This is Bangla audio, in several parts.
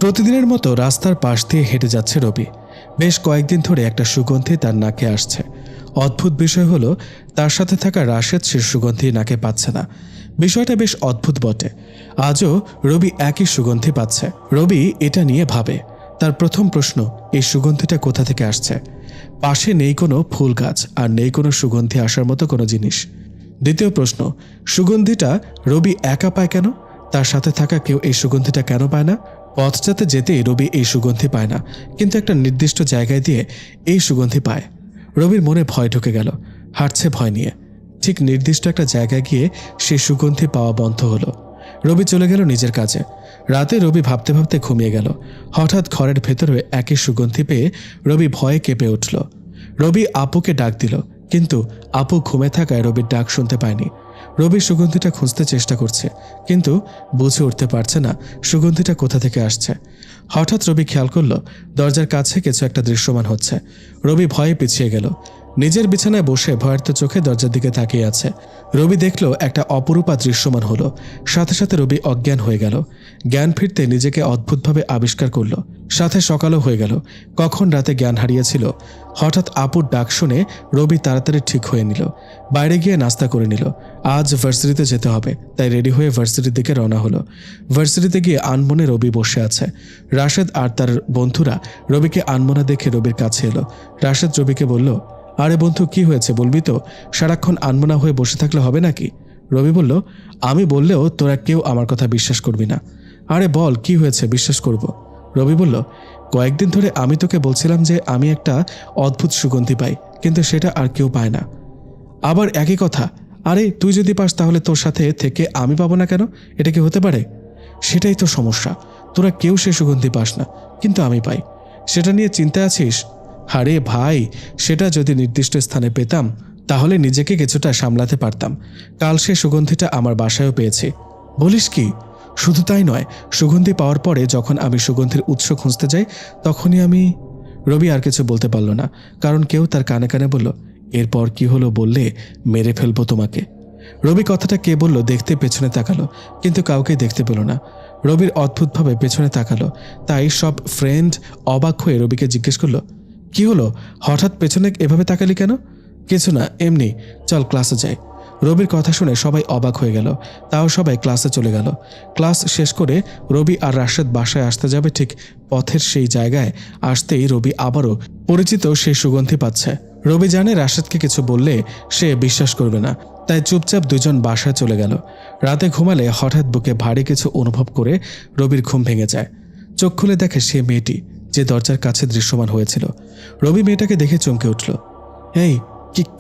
প্রতিদিনের মতো রাস্তার পাশ দিয়ে হেঁটে যাচ্ছে রবি। বেশ কয়েকদিন ধরে একটা সুগন্ধি তার নাকে আসছে। অদ্ভুত বিষয় হলো তার সাথে থাকা রাশেদ সে সুগন্ধি নাকে পাচ্ছে না। বিষয়টা বেশ অদ্ভুত বটে। আজও রবি একই সুগন্ধি পাচ্ছে। রবি এটা নিয়ে ভাবে। তার প্রথম প্রশ্ন, এই সুগন্ধিটা কোথা থেকে আসছে? পাশে নেই কোনো ফুল গাছ আর নেই কোনো সুগন্ধি আসার মতো কোনো জিনিস। দ্বিতীয় প্রশ্ন, সুগন্ধিটা রবি একা পায় কেন? তার সাথে থাকা কেউ এই সুগন্ধিটা কেন পায় না? পথটাতে যেতেই রবি এই সুগন্ধি পায় না, কিন্তু একটা নির্দিষ্ট জায়গায় দিয়ে এই সুগন্ধি পায়। রবির মনে ভয় ঢুকে গেল, হাঁটছে ভয় নিয়ে। ঠিক নির্দিষ্ট একটা জায়গায় গিয়ে সেই সুগন্ধি পাওয়া বন্ধ হলো। রবি চলে গেল নিজের কাজে। রাতে রবি ভাবতে ভাবতে ঘুমিয়ে গেল। হঠাৎ ঘরের ভেতরে একই সুগন্ধি পেয়ে রবি ভয়ে কেঁপে উঠল। রবি আপুকে ডাক দিল, কিন্তু আপু ঘুমে থাকায় রবির ডাক শুনতে পায়নি। রবি সুগন্ধিটা খুঁজতে চেষ্টা করছে, কিন্তু বুঝে উঠতে পারছে না সুগন্ধিটা কোথা থেকে আসছে। হঠাৎ রবি খেয়াল করল দরজার কাছে কিছু একটা দৃশ্যমান হচ্ছে। রবি ভয়ে পিছিয়ে গেল। নিজের বিছানায় বসে ভয়ার্ত চোখে দরজার দিকে তাকিয়ে আছে। রবি দেখল একটা অপরূপা দৃশ্যমান হলো। সাথে সাথে রবি অজ্ঞান হয়ে গেল। জ্ঞান ফিরতে নিজেকে অদ্ভুতভাবে আবিষ্কার করল। সাথে সকালও হয়ে গেল। কখন রাতে জ্ঞান হারিয়েছিল। হঠাৎ আপুর ডাক শুনে রবি তাড়াতাড়ি ঠিক হয়ে নিল। বাইরে গিয়ে নাস্তা করে নিল। আজ ভার্সিটিতে যেতে হবে, তাই রেডি হয়ে ভার্সিটির দিকে রওনা হলো। ভার্সিটিতে গিয়ে আনমনে রবি বসে আছে। রাশেদ আর তার বন্ধুরা রবিকে আনমনা দেখে রবির কাছে এলো। রাশেদ রবিকে বলল, আরে বন্ধু, কি হয়েছে বলবি তো? সারাক্ষণ আনমনা হয়ে বসে থাকলে হবে নাকি? রবি বলল, আমি বললেও তোরা কেউ আমার কথা বিশ্বাস করবি না। আরে বল, কি হয়েছে, বিশ্বাস করব। রবি বলল, কয়েকদিন ধরে আমি তোকে বলছিলাম যে আমি একটা অদ্ভুত সুগন্ধি পাই, কিন্তু সেটা আর কেউ পায় না। আবার একই কথা। আরে তুই যদি পাস তাহলে তোর সাথে থেকে আমি পাবো না কেন? এটা কি হতে পারে? সেটাই তো সমস্যা, তোরা কেউ সে সুগন্ধি পাস না, কিন্তু আমি পাই। সেটা নিয়ে চিন্তায় আছিস? আরে ভাই, সেটা যদি নির্দিষ্ট স্থানে পেতাম তাহলে নিজেকে কিছুটা সামলাতে পারতাম। কাল সে সুগন্ধিটা আমার বাসায়ও পেয়েছি। বলিস কি? শুধু তাই নয়, সুগন্ধি পাওয়ার পরে যখন আমি সুগন্ধির উৎস খুঁজতে যাই তখনই আমি... রবি আর কিছু বলতে পারল না, কারণ কেউ তার কানে কানে বলল, এরপর কি হলো বললে মেরে ফেলবো তোমাকে। রবি কথাটা কে বলল দেখতে পেছনে তাকালো, কিন্তু কাউকে দেখতে পেল না। রবির অদ্ভুতভাবে পেছনে তাকালো, তাই সব ফ্রেন্ড অবাক হয়ে রবিকে জিজ্ঞেস করলো, কি হলো, হঠাৎ পেছনে এভাবে তাকালি কেন? কিছু না, এমনি, চল ক্লাসে যাই। রবির কথা শুনে সবাই অবাক হয়ে গেল। তাও সবাই ক্লাসে চলে গেল। ক্লাস শেষ করে রবি আর রাশেদ বাসায় আসতে যাবে, ঠিক পথের সেই জায়গায় আসতেই রবি আবারও পরিচিত সেই সুগন্ধি পাচ্ছে। রবি জানে রাশেদকে কিছু বললে সে বিশ্বাস করবে না, তাই চুপচাপ দুজন বাসায় চলে গেল। রাতে ঘুমালে হঠাৎ বুকে ভারী কিছু অনুভব করে রবির ঘুম ভেঙে যায়। চোখ খুলে দেখে সে মেয়েটি যে দরজার কাছে দৃশ্যমান হয়েছিল। রবি মেয়েটাকে দেখে চমকে উঠল। এই,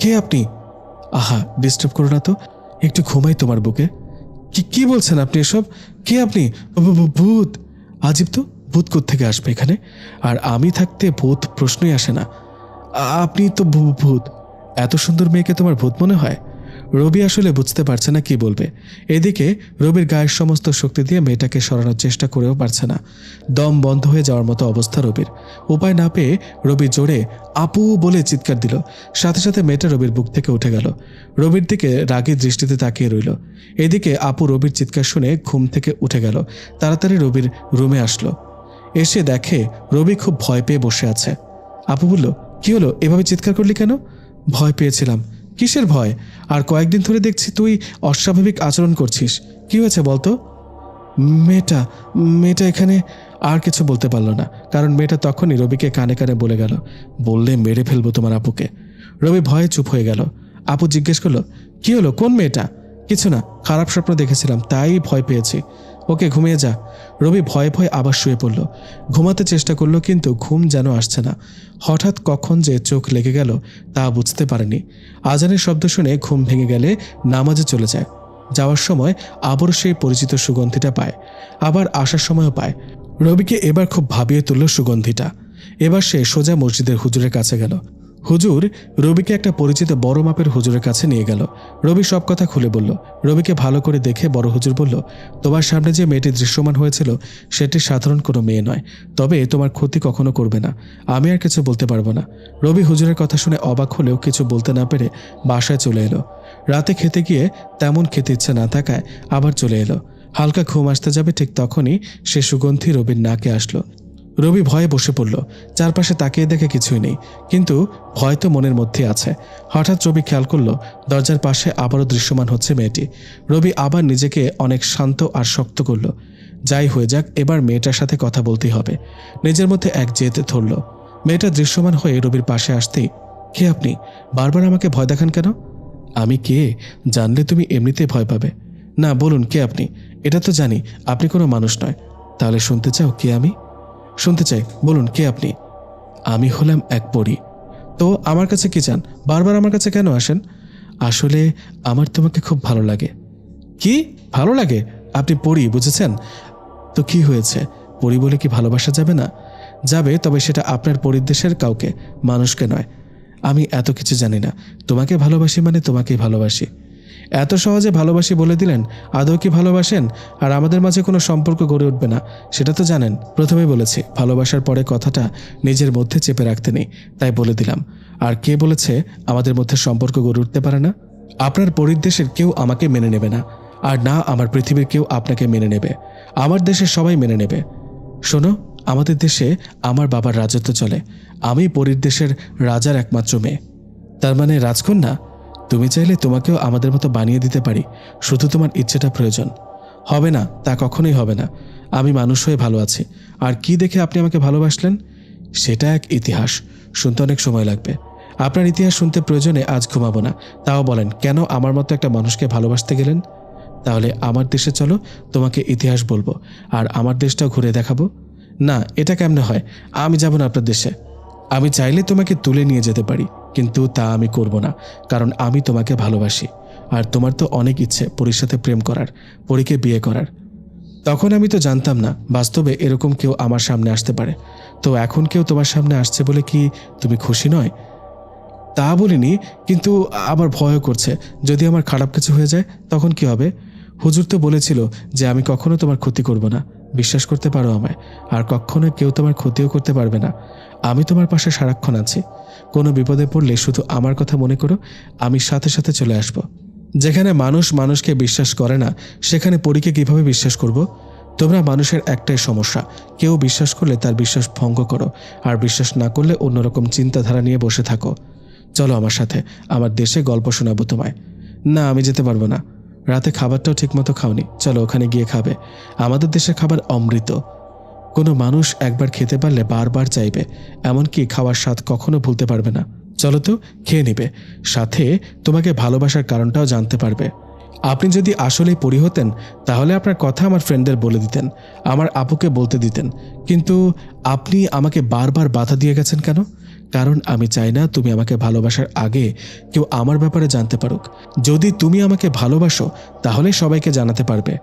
কে আপনি? আহা, ডিস্টার্ব করো না তো, একটু ঘুমাই তোমার বুকে। কি বলছেন আপনি এসব? কে আপনি? ভূত? আজীব তো, ভূত কোত্থেকে আসবে এখানে? আর আমি থাকতে ভূত প্রশ্নই আসে না। আপনি তো ভূত? এত সুন্দর মেয়েকে তোমার ভূত মনে হয়? রবি আসলে বুঝতে পারছে না কি বলবে। এদিকে রবির গায়ের সমস্ত শক্তি দিয়ে মেয়েটাকে সরানোর চেষ্টা করেও পারছে না। দম বন্ধ হয়ে যাওয়ার মতো অবস্থা রবির। উপায় না পেয়ে রবি জোরে আপু বলে চিৎকার দিল। সাথে সাথে মেয়েটা রবির বুক থেকে উঠে গেল। রবির দিকে রাগী দৃষ্টিতে তাকিয়ে রইল। এদিকে আপু রবির চিৎকার শুনে ঘুম থেকে উঠে গেল। তাড়াতাড়ি রবির রুমে আসলো। এসে দেখে রবি খুব ভয় পেয়ে বসে আছে। আপু বলল, কি হলো, এভাবে চিৎকার করলি কেন? ভয় পেয়েছিলাম। কিসের ভয়? আর কয়েকদিন ধরে দেখছি তুই অস্বাভাবিক আচরণ করছিস, কি হয়েছে বলতো? মেয়েটা এখানে। আর কিছু বলতে পারল না, কারণ মেয়েটা তখনই রবিকে কানে কানে বলে গেল, বললে মেরে ফেলবো তোমার আপুকে। রবি ভয়ে চুপ হয়ে গেল। আপু জিজ্ঞেস করলো, কি হলো, কোন মেয়েটা? কিছু না, খারাপ স্বপ্ন দেখেছিলাম তাই ভয় পেয়েছি। ওকে, ঘুমিয়ে যা। রবি ভয়ে ভয়ে আবার শুয়ে পড়ল। ঘুমাতে চেষ্টা করলো, কিন্তু ঘুম যেন আসছে না। হঠাৎ কখন যে চোখ লেগে গেল তা বুঝতে পারেনি। আজানের শব্দ শুনে ঘুম ভেঙে গেলে নামাজে চলে যায়। যাওয়ার সময় আবারও সেই পরিচিত সুগন্ধিটা পায়, আবার আসার সময়ও পায়। রবিকে এবার খুব ভাবিয়ে তুলল সুগন্ধিটা। এবার সে সোজা মসজিদের হুজুরের কাছে গেল। হুজুর রবিকে একটা পরিচিত বড় মাপের হুজুরের কাছে নিয়ে গেল। রবি সব কথা খুলে বলল। রবিকে ভালো করে দেখে বড় হুজুর বলল, তোমার সামনে যে মেয়েটি দৃশ্যমান হয়েছিল সেটি সাধারণ কোনো মেয়ে নয়, তবে তোমার ক্ষতি কখনো করবে না। আমি আর কিছু বলতে পারবো না। রবি হুজুরের কথা শুনে অবাক হলেও কিছু বলতে না পেরে বাসায় চলে এলো। রাতে খেতে গিয়ে তেমন খেতে ইচ্ছে না থাকায় আবার চলে এলো। হালকা ঘুম আসতে যাবে ঠিক তখনই সে সুগন্ধি রবির নাকে আসলো। রবি ভয়ে বসে পড়ল। চারপাশে তাকিয়ে দেখে কিছুই নেই, কিন্তু ভয় তো মনের মধ্যে আছে। হঠাৎ রবি খেয়াল করল দরজার পাশে আবারও দৃশ্যমান হচ্ছে মেয়েটি। রবি আবার নিজেকে অনেক শান্ত আর শক্ত করল। যাই হয়ে যাক, এবার মেয়েটার সাথে কথা বলতেই হবে। নিজের মধ্যে এক জেদ ধরল। মেয়েটা দৃশ্যমান হয়ে রবির পাশে আসতেই, কে আপনি? বারবার আমাকে ভয় দেখান কেন? আমি কে জানলে তুমি এমনিতেই ভয় পাবে। না, বলুন কে আপনি? এটা তো জানি আপনি কোনো মানুষ নয়। তাহলে শুনতে চাও কে আমি? শুনতে চাই, বলুন কে আপনি? আমি হলাম এক পরী। তো আমার কাছে কি চান? বারবার আমার কাছে কেন আসেন? আসলে আমার তোমাকে খুব ভালো লাগে। কি ভালো লাগে? আপনি পরী, বুঝেছেন? তো কি হয়েছে? পরী বলে কি ভালোবাসা যাবে না? যাবে, তবে সেটা আপনার পরিদেশের কাউকে, মানুষকে নয়। আমি এত কিছু জানি না। তোমাকে ভালোবাসি মানে তোমাকেই ভালোবাসি। এত সহজে ভালোবাসি বলে দিলেন। আদৌ কি ভালোবাসেন? আর আমাদের মাঝে কোনো সম্পর্ক গড়ে উঠবে না, সেটা তো জানেন। প্রথমেই বলেছি ভালোবাসার পরে কথাটা নিজের মধ্যে চেপে রাখতে নেই, তাই বলে দিলাম। আর কে বলেছে আমাদের মধ্যে সম্পর্ক গড়ে উঠতে পারে না? আপনার পরিদেশের কেউ আমাকে মেনে নেবে না, আর না আমার পৃথিবীর কেউ আপনাকে মেনে নেবে। আমার দেশে সবাই মেনে নেবে। শোনো, আমাদের দেশে আমার বাবার রাজত্ব চলে। আমি পরীর দেশের রাজার একমাত্র মেয়ে। তার মানে রাজকন্যা? তুমি চাইলে তোমাকেও আমাদের মতো বানিয়ে দিতে পারি, শুধু তোমার ইচ্ছেটা প্রয়োজন। হবে না, তা কখনোই হবে না। আমি মানুষ হয়ে ভালো আছি। আর কি দেখে আপনি আমাকে ভালোবাসলেন? সেটা এক ইতিহাস, শুনতে অনেক সময় লাগবে। আপনার ইতিহাস শুনতে প্রয়োজনে আজ ঘুমাবো না। তাও বলেন, কেন আমার মতো একটা মানুষকে ভালোবাসতে গেলেন? তাহলে আমার দেশে চলো, তোমাকে ইতিহাস বলবো, আর আমার দেশটাও ঘুরে দেখাবো। না, এটা কেমনে হয়? আমি যাব না আপনার দেশে। আমি চাইলে তোমাকে তুলে নিয়ে যেতে পারি, কিন্তু তা আমি করব না, কারণ আমি তোমাকে ভালোবাসি। আর তোমার তো অনেক ইচ্ছে পরীর সাথে প্রেম করার, পরীকে বিয়ে করার। তখন আমি তো জানতাম না বাস্তবে এরকম কেউ আমার সামনে আসতে পারে। তো এখন কেউ তোমার সামনে আসছে বলে কি তুমি খুশি নয়? তা বলিনি, কিন্তু আবার ভয়ও করছে। যদি আমার খারাপ কিছু হয়ে যায় তখন কি হবে? হুজুর তো বলেছিল যে আমি কখনো তোমার ক্ষতি করব না। বিশ্বাস করতে পারো আমায়। আর কখনো কেউ তোমার ক্ষতিও করতে পারবে না। আমি তোমার পাশে সারাক্ষণ আছি। কোনো বিপদে পড়লে শুধু আমার কথা মনে করো, আমি সাথে সাথে চলে আসব। যেখানে মানুষ মানুষকে বিশ্বাস করে না, সেখানে পরীকে কিভাবে বিশ্বাস করব? তোমরা মানুষের একটাই সমস্যা, কেউ বিশ্বাস করলে তার বিশ্বাস ভঙ্গ করো, আর বিশ্বাস না করলে অন্যরকম চিন্তাধারা নিয়ে বসে থাকো। চলো আমার সাথে, আমার দেশে গল্প শোনাবো তোমায়। না, আমি যেতে পারবো না। রাতে খাবারটাও ঠিকমতো খাওনি, চলো ওখানে গিয়ে খাবে। আমাদের দেশের খাবার অমৃত। কোনো মানুষ একবার খেতে পারলে বারবার চাইবে, এমনকি খাওয়ার স্বাদ কখনো ভুলতে পারবে না। চলো তো, খেয়ে নিবে, সাথে তোমাকে ভালোবাসার কারণটাও জানতে পারবে। আপনি যদি আসলেই পরী হতেন তাহলে আপনার কথা আমার ফ্রেন্ডদের বলে দিতেন, আমার আপুকে বলতে দিতেন। কিন্তু আপনি আমাকে বারবার বাধা দিয়ে গেছেন কেন? কারণ আমি চাই না তুমি আমাকে ভালোবাসার আগে কেউ আমার ব্যাপারে জানতে পারুক। যদি তুমি আমাকে ভালোবাসো তাহলে সবাইকে জানাতে পারবে।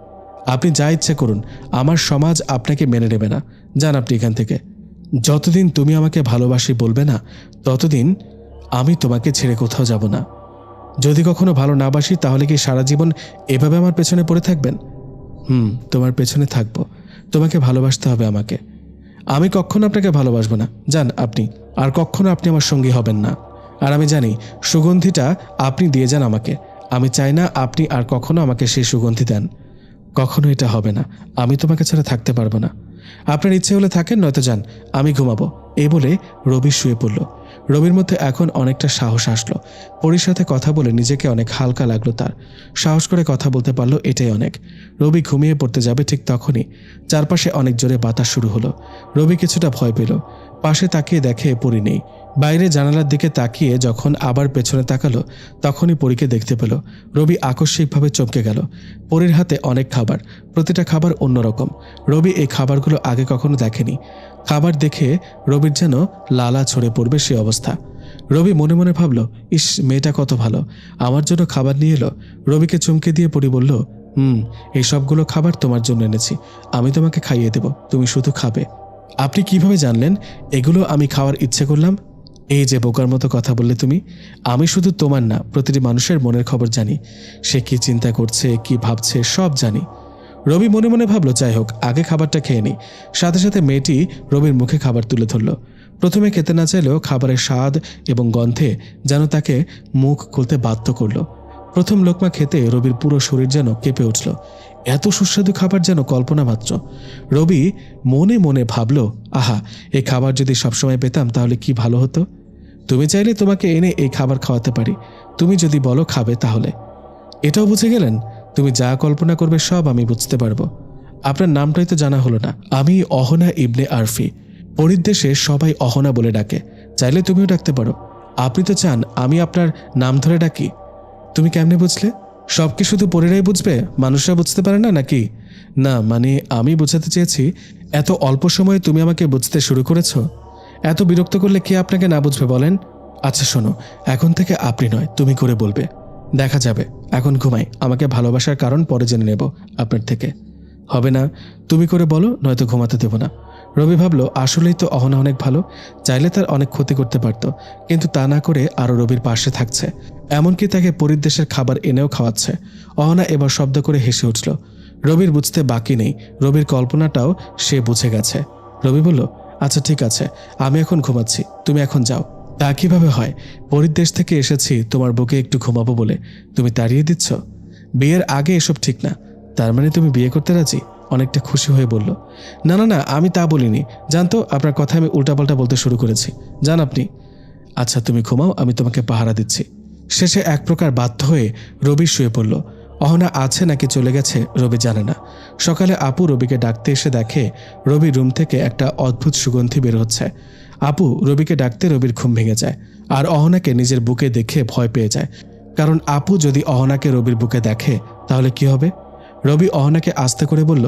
আপনি যা ইচ্ছে করুন, আমার সমাজ আপনাকে মেনে নেবে না। যান আপনি এখান থেকে। যতদিন তুমি আমাকে ভালোবাসি বলবে না, ততদিন আমি তোমাকে ছেড়ে কোথাও যাব না। যদি কখনো ভালো না বাসি তাহলে কি সারা জীবন এভাবে আমার পেছনে পড়ে থাকবেন? তোমার পেছনে থাকবো। তোমাকে ভালোবাসতে হবে আমাকে। আমি কখনো আপনাকে ভালোবাসবো না। যান আপনি, আর কখনো আপনি আমার সঙ্গী হবেন না। আর আমি জানি সুগন্ধিটা আপনি দিয়ে যান আমাকে। আমি চাই না আপনি আর কখনো আমাকে সেই সুগন্ধি দেন। কখনো এটা হবে না। আমি তোমাকে ছাড়া থাকতে পারবো না। আপনার ইচ্ছে হলে থাকেন, নয়তো যান, আমি ঘুমাবো। এই বলে রবি শুয়ে পড়ল। রবির মধ্যে এখন অনেকটা সাহস আসলো। পরীর সাথে কথা বলে নিজেকে অনেক হালকা লাগলো তার। সাহস করে কথা বলতে পারলো, এটাই অনেক। রবি ঘুমিয়ে পড়তে যাবে ঠিক তখনই চারপাশে অনেক জোরে বাতাস শুরু হলো। রবি কিছুটা ভয় পেল। পাশে তাকিয়ে দেখে পরী নেই। বাইরে জানালার দিকে তাকিয়ে যখন আবার পেছনে তাকালো, তখনই পরীকে দেখতে পেল। রবি আকস্মিকভাবে চমকে গেল। পরীর হাতে অনেক খাবার, প্রতিটা খাবার অন্যরকম। রবি এই খাবারগুলো আগে কখনো দেখেনি। খাবার দেখে রবির যেন লালা ছড়ে পড়বে সে অবস্থা। রবি মনে মনে ভাবল, ইস, মেয়েটা কত ভালো, আমার জন্য খাবার নিয়ে এলো। রবিকে চমকে দিয়ে পরী বলল, এই সবগুলো খাবার তোমার জন্য এনেছি। আমি তোমাকে খাইয়ে দেব, তুমি শুধু খাবে। আপনি কিভাবে জানলেন এগুলো আমি খাওয়ার ইচ্ছে করলাম? এই যে বোকার মতো কথা বললে তুমি। আমি শুধু তোমার না, প্রতিটি মানুষের মনের খবর জানি। সে কি চিন্তা করছে, কি ভাবছে, সব জানি। রবি মনে মনে ভাবল, যাই হোক, আগে খাবারটা খেয়ে নিই। সাথে সাথে মেয়েটি রবির মুখে খাবার তুলে ধরল। প্রথমে খেতে না চাইলেও খাবারের স্বাদ এবং গন্ধে যেন তাকে মুখ খুলতে বাধ্য করল। প্রথম লোকমা খেতে রবির পুরো শরীর যেন কেঁপে উঠল। এত সুস্বাদু খাবার যেন কল্পনা মাত্র। রবি মনে মনে ভাবল, আহা, এই খাবার যদি সবসময় পেতাম তাহলে কি ভালো হতো। তুমি চাইলে তোমাকে এনে এই খাবার খাওয়াতে পারি, তুমি যদি বলো খাবে তাহলে। এটাও বুঝে গেলেন? তুমি যা কল্পনা করবে সব আমি বুঝতে পারবো। আপনার নামটাই তো জানা হলো না। আমি অহনা ইবনে আরফি। পরিদেশে সবাই অহনা বলে ডাকে, চাইলে তুমিও ডাকতে পারো। আপনি তো চান আমি আপনার নাম ধরে ডাকি। তুমি কেমনে বুঝলে? সব কি শুধু পরেরাই বুঝবে, মানুষরা বুঝতে পারে না নাকি? না, মানে আমি বোঝাতে চেয়েছি, এত অল্প সময়ে তুমি আমাকে বুঝতে শুরু করেছো। এত বিরক্ত করলে কে আপনাকে না বুঝবে বলেন? আচ্ছা শোনো, এখন থেকে আপনি নয় তুমি করে বলবে। দেখা যাবে, এখন ঘুমাই, আমাকে ভালোবাসার কারণ পরে জেনে নেব আপনার থেকে। হবে না, তুমি করে বলো, নয়তো ঘুমাতে দেব না। রবি ভাবল, আসলেই তো অহনা অনেক ভালো, চাইলে তার অনেক ক্ষতি করতে পারত, কিন্তু তা না করে আরও রবির পাশে থাকছে, এমনকি তাকে পরিদেশের খাবার এনেও খাওয়াচ্ছে। অহনা এবার শব্দ করে হেসে উঠল। রবির বুঝতে বাকি নেই, রবির কল্পনাটাও সে বুঝে গেছে। রবি বলল, আচ্ছা ঠিক আছে, আমি এখন ঘুমাচ্ছি, তুমি এখন যাও। তা কিভাবে হয়? পরিদেশ থেকে এসেছি তোমার বুকে একটু ঘুমাবো বলে, তুমি তাড়িয়ে দিচ্ছ? বিয়ের আগে এসব ঠিক না। তার মানে তুমি বিয়ে করতে রাজি? অনেকটা খুশি হয়ে বলল। না না না, আমি তা বলিনি, জানতো আপনার কথা আমি উল্টাপাল্টা বলতে শুরু করেছি, জান আপনি। আচ্ছা তুমি ঘুমাও, আমি তোমাকে পাহারা দিচ্ছি। শেষে এক প্রকার বাধ্য হয়ে রবি শুয়ে পড়ল। অহনা আছে নাকি চলে গেছে রবি জানে না। সকালে আপু রবিকে ডাকতে এসে দেখে রবির রুম থেকে একটা অদ্ভুত সুগন্ধি বের হচ্ছে। আপু রবিকে ডাকতে রবির ঘুম ভেঙে যায়, আর অহনাকে নিজের বুকে দেখে ভয় পেয়ে যায়। কারণ আপু যদি অহনাকে রবির বুকে দেখে তাহলে কি হবে? রবি অহনাকে আস্তে করে বলল,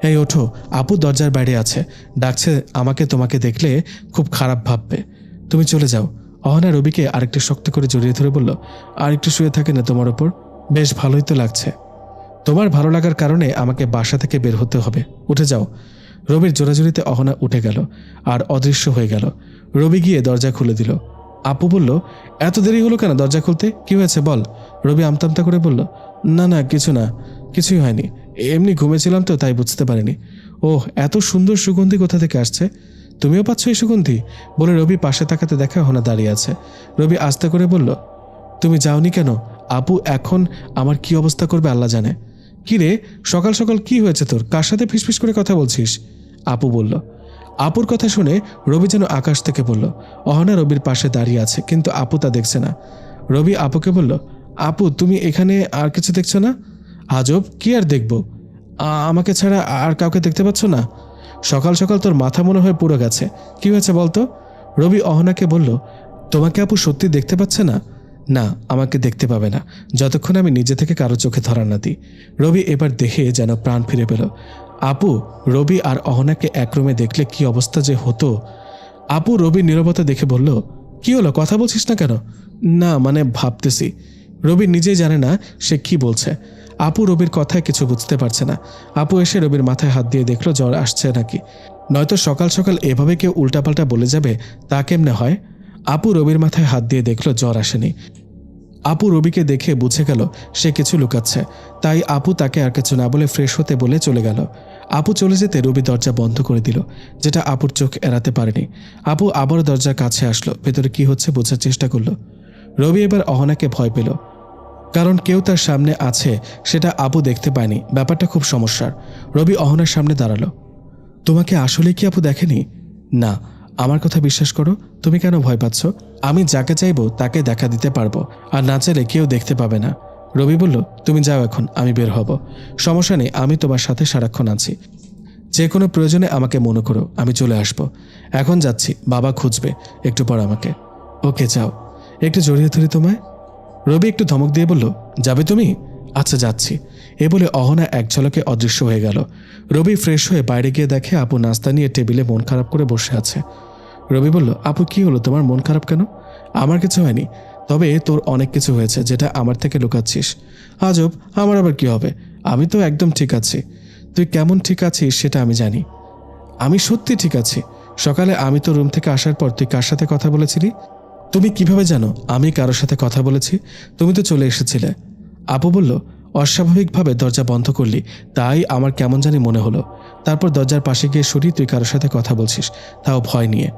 এই ওঠো, আপু দরজার বাইরে আছে, ডাকছে, আমাকে তোমাকে দেখলে খুব খারাপ ভাববে, তুমি চলে যাও। অহনা রবিকে আরেকটু শক্ত করে জড়িয়ে ধরে বলল, আর একটু শুয়ে থাকে না তোমার ওপর? বেশ ভালোই তো লাগছে। তোমার ভালো লাগার কারণে আমাকে বাসা থেকে বের হতে হবে, উঠে যাও। রবির জোরাজুরিতে অহনা উঠে গেল আর অদৃশ্য হয়ে গেল। রবি গিয়ে দরজা খুলে দিল। আপু বলল, এত দেরি হলো কেন দরজা খুলতে, কি হয়েছে বল? রবি আমতামতা করে বলল, না না কিছু না, কিছুই হয়নি, এমনি ঘুমেছিলাম তো তাই বুঝতে পারিনি। ওহ, এত সুন্দর সুগন্ধি কোথা থেকে আসছে? তুমিও পাচ্ছ এই সুগন্ধি? বলে রবি পাশে তাকাতে দেখা অহনা দাঁড়িয়ে আছে। রবি আস্তে করে বলল, তুমি যাওনি কেন? আপু এখন আমার কি অবস্থা করবে আল্লাহ জানে। কি রে, সকাল সকাল কি হয়েছে তোর? কার সাথে ফিসফিস করে কথা বলছিস? আপু বলল। আপুর কথা শুনে রবি যেন আকাশ থেকে বলল। অহনা রবির পাশে দাঁড়িয়ে আছে, কিন্তু আপু তা দেখছে না। রবি আপুকে বলল, আপু তুমি এখানে আর কিছু দেখছো না? আজব, কি আর দেখবো, আমাকে ছাড়া আর কাউকে দেখতে পাচ্ছ না? সকাল সকাল তোর মাথা মনে হয় পুরো গেছে, কি হয়েছে বলতো? রবি অহনাকে বলল, তোমাকে আপু সত্যি দেখতে পাচ্ছে না? না, আমাকে দেখতে পাবে না যতক্ষণ আমি নিজে থেকে কারো চোখে ধরা না দিই। রবি এবার দেখে যেন প্রাণ ফিরে পেল। আপু রবি আর অহনাকে এক রুমে দেখলে কি অবস্থা যে হতো। আপু রবির নীরবতা দেখে বলল, কি হলো, কথা বলছিস না কেন? না মানে ভাবতেছি। রবি নিজেই জানে না সে কি বলছে। আপু রবির কথায় কিছু বুঝতে পারছে না। আপু এসে রবির মাথায় হাত দিয়ে দেখলো জ্বর আসছে নাকি, নয়তো সকাল সকাল এভাবে কেউ উল্টাপাল্টা বলে যাবে, তা কেমনে হয়? আপু রবির মাথায় হাত দিয়ে দেখলো জ্বর আসেনি। আপু রবিকে দেখে বুঝে গেল সে কিছু লুকাচ্ছে, তাই আপু তাকে আর কিছু না বলে ফ্রেশ হতে বলে চলে গেল। আপু চলে যেতে রবি দরজা বন্ধ করে দিল, যেটা আপুর চোখ এড়াতে পারেনি। আপু আবার দরজার কাছে আসলো, ভেতরে কি হচ্ছে বোঝার চেষ্টা করলো। রবি এবার অহনাকে ভয় পেল, কারণ কেউ তার সামনে আছে সেটা আপু দেখতে পায়নি। ব্যাপারটা খুব সমস্যার। রবি অহনার সামনে দাঁড়ালো। তোমাকে আসলে কি আপু দেখেনি? না, আমার কথা বিশ্বাস করো, তুমি কেন ভয় পাচ্ছ? আমি যাকে চাইবো তাকে দেখা দিতে পারবো, আর না চাইলে কেউ দেখতে পাবে না। রবি বলল, তুমি যাও এখন, আমি বের হব। সমস্যা নেই, আমি তোমার সাথে সারাক্ষণ আছি, যে কোনো প্রয়োজনে আমাকে মনে করো, আমি চলে আসব। এখন যাচ্ছি, বাবা খুঁজবে একটু পর আমাকে। ওকে যাও, একটু জড়িয়ে ধরি তোমায়। রবি একটু ধমক দিয়ে বলল, যাবে তুমি? আচ্ছা যাচ্ছি। এ বলে অহনা এক ঝলকে অদৃশ্য হয়ে গেল। রবি ফ্রেশ হয়ে বাইরে গিয়ে দেখে আপু নাস্তা নিয়ে টেবিলে মন খারাপ করে বসে আছে। রবি বলল, আপু কি হলো, তোমার মন খারাপ কেন? আমার কিছু হয়নি, তবে তোর অনেক কিছু হয়েছে যেটা আমার থেকে লুকাচ্ছিস। আজব, আমার আবার কি হবে? আমি তো একদম ঠিক আছি। তুই কেমন ঠিক আছিস সেটা আমি জানি। আমি সত্যি ঠিক আছি। সকালে আমি তো রুম থেকে আসার পর তুই কার সাথে কথা বলেছিলি? তুমি কিভাবে জানো আমি কারোর সাথে কথা বলেছি? তুমি তো চলে এসেছিলে। আপু বলল, অস্বাভাবিকভাবে দরজা বন্ধ করলি, তাই আমার কেমন জানি মনে হলো। তারপর দরজার পাশে গিয়ে শুনি তুই কারোর সাথে কথা বলছিস, তাও ভয় নিয়ে।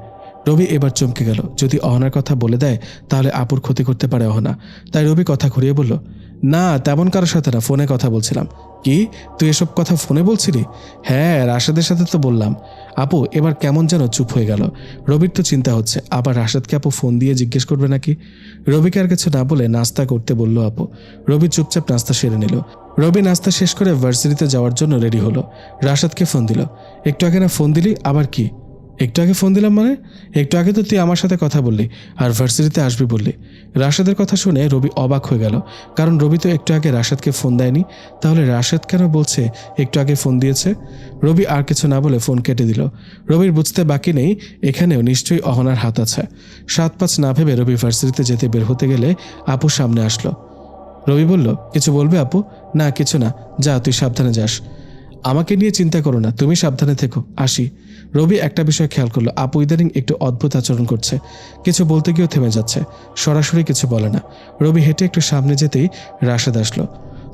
রবি এবার চমকে গেল, যদি অহনার কথা বলে দেয় তাহলে আপুর ক্ষতি করতে পারে অহনা। তাই রবি কথা ঘুরিয়ে বলল, না তেমন কারোর সাথে না, ফোনে কথা বলছিলাম। কি, তুই এসব কথা ফোনে বলছিলি? হ্যাঁ, রাশেদের সাথে তো বললাম। আপু এবার কেমন যেন চুপ হয়ে গেল। রবির তো চিন্তা হচ্ছে আবার রাশেদকে আপু ফোন দিয়ে জিজ্ঞেস করবে নাকি। রবিকে আর কিছু না বলে নাস্তা করতে বলল আপু। রবি চুপচাপ নাস্তা সেরে নিল। রবি নাস্তা শেষ করে ভার্সিটিতে যাওয়ার জন্য রেডি হলো। রাশেদকে ফোন দিল। একটু আগে না ফোন দিলি, আবার কি? একটু আগে ফোন দিলাম মানে? একটু আগে তো তুই আমার সাথে কথা বললি আর ভার্সিটিতে আসবি বললি। রাশেদের কথা শুনে রবি অবাক হয়ে গেল, কারণ রবি তো একটু আগে রাশেদকে ফোন দেয়নি। তাহলে রাশেদ কেন বলছে একটু আগে ফোন দিয়েছে? রবি আর কিছু না বলে ফোন কেটে দিল। রবির বুঝতে বাকি নেই এখানেও নিশ্চয়ই অহনার হাত আছে। 7-5 না ভেবে রবি ভার্সিটিতে যেতে বের হতে গেলে আপু সামনে আসলো। রবি বলল, কিছু বলবে আপু? না কিছু না, যা তুই সাবধানে যাস। আমাকে নিয়ে চিন্তা করো না, তুমি সাবধানে থেকো, আসি। রবি একটা বিষয় খেয়াল করলো, আপু ইদানিং একটু অদ্ভুত আচরণ করছে। কিছু বলতে গিয়েও থেমে যাচ্ছে, সরাসরি কিছু বলে না। রবি হেঁটে একটু সামনে যেতেই রাশেদ আসলো।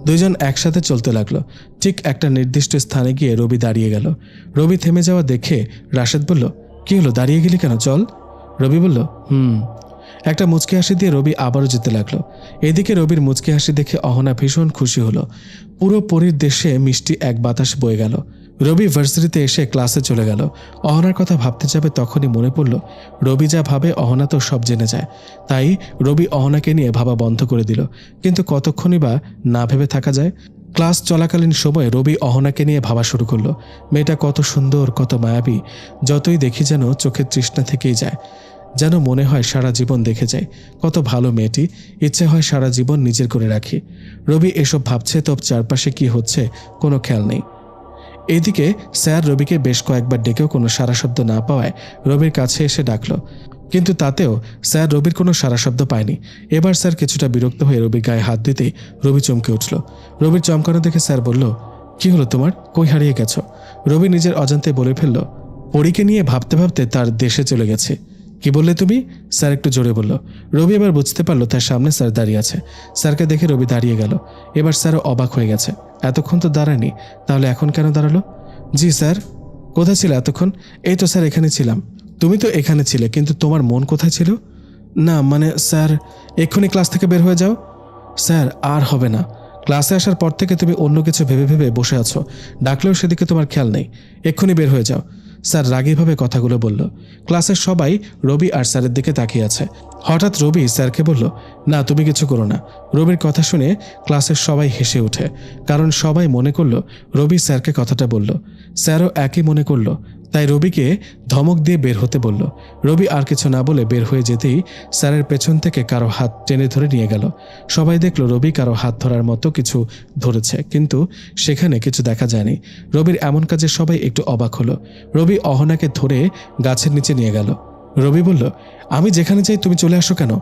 দুইজন একসাথে চলতে লাগলো। ঠিক একটা নির্দিষ্ট স্থানে গিয়ে রবি দাঁড়িয়ে গেল। রবি থেমে যাওয়া দেখে রাশেদ বলল, কি হলো, দাঁড়িয়ে গেলি কেন, চল। রবি বলল, একটা মুচকি হাসি দিয়ে রবি আবারও যেতে লাগলো। এদিকে রবির মুচকি হাসি দেখে অহনা ভীষণ খুশি হলো। পুরো পরীর দেশে মিষ্টি এক বাতাস বয়ে গেল। রবি ভার্সিটিতে এসে ক্লাসে চলে গেল। অহনার কথা ভাবতে যাবে তখনই মনে পড়ল, রবি যা ভাবে অহনা তো সব জেনে যায়। তাই রবি অহনাকে নিয়ে ভাবা বন্ধ করে দিল। কিন্তু কতক্ষণই বা না ভেবে থাকা যায়। ক্লাস চলাকালীন সময়ে রবি অহনাকে নিয়ে ভাবা শুরু করলো। মেয়েটা কত সুন্দর, কত মায়াবী। যতই দেখি যেন চোখের তৃষ্ণা থেকেই যায়। যেন মনে হয় সারা জীবন দেখে যায়। কত ভালো মেয়েটি, ইচ্ছে হয় সারা জীবন নিজের করে রাখি। রবি এসব ভাবছে তো চারপাশে কি হচ্ছে কোনো খেয়াল নেই। এদিকে স্যার রবিকে বেশ কয়েকবার ডেকেও কোনো সারা শব্দ না পাওয়ায় রবির কাছে এসে ডাকলো, কিন্তু তাতেও স্যার রবির কোনো সারা শব্দ পায়নি। এবার স্যার কিছুটা বিরক্ত হয়ে রবির গায়ে হাত দিতেই রবি চমকে উঠল। রবির চমকানো দেখে স্যার বলল, কি হলো তোমার, কই হারিয়ে গেছো? রবি নিজের অজান্তে বলে ফেলল, পরীকে নিয়ে ভাবতে ভাবতে তার দেশে চলে গেছে। কি বললে তুমি? স্যার একটু জোরে বলল। রবি এবার বুঝতে পারলো তার সামনে স্যার দাঁড়িয়ে আছে। স্যারকে দেখে রবি দাঁড়িয়ে গেল। এবার স্যারও অবাক হয়ে গেছে, এতক্ষণ তো দাঁড়ায়নি, তাহলে এখন কেন দাঁড়ালো? জি স্যার। কোথায় ছিল এতক্ষণ? এই তো স্যার এখানে ছিলাম। তুমি তো এখানে ছিলে, কিন্তু তোমার মন কোথায় ছিল? না মানে স্যার, এক্ষুনি ক্লাস থেকে বের হয়ে যাও। স্যার আর হবে না, ক্লাসে আসার পর থেকে তুমি অন্য কিছু ভেবে ভেবে বসে আছো, ডাকলেও সেদিকে তোমার খেয়াল নেই। এক্ষুনি বের হয়ে যাও। স্যার রাগীভাবে কথাগুলো বলল। ক্লাসের সবাই রবি আর স্যারের দিকে তাকিয়ে আছে। হঠাৎ রবি স্যারকে বলল, না তুমি কিছু করো না। রবির কথা শুনে ক্লাসের সবাই হেসে ওঠে, কারণ সবাই মনে করলো রবি স্যারকে কথাটা বলল। স্যারও একই মনে করলো, তাই রবিকে ধমক দিয়ে বের হতে বলল। রবি আর কিছু না বলে বের হয়ে যেতেই স্যারের পেছন থেকে কারো হাত টেনে ধরে নিয়ে গেল। সবাই দেখলো রবি কারো হাত ধরার মতো কিছু ধরেছে, কিন্তু সেখানে কিছু দেখা যায়নি। রবির এমন কাজে সবাই একটু অবাক হলো। রবি অহনাকে ধরে গাছের নিচে নিয়ে গেল। রবি বলল, আমি যেখানে যাই তুমি চলে আসো কেন?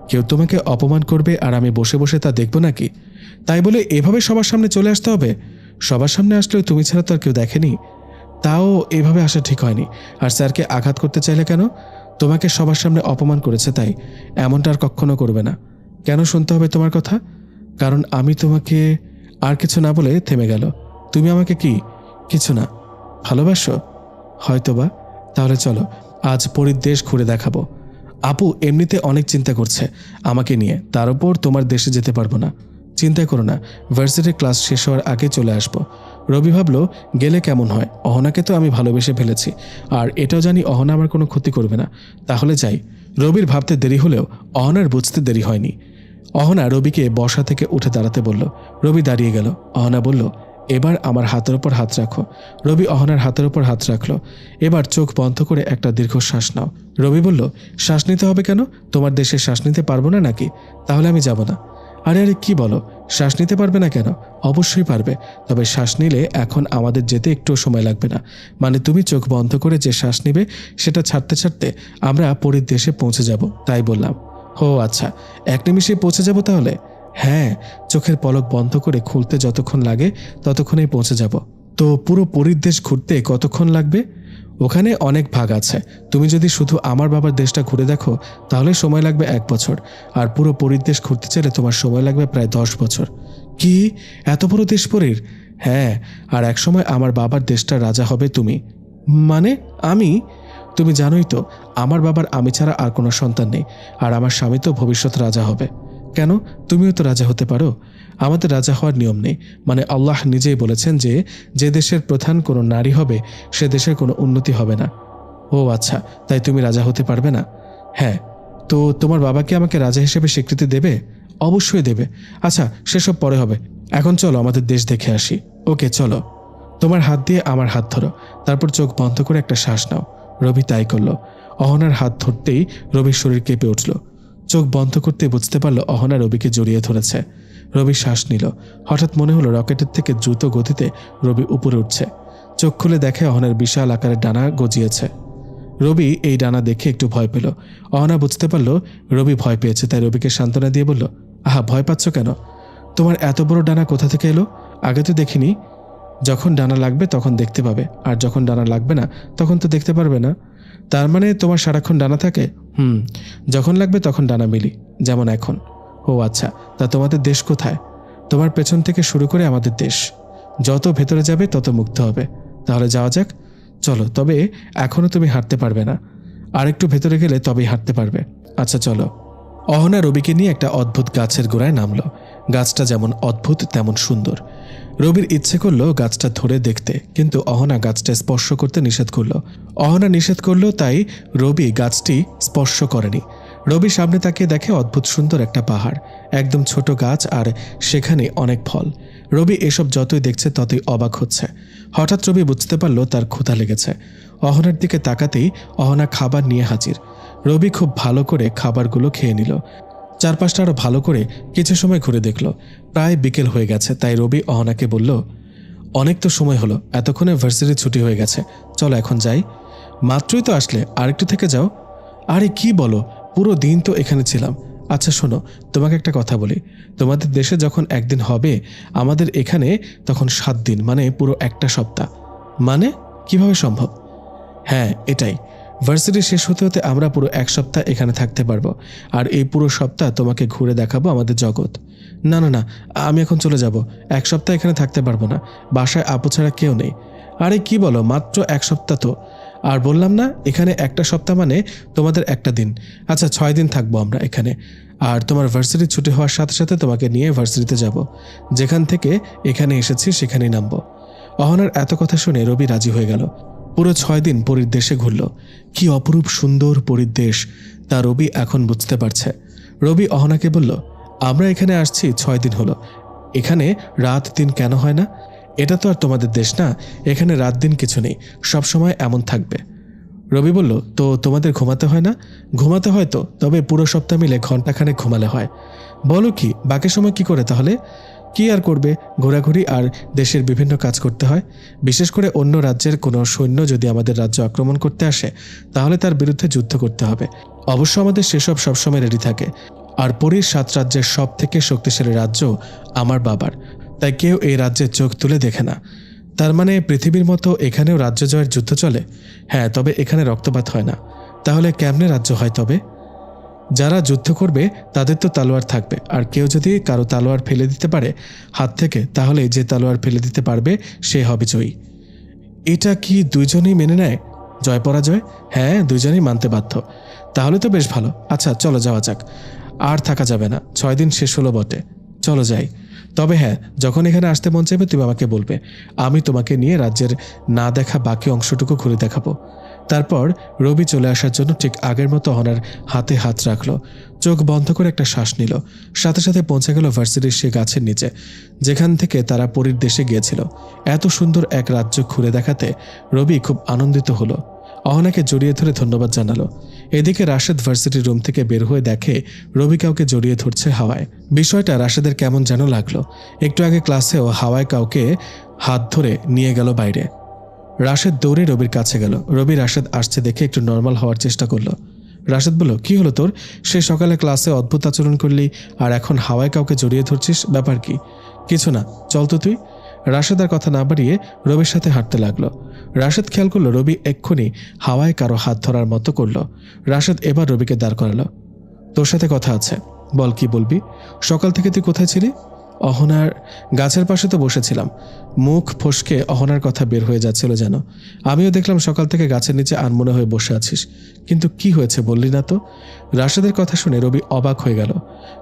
কেউ তোমাকে অপমান করবে আর আমি বসে বসে তা দেখব নাকি? তাই বলে এভাবে সবার সামনে চলে আসতে হবে? সবার সামনে আসলেও তুমি ছাড়া তো আর কেউ দেখেনি। তাও এভাবে আসা ঠিক হয়নি। আর স্যারকে আঘাত করতে চাইলে কেন? তোমাকে সবার সামনে অপমান করেছে তাই। এমনটা আর কখনো করবে না। কেন শুনতে হবে তোমার কথা? কারণ আমি তোমাকে। আর কিছু না বলে থেমে গেল। তুমি আমাকে কি? কিছু না। ভালোবাসো? হয়তোবা। তাহলে চলো আজ পরীর দেশ ঘুরে দেখাবো। আপু এমনিতে অনেক চিন্তা করছে আমাকে নিয়ে, তার উপর তোমার দেশে যেতে পারবো না। চিন্তা করো না, ভার্সিটির ক্লাস শেষ হওয়ার আগে চলে আসবো। রবি ভাবলো, গেলে কেমন হয়, অহনাকে তো আমি ভালোবেসে ফেলেছি, আর এটাও জানি অহনা আমার কোনো ক্ষতি করবে না। তাহলে যাই। রবির ভাবতে দেরি হলেও অহনার বুঝতে দেরি হয়নি। অহনা রবিকে বসা থেকে উঠে দাঁড়াতে বলল। রবি দাঁড়িয়ে গেল। অহনা বলল, এবার আমার হাতের ওপর হাত রাখো। রবি অহনার হাতের ওপর হাত রাখলো। এবার চোখ বন্ধ করে একটা দীর্ঘ শ্বাস নাও। রবি বলল, শ্বাস নিতে হবে কেন? তোমার দেশে শ্বাস নিতে পারবো না নাকি? তাহলে আমি যাব না। আরে আরে কি বলো, শ্বাস নিতে পারবে না কেন? অবশ্যই পারবে, তবে শ্বাস নিলে এখন আমাদের যেতে একটুও সময় লাগবে না। মানে তুমি চোখ বন্ধ করে যে শ্বাস নিবে সেটা ছাড়তে ছাড়তে আমরা পরীর দেশে পৌঁছে যাব, তাই বললাম। ও আচ্ছা, এক নিমিষে পৌঁছে যাব তাহলে? হ্যাঁ, চোখের পলক বন্ধ করে খুলতে যতক্ষণ লাগে ততক্ষণেই পৌঁছে যাব। তো পুরো পরীর দেশ ঘুরতে কতক্ষণ লাগবে? ওখানে অনেক ভাগ আছে। তুমি যদি শুধু আমার বাবার দেশটা ঘুরে দেখো তাহলে সময় লাগবে 1 বছর, আর পুরো পরীর দেশ ঘুরতে চাইলে তোমার সময় লাগবে প্রায় 10 বছর। কি, এত বড় দেশ পরীর? হ্যাঁ, আর একসময় আমার বাবার দেশটা রাজা হবে তুমি। মানে আমি? তুমি জানোই তো আমার বাবার আমি ছাড়া আর কোনো সন্তান নেই, আর আমার স্বামী তো ভবিষ্যৎ রাজা হবে। কেন? তুমিও তো রাজা হতে পারো। আমাদের রাজা হওয়ার নিয়ম নেই, মানে আল্লাহ নিজেই বলেছেন যে যে দেশের প্রধান কোনো নারী হবে সে দেশের কোনো উন্নতি হবে না। ও আচ্ছা, তাই তুমি রাজা হতে পারবে না? হ্যাঁ। তো তোমার বাবা কি আমাকে রাজা হিসেবে স্বীকৃতি দেবে? অবশ্যই দেবে। আচ্ছা, সেসব পরে হবে, এখন চলো আমাদের দেশ দেখে আসি। ওকে চলো। তোমার হাত দিয়ে আমার হাত ধরো, তারপর চোখ বন্ধ করে একটা শ্বাস নাও। রবি তাই করল। অহনার হাত ধরতেই রবির শরীর কেঁপে উঠল। চোখ বন্ধ করতে বুঝতে পারল অহনা রবিকে জড়িয়ে ধরেছে। রবি শ্বাস নিল। হঠাৎ মনে হলো রকেটের থেকে দ্রুত গতিতে রবি উপরে উঠছে। চোখ খুলে দেখে অহনার বিশাল আকারের ডানা গজিয়েছে। রবি এই ডানা দেখে একটু ভয় পেল। অহনা বুঝতে পারল রবি ভয় পেয়েছে, তাই রবিকে সান্ত্বনা দিয়ে বলল, আহা, ভয় পাচ্ছ কেন? তোমার এত বড় ডানা কোথা থেকে এলো? আগে তো দেখিনি। যখন ডানা লাগবে তখন দেখতে পাবে, আর যখন ডানা লাগবে না তখন তো দেখতে পারবে না। তার মানে তোমার সারাক্ষণ ডানা থাকে? যখন লাগবে তখন ডানা মিলি, যেমন এখন। ও আচ্ছা, তা তোমাদের দেশ কোথায়? তোমার পেছন থেকে শুরু করে আমাদের দেশ। যত ভেতরে যাবে তত মুক্ত হবে। তাহলে যাওয়া যাক। চলো, তবে এখনও তুমি হাঁটতে পারবে না, আর একটু ভেতরে গেলে তবেই হাঁটতে পারবে। আচ্ছা চলো। অহনা রবিকে নিয়ে একটা অদ্ভুত গাছের গোড়ায় নামলো। গাছটা যেমন অদ্ভুত তেমন সুন্দর। রবির ইচ্ছে করলো গাছটা ধরে দেখতে, কিন্তু অহনা গাছটা স্পর্শ করতে নিষেধ করলো। অহনা নিষেধ করলো, তাই রবি গাছটি স্পর্শ করেনি। রবি সামনে তাকিয়ে দেখে অদ্ভুত সুন্দর একটা পাহাড়, একদম ছোট গাছ, আর সেখানে অনেক ফল। রবি এসব যতই দেখছে ততই অবাক হচ্ছে। হঠাৎ রবি বুঝতে পারল তার ক্ষুধা লেগেছে। অহনার দিকে তাকাতেই অহনা খাবার নিয়ে হাজির। রবি খুব ভালো করে খাবারগুলো খেয়ে নিল। চারপাশটা আরো ভালো করে কিছু সময় ঘুরে দেখল। প্রায় বিকেল হয়ে গেছে, তাই রবি অহনাকে বলল, অনেক তো সময় হলো, এতক্ষণে ভার্সিটি ছুটি হয়ে গেছে, চলো এখন যাই। মাত্রই তো আসলে, আরেকটু থেকে যাও। আরে কি বলো, পুরো দিন তো এখানে ছিলাম। আচ্ছা শোনো, তোমাকে একটা কথা বলি, তোমাদের দেশে যখন একদিন হবে আমাদের এখানে তখন 7 দিন, মানে পুরো একটা সপ্তাহ। মানে কিভাবে সম্ভব? হ্যাঁ এটাই, ভার্সিটি শেষ হতে হতে আমরা পুরো 1 সপ্তাহ এখানে থাকতে পারবো, আর এই পুরো সপ্তাহ তোমাকে ঘুরে দেখাবো আমাদের জগৎ। না না না, আমি এখন চলে যাব। 1 সপ্তাহ এখানে থাকতে পারবো না, বাসায় আপু ছাড়া কেউ নেই। আরে কি বলো, মাত্র 1 সপ্তাহ তো। আর বললাম না, এখানে একটা সপ্তাহ মানে তোমাদের একটা দিন। আচ্ছা 6 দিন থাকবো আমরা এখানে, আর তোমার ভার্সিটি ছুটি হওয়ার সাথে সাথে তোমাকে নিয়ে ভার্সিটিতে যাব। যেখান থেকে এখানে এসেছি সেখানেই নামবো। অহনার এত কথা শুনে রবি রাজি হয়ে গেল। পুরো 6 দিন পরীর দেশে ঘুরল। কি অপরূপ সুন্দর পরীর দেশ তা রবি এখন বুঝতে পারছে। রবি অহনাকে বলল, আমরা এখানে আসছি 6 দিন হলো, এখানে রাত দিন কেন হয় না? এটা তো আর তোমাদের দেশ না, এখানে রাত দিন কিছু নেই, সব সময় এমন থাকবে। রবি বলল, তো তোমাদের ঘুমাতে হয় না? ঘুমাতে হয় তো, তবে পুরো সপ্তাহ মিলে ঘন্টাখানেক ঘুমালে হয়। বলো কি, বাকি সময় কি করে তাহলে? কি আর করবে, ঘোরাঘুরি আর দেশের বিভিন্ন কাজ করতে হয়। বিশেষ করে অন্য রাজ্যের কোনো সৈন্য যদি আমাদের রাজ্য আক্রমণ করতে আসে তাহলে তার বিরুদ্ধে যুদ্ধ করতে হবে। অবশ্য আমাদের সেসব সবসময় রেডি থাকে। আর পরীর 7 রাজ্যের সব থেকে শক্তিশালী রাজ্য আমার বাবার, তাই কেউ এই রাজ্যের চোখ তুলে দেখে না। তার মানে পৃথিবীর মতো এখানেও রাজ্য জয়ের যুদ্ধ চলে? হ্যাঁ, তবে এখানে রক্তপাত হয় না। তাহলে কেমনে রাজ্য হয় তবে? যারা যুদ্ধ করবে তাদের তো তালোয়ার থাকবে, আর কেউ যদি কারো তালোয়ার ফেলে দিতে পারে হাত থেকে, তাহলে যে তালোয়ার ফেলে দিতে পারবে সে হবে জয়ী। এটা কি দুইজনেই মেনে নেয় জয় পরাজয়? হ্যাঁ, দুইজনেই মানতে বাধ্য। তাহলে তো বেশ ভালো। আচ্ছা চলো যাওয়া যাক, আর থাকা যাবে না, 6 দিন শেষ হলো বটে, চলো যাই। তবে হ্যাঁ, যখন এখানে আসতে মন চাইবে তুমি আমাকে বলবে, আমি তোমাকে নিয়ে রাজ্যের না দেখা বাকি অংশটুকু ঘুরে দেখাবো। তারপর রবি চলে আসার জন্য ঠিক আগের মতো অহনার হাতে হাত রাখলো। চোখ বন্ধ করে একটা শ্বাস নিল। সাথে সাথে পৌঁছে গেল ভার্সিটির সে গাছের নিচে, যেখান থেকে তারা পরীর দেশে গিয়েছিল। এত সুন্দর এক রাজ্য ঘুরে দেখাতে রবি খুব আনন্দিত হলো। অহনাকে জড়িয়ে ধরে ধন্যবাদ জানালো। এদিকে রাশেদ ভার্সিটির রুম থেকে বের হয়ে দেখে রবি কাউকে জড়িয়ে ধরছে হাওয়ায়। বিষয়টা রাশেদের কেমন যেন লাগলো। একটু আগে ক্লাসেও হাওয়ায় কাউকে হাত ধরে নিয়ে গেল বাইরে। রাশেদ দৌড়ে রবির কাছে গেল। রবি রাশেদ আসছে দেখে একটু নর্মাল হওয়ার চেষ্টা করলো। রাশেদ বলল, কি হলো তোর? সে সকালে ক্লাসে অদ্ভুত আচরণ করলি, আর এখন হাওয়ায় কাউকে জড়িয়ে ধরছিস, ব্যাপার কি? কিছু না, চল তো তুই। রাশেদ আর কথা না বাড়িয়ে রবির সাথে হাঁটতে লাগলো। রাশেদ খেয়াল করলো রবি এক্ষুনি হাওয়ায় কারো হাত ধরার মতো করলো। রাশেদ এবার রবিকে দাঁড় করালো। তোর সাথে কথা আছে, বল কি বলবি? সকাল থেকে তুই কোথায় ছিলি? অহনার গাছের পাশে তো বসেছিলাম। মুখ ফসকে অহনার কথা বের হয়ে যাচ্ছিল যেন। আমিও দেখলাম সকাল থেকে গাছের নিচে আনমনে হয়ে বসে আছিস, কিন্তু কি হয়েছে বললি না তো। রাশেদের কথা শুনে রবি অবাক হয়ে গেল,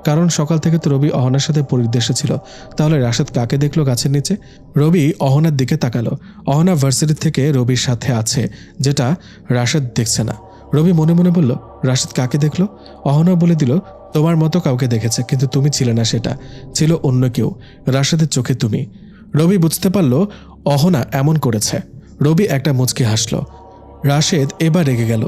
কারণ সকাল থেকে তো রবি অহনার সাথে পরিদেশে ছিল। তাহলে রাশেদ কাকে দেখলো গাছের নিচে? রবি অহনার দিকে তাকালো। অহনা ভার্সিটি থেকে রবির সাথে আছে, যেটা রাশেদ দেখছে না। রবি মনে মনে বলল, রাশেদ কাকে দেখলো? অহনা বলে দিল, তোমার মতো কাউকে দেখেছে, কিন্তু তুমি ছিলে না, সেটা ছিল অন্য কেউ। রাশেদের চোখে তুমি। রবি বুঝতে পারল অহনা এমন করেছে। রবি একটা মুচকি হাসল। রাশেদ এবার রেগে গেল,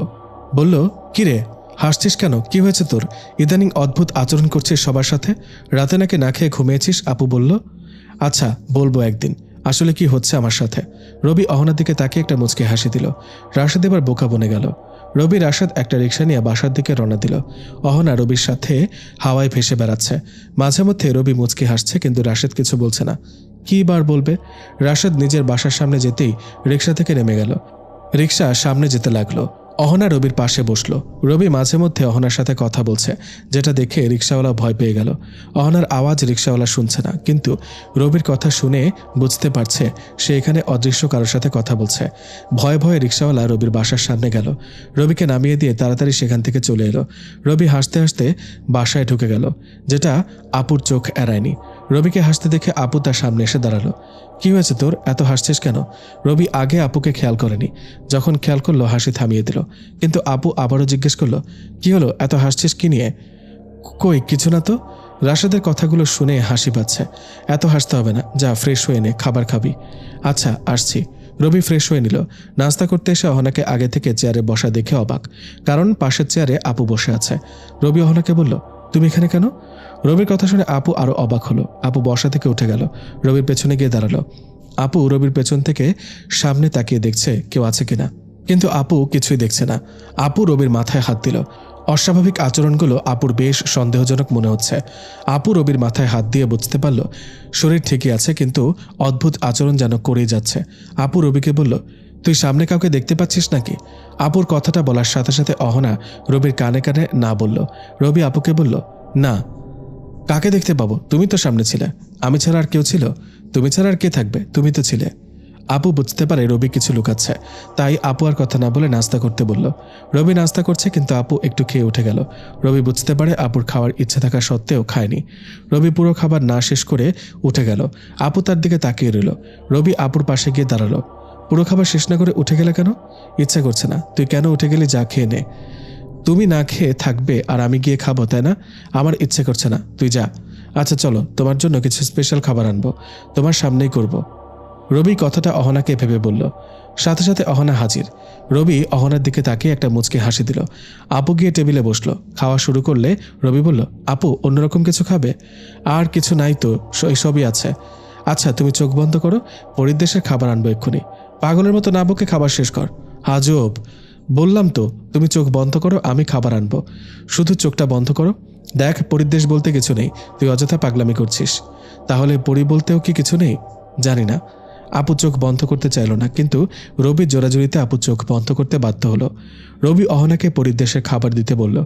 বলল, কিরে হাসছিস কেন? কি হয়েছে তোর? ইদানিং অদ্ভুত আচরণ করছিস সবার সাথে। রাতে নাকি না খেয়ে ঘুমিয়েছিস? আপু বলল। আচ্ছা বলবো একদিন আসলে কি হচ্ছে আমার সাথে। রবি অহনার দিকে তাকিয়ে একটা মুচকি হাসি দিল। রাশেদ এবার বোকা বনে গেল। রবি রাশেদ একটা রিক্সা নিয়ে বাসার দিকে রওনা দিল। অহনা রবির সাথে হাওয়ায় ভেসে বেড়াচ্ছে। মাঝে মধ্যে রবি মুচকি হাসছে, কিন্তু রাশেদ কিছু বলছে না। কি বার বলবে? রাশেদ নিজের বাসার সামনে যেতেই রিক্সা থেকে নেমে গেল। রিক্সা সামনে যেতে লাগলো। অহনা রবির পাশে বসলো। রবি মাঝে মধ্যে অহনার সাথে কথা বলছে, যেটা দেখে রিক্সাওয়ালা ভয় পেয়ে গেল। অহনার আওয়াজ রিক্সাওয়ালা শুনছে না, কিন্তু রবির কথা শুনে বুঝতে পারছে সে এখানে অদৃশ্য কারোর সাথে কথা বলছে। ভয়ে ভয়ে রিক্সাওয়ালা রবির বাসার সামনে গেল। রবিকে নামিয়ে দিয়ে তাড়াতাড়ি সেখান থেকে চলে এলো। রবি হাসতে হাসতে বাসায় ঢুকে গেল, যেটা আপুর চোখ এড়ায়নি। রবিকে হাসতে দেখে আপু তার সামনে এসে দাঁড়ালো। কি হয়েছে তোর? এত হাসছিস কেন? রবি আগে আপুকে খেয়াল করেনি। যখন খেয়াল করলো হাসি থামিয়ে দিল, কিন্তু আপু আবারও জিজ্ঞেস করলো, কি হলো? এত হাসছিস কি নিয়ে? কই কিছু না তো। রাশেদের কথাগুলো শুনে হাসি পাচ্ছে। এত হাসতে হবে না, যা ফ্রেশ হয়ে নে, খাবার খাবি। আচ্ছা আসছি। রবি ফ্রেশ হয়ে নিল। নাস্তা করতে এসে অহনাকে আগে থেকে চেয়ারে বসা দেখে অবাক, কারণ পাশের চেয়ারে আপু বসে আছে। রবি অহনাকে বলল, তুমি এখানে কেন? রবির কথা শুনে আপু আরো অবাক হলো। আপু বসা থেকে উঠে গেল, রবির পেছনে গিয়ে দাঁড়ালো। আপু রবির পেছন থেকে সামনে তাকিয়ে দেখছে কেউ আছে কিনা, কিন্তু আপু কিছুই দেখছে না। আপু রবির মাথায় হাত দিল। অস্বাভাবিক আচরণগুলো আপুর বেশ সন্দেহজনক মনে হচ্ছে। আপু রবির মাথায় হাত দিয়ে বুঝতে পারল শরীর ঠিকই আছে, কিন্তু অদ্ভুত আচরণ যেন করেই যাচ্ছে। আপু রবিকে বলল, তুই সামনে কাউকে দেখতে পাচ্ছিস নাকি? আপুর কথাটা বলার সাথে সাথে অহনা রবির কানে কানে না বলল। রবি আপুকে বলল, না। কাকে দেখতে পাবো? তুমি তো সামনে ছিলে। আমি ছাড়া আর কেউ ছিল? তুমি ছাড়া আর কে থাকবে? তুমি তো ছিলে। আপু বুঝতে পারে রবি কিছু লুকাচ্ছে, তাই আপু আর কথা না বলে নাস্তা করতে বলল। রবি নাস্তা করছে, কিন্তু আপু একটু খেয়ে উঠে গেল। রবি বুঝতে পারে আপুর খাওয়ার ইচ্ছে থাকা সত্ত্বেও খায়নি। রবি পুরো খাবার না শেষ করে উঠে গেল। আপু তার দিকে তাকিয়ে রইল। রবি আপুর পাশে গিয়ে দাঁড়ালো। পুরো খাবার শেষ না করে উঠে গেলে কেন? ইচ্ছা করছে না। তুই কেন উঠে গেলি? যা খেয়ে নে। তুমি না খেয়ে থাকবে আর আমি গিয়ে খাবো, তাই না? আমার ইচ্ছে করছে না, তুই যা। আচ্ছা চলো, তোমার জন্য কিছু স্পেশাল খাবার আনবো, তোমার সামনেই করব। রবি কথাটা অহনাকে ভেবে বলল। সাথে সাথে অহনা হাজির। রবি অহনার দিকে তাকিয়ে একটা মুচকি হাসি দিল। আপু গিয়ে টেবিলে বসলো। খাওয়া শুরু করলে রবি বলল, আপু অন্যরকম কিছু খাবে? আর কিছু নাই তো, সবই আছে। আচ্ছা তুমি চোখ বন্ধ করো, পরিদেশের খাবার আনবো এক্ষুনি। পাগলের মতো না বকে খাবার শেষ কর। আজব। বললাম তো তুমি চোখ বন্ধ করো, আমি খাবার আনবো। শুধু চোখটা বন্ধ করো। দেখ, পরিদেশ বলতে কিছু নেই, তুই অযথা পাগলামি করছিস। তাহলে পরি বলতেও কি কিছু নেই? জানি না। আপু চোখ বন্ধ করতে চাইল না, কিন্তু রবির জোরাজুরিতে আপু চোখ বন্ধ করতে বাধ্য হলো। রবি অহনাকে পরিদেশের খাবার দিতে বলল।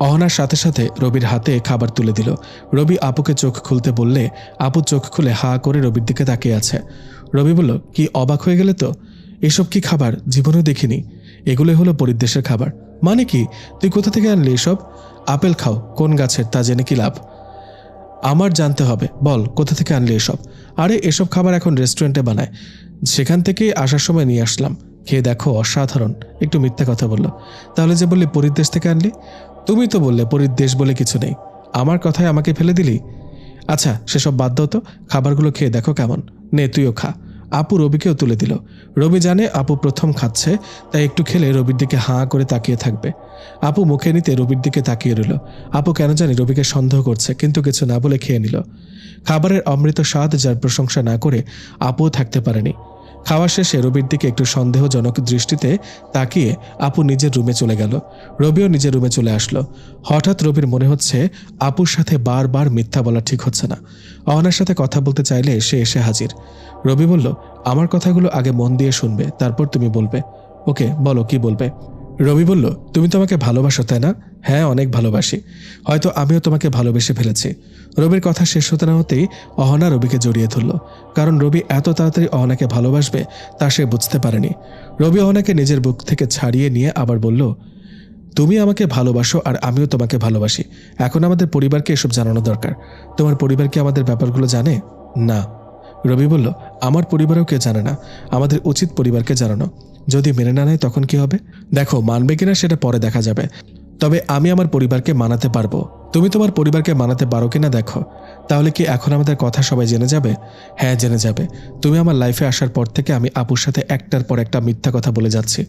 অহনার সাথে সাথে রবির হাতে খাবার তুলে দিল। রবি আপুকে চোখ খুলতে বললে আপু চোখ খুলে হা করে রবির দিকে তাকিয়ে আছে। রবি বলল, কি অবাক হয়ে গেলে তো? এসব কি খাবার? জীবনেও দেখিনি। এগুলোই হলো পরিদেশের খাবার। মানে কি? তুই কোথা থেকে আনলি এসব? আপেল খাও, কোন গাছের তা জেনে কি লাভ? আমার জানতে হবে, বল কোথা থেকে আনলি এসব? আরে এসব খাবার এখন রেস্টুরেন্টে বানায়, সেখান থেকেই আসার সময় নিয়ে আসলাম। খেয়ে দেখো, অসাধারণ। একটু মিথ্যা কথা বললো। তাহলে যে বললি পরিদেশ থেকে আনলি? তুমি তো বললে পরিদেশ বলে কিছু নেই। আমার কথায় আমাকে ফেলে দিলি। আচ্ছা সেসব বাদ দাও তো, খাবারগুলো খেয়ে দেখো কেমন। নে তুইও খা। আপু রবিকেও তুলে দিল। রবি জানে আপু প্রথম খাচ্ছে, তাই একটু খেলে রবির দিকে হাঁ করে তাকিয়ে থাকবে। আপু মুখে নিতে রবির দিকে তাকিয়ে রইল। আপু কেন জানি রবিকে সন্দেহ করছে, কিন্তু কিছু না বলে খেয়ে নিল। খাবারের অমৃত স্বাদ যার প্রশংসা না করে আপুও থাকতে পারেনি। খাওয়া শেষে রবির দিকে একটু সন্দেহজনক দৃষ্টিতে তাকিয়ে আপু নিজের রুমে চলে গেল। রবিও নিজের রুমে চলে আসলো। হঠাৎ রবির মনে হচ্ছে আপুর সাথে বারবার মিথ্যা বলা ঠিক হচ্ছে না। অহনার সাথে কথা বলতে চাইলে সে এসে হাজির। রবি বলল, আমার কথাগুলো আগে মন দিয়ে শুনবে, তারপর তুমি বলবে। ওকে বলো, কি বলবে? রবি বলল, তুমি তো আমাকে ভালোবাসো তাই না? হ্যাঁ, অনেক ভালোবাসি। হয়তো আমিও তোমাকে ভালোবেসে ফেলেছি। রবির কথা শেষ হতে না হতেই অহনা রবিকে জড়িয়ে ধরল। কারণ রবি এত তাড়াতাড়ি অহনাকে ভালোবাসবে তা সে বুঝতে পারেনি। রবি অহনাকে নিজের বুক থেকে ছাড়িয়ে নিয়ে আবার বলল, তুমি আমাকে ভালোবাসো আর আমিও তোমাকে ভালোবাসি। এখন আমাদের পরিবারকে এসব জানানো দরকার। তোমার পরিবার কি আমাদের ব্যাপারগুলো জানে? না। রবি বলল, আমার পরিবারও কেউ জানে না। আমাদের উচিত পরিবারকে জানানো। যদি মেনে না নেয় তখন কি হবে? দেখো, মানবে কিনা সেটা পরে দেখা যাবে, তবে আমি আমার পরিবারকে মানাতে পারবো। তুমি তোমার পরিবারকে মানাতে পারো কিনা দেখো। তাহলে কি এখন আমাদের কথা সবাই জেনে যাবে? হ্যাঁ, জেনে যাবে। তুমি আমার লাইফে আসার পর থেকে আমি আপুর সাথে একটার পর একটা মিথ্যা কথা বলে যাচ্ছি।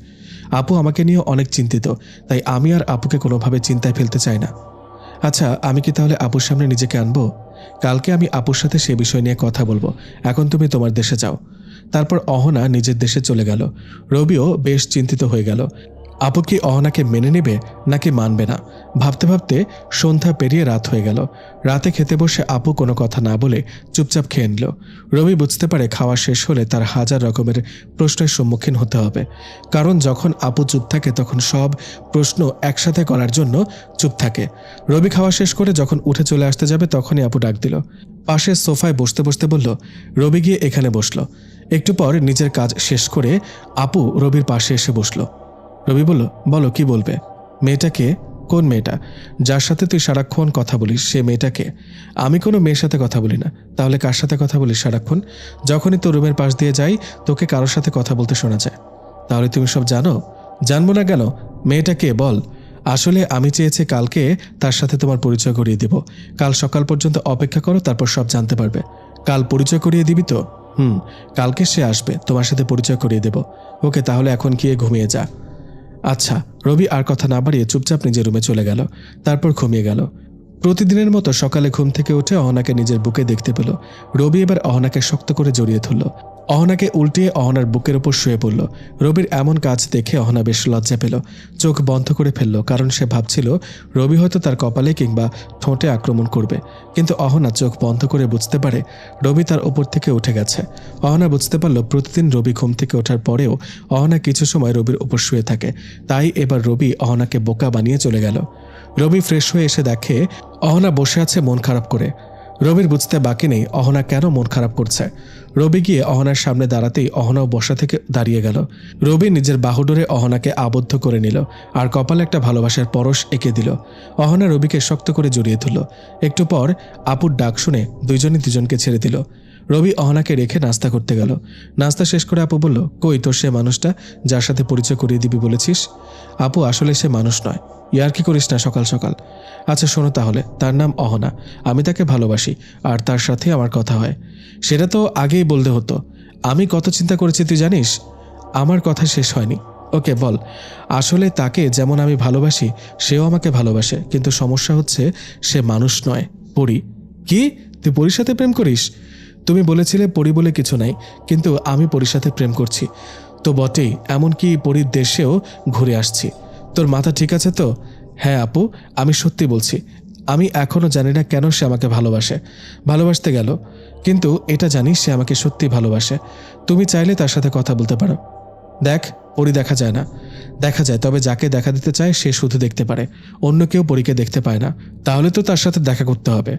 আপু আমাকে নিয়ে অনেক চিন্তিত, তাই আমি আর আপুকে কোনোভাবে চিন্তায় ফেলতে চাই না। আচ্ছা, আমি কি তাহলে আপুর সামনে নিজেকে আনবো? কালকে আমি আপুর সাথে সে বিষয় নিয়ে কথা বলবো। এখন তুমি তোমার দেশে যাও। তারপর অহনা নিজের দেশে চলে গেল। রবিও বেশ চিন্তিত হয়ে গেল। আপু কি অহনাকে মেনে নেবে নাকি মানবে না? ভাবতে ভাবতে সন্ধ্যা পেরিয়ে রাত হয়ে গেল। রাতে খেতে বসে আপু কোনো কথা না বলে চুপচাপ খেয়ে নিল। রবি বুঝতে পারে খাওয়া শেষ হলে তার হাজার রকমের প্রশ্নের সম্মুখীন হতে হবে। কারণ যখন আপু চুপ থাকে তখন সব প্রশ্ন একসাথে করার জন্য চুপ থাকে। রবি খাওয়া শেষ করে যখন উঠে চলে আসতে যাবে তখনই আপু ডাক দিল। পাশের সোফায় বসতে বসতে বলল, রবি গিয়ে এখানে বসলো। একটু পর নিজের কাজ শেষ করে আপু রবির পাশে এসে বসলো। রবি বলল, বলো কি বলবে? মেয়েটাকে? কোন মেয়েটা? যার সাথে তুই সারাক্ষণ কথা বলিস সে মেয়েটাকে? আমি কোনো মেয়ের সাথে কথা বলি না। তাহলে কার সাথে কথা বলিস সারাক্ষণ? যখনই তোর রুমের পাশ দিয়ে যাই তোকে কারোর সাথে কথা বলতে শোনা যায়। তাহলে তুমি সব জানো? জানবো না কেন? মেয়েটাকে বল। আসলে আমি চেয়েছি কালকে তার সাথে তোমার পরিচয় করিয়ে দিব। কাল সকাল পর্যন্ত অপেক্ষা করো, তারপর সব জানতে পারবে। কাল পরিচয় করিয়ে দিবি তো? কালকে সে আসবে, তোমার সাথে পরিচয় করিয়ে দেব। ওকে, তাহলে এখন গিয়ে ঘুমিয়ে যা। আচ্ছা। রবি আর কথা না বাড়িয়ে চুপচাপ নিজের রুমে চলে গেল। তারপর ঘুমিয়ে গেল। প্রতিদিনের মতো সকালে ঘুম থেকে উঠে অহনাকে নিজের বুকে দেখতে পেল। রবি এবার অহনাকে শক্ত করে জড়িয়ে ধরল। অহনাকে উল্টিয়ে অহনার বুকের ওপর শুয়ে পড়ল। রবির এমন কাজ দেখে অহনা বেশ লজ্জা পেল। চোখ বন্ধ করে ফেলল, কারণ সে ভাবছিল রবি হয়তো তার কপালে কিংবা ঠোঁটে আক্রমণ করবে। কিন্তু অহনা চোখ বন্ধ করে বুঝতে পারে রবি তার ওপর থেকে উঠে গেছে। অহনা বুঝতে পারল প্রতিদিন রবি ঘুম থেকে ওঠার পরেও অহনা কিছু সময় রবির ওপর শুয়ে থাকে। তাই এবার রবি অহনাকে বোকা বানিয়ে চলে গেল। রবি ফ্রেশ হয়ে এসে দেখে অহনা বসে আছে মন খারাপ করে। রবির বুঝতে বাকি নেই অহনা কেন মন খারাপ করছে। রবি গিয়ে অহনার সামনে দাঁড়াতেই অহনাও বসা থেকে দাঁড়িয়ে গেল। রবি নিজের বাহুডোরে অহনাকে আবদ্ধ করে নিল আর কপালে একটা ভালোবাসার পরশ এঁকে দিল। অহনা রবিকে শক্ত করে জড়িয়ে ধরল। একটু পর আপুর ডাক শুনে দুজনই দুজনকে ছেড়ে দিল। রবি অহনাকে রেখে নাস্তা করতে গেল। নাস্তা শেষ করে আপু বলল, কই তোর সে মানুষটা যার সাথে পরিচয় করিয়ে দিবি বলেছিস? আপু, আসলে সে মানুষ নয়। ইয়ার্কি করিস না সকাল সকাল। আচ্ছা শোনো তাহলে, তার নাম অহনা। আমি তাকে ভালোবাসি আর তার সাথে আমার কথা হয়। সেটা তো আগেই বলতে হতো। আমি কত চিন্তা করেছি তুই জানিস? আমার কথা শেষ হয়নি। ওকে বল। আসলে তাকে যেমন আমি ভালোবাসি সেও আমাকে ভালোবাসে, কিন্তু সমস্যা হচ্ছে সে মানুষ নয়, পরী। কি? তুই পরীর সাথে প্রেম করিস? তুমি বলেছিলে পরী বলে কিছু নাই, কিন্তু আমি পরীর সাথে প্রেম করছি তো বটেই, এমনকি পরীর দেশেও ঘুরে আসছি। তোর মাথা ঠিক আছে তো? হ্যাঁ আপু, আমি সত্যি বলছি। আমি এখনও জানি না কেন সে আমাকে ভালোবাসতে গেল, কিন্তু এটা জানি সে আমাকে সত্যি ভালোবাসে। তুমি চাইলে তার সাথে কথা বলতে পারো। দেখ, পরী দেখা যায় না। দেখা যায়, তবে যাকে দেখা দিতে চায় সে শুধু দেখতে পারে, অন্য কেউ পরীকে দেখতে পায় না। তাহলে তো তার সাথে দেখা করতে হবে।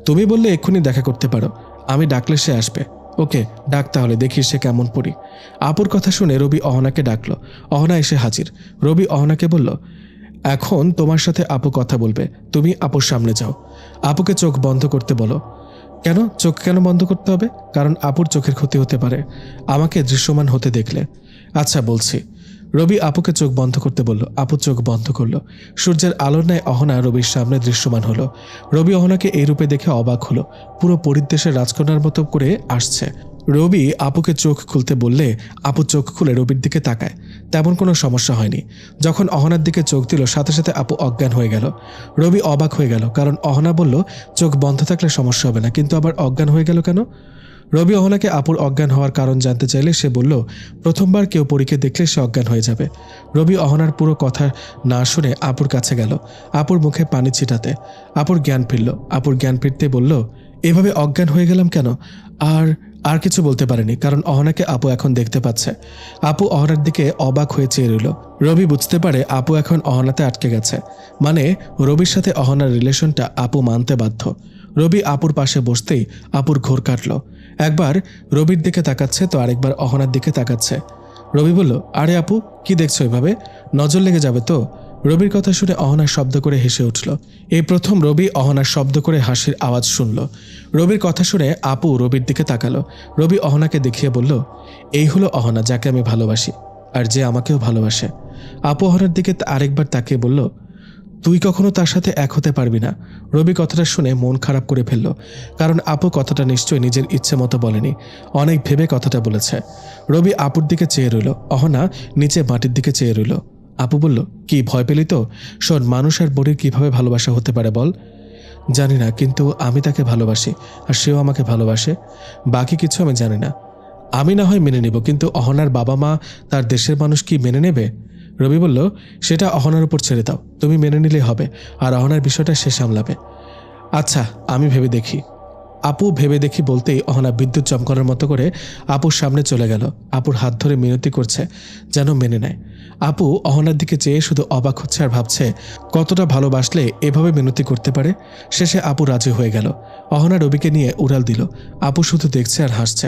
তুমি বললে এক্ষুনি দেখা করতে পারো, আমি ডাকলে সে আসবে। ওকে ডাক তাহলে, দেখি সে কেমন পরী। আপুর কথা শুনে রবি অহনাকে ডাকলো। অহনা এসে হাজির। রবি অহনাকে বলল, এখন তোমার সাথে আপু কথা বলবে, তুমি আপুর সামনে যাও। আপুকে চোখ বন্ধ করতে বলো। কেন চোখ কেন বন্ধ করতে হবে? কারণ আপুর চোখের ক্ষতি হতে পারে আমাকে দৃশ্যমান হতে দেখলে। আচ্ছা বলছি। রবি আপুকে চোখ বন্ধ করতে বলল। আপু চোখ বন্ধ করলো। সূর্যের আলোর ন্যায় অহনা রবির সামনে দৃশ্যমান হলো। রবি অহনাকে এই রূপে দেখে অবাক হলো। পুরো পরিদেশের রাজকন্যার মতো করে আসছে। রবি আপুকে চোখ খুলতে বললে আপু চোখ খুলে রবির দিকে তাকায়। তেমন কোনো সমস্যা হয়নি। যখন অহনার দিকে চোখ দিল সাথে সাথে আপু অজ্ঞান হয়ে গেল। রবি অবাক হয়ে গেল, কারণ অহনা বলল চোখ বন্ধ থাকলে সমস্যা হবে না, কিন্তু আবার অজ্ঞান হয়ে গেল কেন? রবি অহনাকে আপুর অজ্ঞান হওয়ার কারণ জানতে চাইলে সে বলল, প্রথমবার কেউ পরীকে দেখলে সে অজ্ঞান হয়ে যাবে। রবি অহনার পুরো কথা না শুনে আপুর কাছে গেল, আপুর মুখে পানি ছিটাতে। আপুর জ্ঞান ফিরল। আপুর জ্ঞান ফিরতে বলল, এভাবে অজ্ঞান হয়ে গেলাম কেন? আর আর কিছু বলতে পারেনি, কারণ অহনাকে আপু এখন দেখতে পাচ্ছে। আপু অহনার দিকে অবাক হয়ে চেয়ে রইল। রবি বুঝতে পারে আপু এখন অহনাতে আটকে গেছে, মানে রবির সাথে অহনার রিলেশনটা আপু মানতে বাধ্য। রবি আপুর পাশে বসতেই আপুর ঘোর কাটল। একবার রবির দিকে তাকাচ্ছে তো আরেকবার অহনার দিকে তাকাচ্ছে। রবি বলল, আরে আপু, কি দেখছো এভাবে? নজর লেগে যাবে তো। রবির কথা শুনে অহনা শব্দ করে হেসে উঠল। এই প্রথম রবি অহনার শব্দ করে হাসির আওয়াজ শুনল। রবির কথা শুনে আপু রবির দিকে তাকালো। রবি অহনাকে দেখিয়ে বলল, এই হলো অহনা, যাকে আমি ভালোবাসি আর যে আমাকেও ভালোবাসে। আপু অহনার দিকে আরেকবার তাকিয়ে বলল, তুই কখনো তার সাথে এক হতে পারবি না। রবি কথাটা শুনে মন খারাপ করে ফেলল, কারণ আপু কথাটা নিশ্চয়ই নিজের ইচ্ছে মতো বলেনি, অনেক ভেবে কথাটা বলেছে। রবি আপুর দিকে চেয়ে রইল। অহনা নিচে মাটির দিকে চেয়ে রইল। আপু বলল, কি ভয় পেলি তো? শোন, মানুষ আর বড়ির কিভাবে ভালোবাসা হতে পারে বল? জানি না, কিন্তু আমি তাকে ভালোবাসি আর সেও আমাকে ভালোবাসে। বাকি কিছু আমি জানি না। আমি না হয় মেনে নিব, কিন্তু অহনার বাবা মা, তার দেশের মানুষ কি মেনে নেবে? রবি বলল, সেটা অহনার উপর ছেড়ে দাও, তুমি মেনে নিলেই হবে, আর অহনার বিষয়টা সে সামলাবে। আচ্ছা, আমি ভেবে দেখি। আপু ভেবে দেখি বলতেই অহনা বিদ্যুৎ চমকানোর মতো করে আপুর সামনে চলে গেল। আপুর হাত ধরে মিনতি করছে যেন মেনে নেয়। আপু অহনার দিকে চেয়ে শুধু অবাক হচ্ছে আর ভাবছে কতটা ভালোবাসলে এভাবে মিনতি করতে পারে। শেষে আপু রাজি হয়ে গেল। অহনা রবিকে নিয়ে উড়াল দিল। আপু শুধু দেখছে আর হাসছে।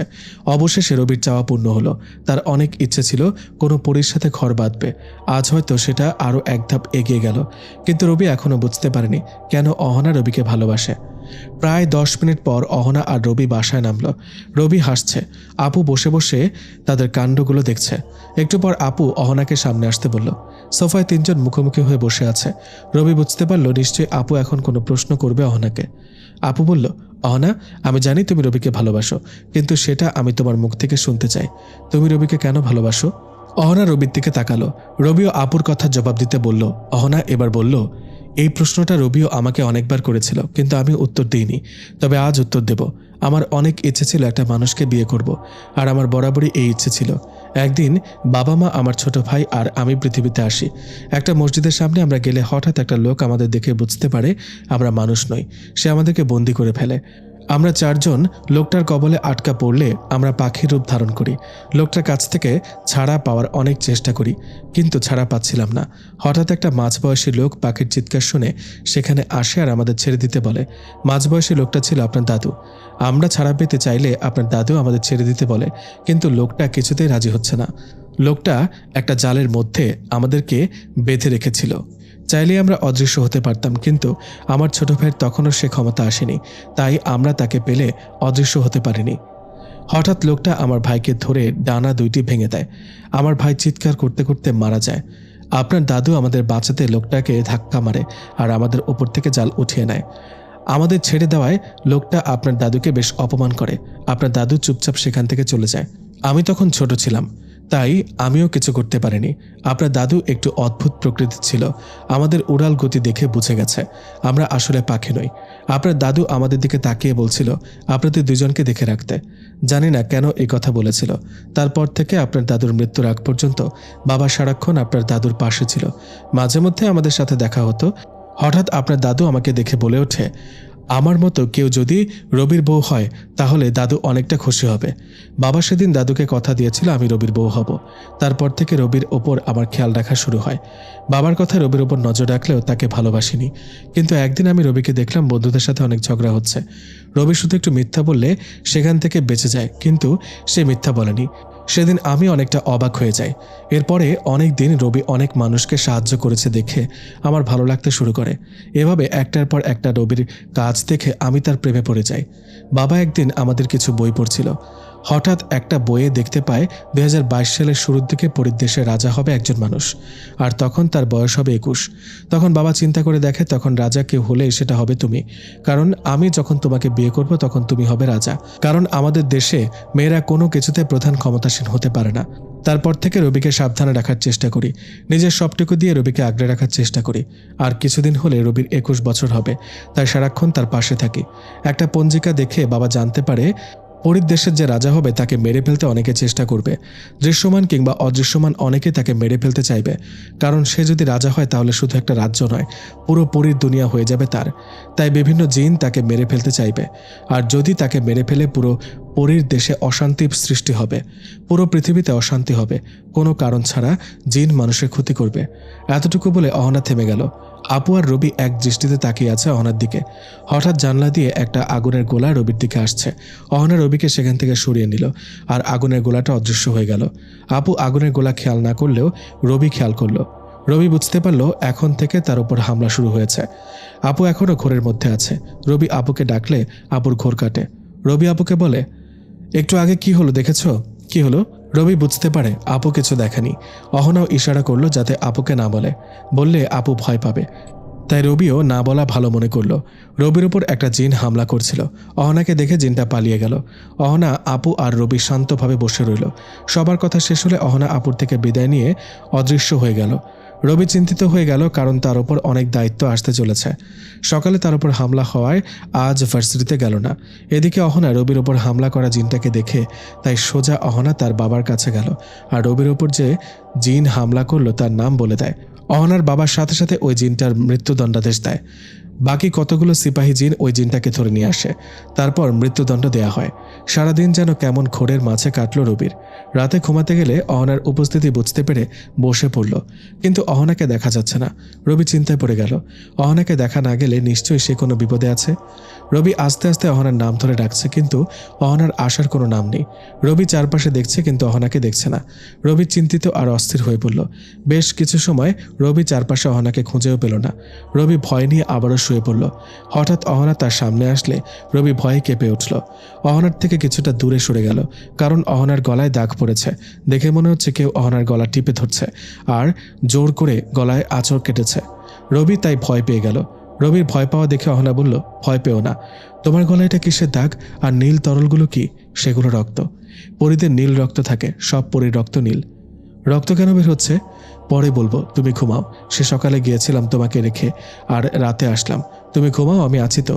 অবশেষে রবির চাওয়া পূর্ণ হলো। তার অনেক ইচ্ছে ছিল কোনো পরীর সাথে ঘর বাঁধবে। আজ হয়তো সেটা আরও এক ধাপ এগিয়ে গেল। কিন্তু রবি এখনও বুঝতে পারেনি কেন অহনা রবিকে ভালোবাসে। প্রায় 10 মিনিট পর অহনা আর রবি বাসায় নামল। রবি হাসছে। আপু বসে বসে তাদের কাণ্ডগুলো দেখছে। একটু পর আপু অহনাকে সামনে আসতে বলল। সোফায় 3 জন মুখোমুখি হয়ে বসে আছে। রবি বুঝতে পারল নিশ্চয়ই আপু এখন কোনো প্রশ্ন করবে অহনাকে। আপু বলল, অহনা, আমি জানি তুমি রবিকে ভালোবাসো, কিন্তু সেটা আমি তোমার মুখ থেকে শুনতে চাই। তুমি রবিকে কেন ভালোবাসো? অহনা রবির দিকে তাকালো। রবিও আপুর কথা জবাব দিতে বলল। অহনা এবার বলল, এই প্রশ্নটা রবিও আমাকে অনেকবার করেছিল, কিন্তু আমি উত্তর দিইনি। তবে আজ উত্তর দেব। আমার অনেক ইচ্ছে ছিল একটা মানুষকে বিয়ে করব, আর আমার বরাবরই এই ইচ্ছে ছিল। একদিন বাবা মা, আমার ছোট ভাই আর আমি পৃথিবীতে আসি। একটা মসজিদের সামনে আমরা গেলে হঠাৎ একটা লোক আমাদের দেখে বুঝতে পারে আমরা মানুষ নই। সে আমাদেরকে বন্দি করে ফেলে। আমরা 4 জন লোকটার কবলে আটকা পড়লে আমরা পাখির রূপ ধারণ করি। লোকটার কাছ থেকে ছাড়া পাওয়ার অনেক চেষ্টা করি, কিন্তু ছাড়া পাচ্ছিলাম না। হঠাৎ একটা মাঝবয়সী লোক পাখির চিৎকার শুনে সেখানে আসে আর আমাদের ছেড়ে দিতে বলে। মাঝবয়সী লোকটা ছিল আপনার দাদু। আমরা ছাড়া পেতে চাইলে আপনার দাদু আমাদের ছেড়ে দিতে বলে, কিন্তু লোকটা কিছুতেই রাজি হচ্ছে না। লোকটা একটা জালের মধ্যে আমাদেরকে বেঁধে রেখেছিল। চাইলে আমরা অদৃশ্য হতে পারতাম, কিন্তু আমার ছোট ভাইয়ের তখনও সে ক্ষমতা আসেনি, তাই আমরা তাকে পেলে অদৃশ্য হতে পারিনি। হঠাৎ লোকটা আমার ভাইকে ধরে ডানা 2টি ভেঙে দেয়। আমার ভাই চিৎকার করতে করতে মারা যায়। আপনার দাদু আমাদের বাঁচাতে লোকটাকে ধাক্কা মারে আর আমাদের ওপর থেকে জাল উঠিয়ে নেয়। আমাদের ছেড়ে দেওয়ায় লোকটা আপনার দাদুকে বেশ অপমান করে। আপনার দাদু চুপচাপ সেখান থেকে চলে যায়। আমি তখন ছোট ছিলাম, তাই আমিও কিছু করতে পারিনি। আপনার দাদু একটু অদ্ভুত প্রকৃতির ছিল। আমাদের উড়াল গতি দেখে বুঝে গেছে আমরা আসলে পাখি নই। আপনার দাদু আমাদের দিকে তাকিয়ে বলছিল আপনাদের 2 জনকে দেখে রাখতে। জানি না কেন এই কথা বলেছিল। তারপর থেকে আপনার দাদুর মৃত্যুর আগ পর্যন্ত বাবা সারাক্ষণ আপনার দাদুর পাশে ছিল। মাঝে মধ্যে আমাদের সাথে দেখা হতো। হঠাৎ আপনার দাদু আমাকে দেখে বলে ওঠে, আমার মতো কেউ যদি রবির বউ হয় তাহলে দাদু অনেকটা খুশি হবে। বাবা সেদিন দাদুকে কথা দিয়েছিল আমি রবির বউ হব। তারপর থেকে রবির ওপর আমার খেয়াল রাখা শুরু হয়। বাবার কথা রবির ওপর নজর রাখলেও তাকে ভালোবাসিনি। কিন্তু একদিন আমি রবিকে দেখলাম বন্ধুদের সাথে অনেক ঝগড়া হচ্ছে। রবি শুধু একটু মিথ্যা বললে সেখান থেকে বেঁচে যায়, কিন্তু সে মিথ্যা বলেনি। সেদিন আমি অনেকটা অবাক হয়ে যাই। এরপরে অনেক দিন রবি অনেক মানুষকে সাহায্য করেছে দেখে আমার ভালো লাগতে শুরু করে। এভাবে একটার পর একটা রবির কাজ দেখে আমি তার প্রেমে পড়ে যাই। বাবা একদিন আমাদের কিছু বই পড়ছিল। হঠাৎ একটা বইয়ে দেখতে পায় 2022 সালের শুরুর দিকে পরিদেশে রাজা হবে একজন মানুষ, আর তখন তার বয়স হবে 21। তখন বাবা চিন্তা করে দেখে তখন রাজা কেউ হলে সেটা হবে তুমি, কারণ আমি যখন তোমাকে বিয়ে করব তখন তুমি হবে রাজা। কারণ আমাদের দেশে মেয়েরা কোনো কিছুতে প্রধান ক্ষমতাসীন হতে পারে না। তারপর থেকে রবিকে সাবধানে রাখার চেষ্টা করি। নিজের সবটুকু দিয়ে রবিকে আগলে রাখার চেষ্টা করি। আর কিছুদিন হলে রবির 21 বছর হবে, তাই সারাক্ষণ তার পাশে থাকি। একটা পঞ্জিকা দেখে বাবা জানতে পারে পরীর দেশের যে রাজা হবে তাকে মেরে ফেলতে অনেকে চেষ্টা করবে। দৃশ্যমান কিংবা অদৃশ্যমান অনেকে তাকে মেরে ফেলতে চাইবে, কারণ সে যদি রাজা হয় তাহলে শুধু একটা রাজ্য নয়, পুরো পরীর দুনিয়া হয়ে যাবে তার। তাই বিভিন্ন জিন তাকে মেরে ফেলতে চাইবে, আর যদি তাকে মেরে ফেলে পুরো পরীর দেশে অশান্তি সৃষ্টি হবে, পুরো পৃথিবীতে অশান্তি হবে, কোনো কারণ ছাড়া জিন মানুষের ক্ষতি করবে। এতটুকু বলে অহনা থেমে গেল। আপু আর রবি এক দৃষ্টিতে তাকিয়ে আছে অহনার দিকে। হঠাৎ জানলা দিয়ে একটা আগুনের গোলা রবির দিকে আসছে। অহনা রবিকে সেখান থেকে সরিয়ে নিল, আর আগুনের গোলাটা অদৃশ্য হয়ে গেল। আপু আগুনের গোলা খেয়াল না করলেও রবি খেয়াল করলো। রবি বুঝতে পারল এখন থেকে তার উপর হামলা শুরু হয়েছে। আপু এখনও ঘোরের মধ্যে আছে। রবি আপুকে ডাকলে আপুর ঘোর কাটে। রবি আপুকে বলে, একটু আগে কি হলো দেখেছো? কি হলো? রবি বুঝতে পারে আপু কিছু দেখেনি। অহনাও ইশারা করলো যাতে আপুকে না বলে, বললে আপু ভয় পাবে। তাই রবিও না বলা ভালো মনে করলো। রবির উপর একটা জিন হামলা করছিল। অহনাকে দেখে জিনটা পালিয়ে গেল। অহনা, আপু আর রবি শান্তভাবে বসে রইল। সবার কথা শেষ হলে অহনা আপুর থেকে বিদায় নিয়ে অদৃশ্য হয়ে গেল। রবি চিন্তিত হয়ে গেল, কারণ তার উপর অনেক দায়িত্ব আসতে চলেছে। সকালে তার উপর হামলা হওয়ায় আজ ভার্সিটিতে গেল না। এদিকে অহনা রবির উপর হামলা করা জিনটাকে দেখে তাই সোজা অহনা তার বাবার কাছে গেল, আর রবির উপর যে জিন হামলা করলো তার নাম বলে দেয়। অহনার বাবার সাথে সাথে ওই জিনটার মৃত্যুদণ্ডাদেশ দেয়। বাকি কতগুলো সিপাহী জিন ওই জিনটাকে ধরে নিয়ে আসে। তারপর মৃত্যুদণ্ড দেয়া হয়। সারাদিন যেন কেমন ঘোরের মাঝে কাটল রবির। রাতে ঘুমাতে গেলে অহনার উপস্থিতি বুঝতে পেরে বসে পড়ল, কিন্তু অহনাকে দেখা যাচ্ছে না। রবি চিন্তায় পড়ে গেল। অহনাকে দেখা না গেলে নিশ্চয়ই সে কোনো বিপদে আছে। রবি আস্তে আস্তে অহনার নাম ধরে ডাকছে, কিন্তু অহনার আসার কোনো নাম নেই। রবি চারপাশে দেখছে, কিন্তু অহনাকে দেখছে না। রবি চিন্তিত আর অস্থির হয়ে পড়ল। বেশ কিছু সময় রবি চারপাশে অহনাকে খুঁজেও পেল না। রবি ভয় নিয়ে আবারও শুয়ে পড়ল। হঠাৎ অহনা তার সামনে আসলে রবি ভয়ে কেঁপে উঠল। অহনার থেকে কিছুটা দূরে সরে গেল, কারণ অহনার গলায় দাগ পড়েছে। দেখে মনে হচ্ছে কেউ অহনার গলা টিপে ধরছে আর জোর করে গলায় আঁচড় কেটেছে। রবি তাই ভয় পেয়ে গেল। রবির ভয় পাওয়া দেখে অহনা বলল, ভয় পেও না। তোমার গলায় এটা কিসের দাগ? আর নীল তরলগুলো কি? সেগুলো রক্ত। পরীদের নীল রক্ত থাকে, সব পরীর রক্ত নীল। রক্ত কেন বের হচ্ছে? পরে বলবো, তুমি ঘুমাও। সে সকালে গিয়েছিলাম তোমাকে রেখে, আর রাতে আসলাম। তুমি ঘুমাও, আমি আছি তো।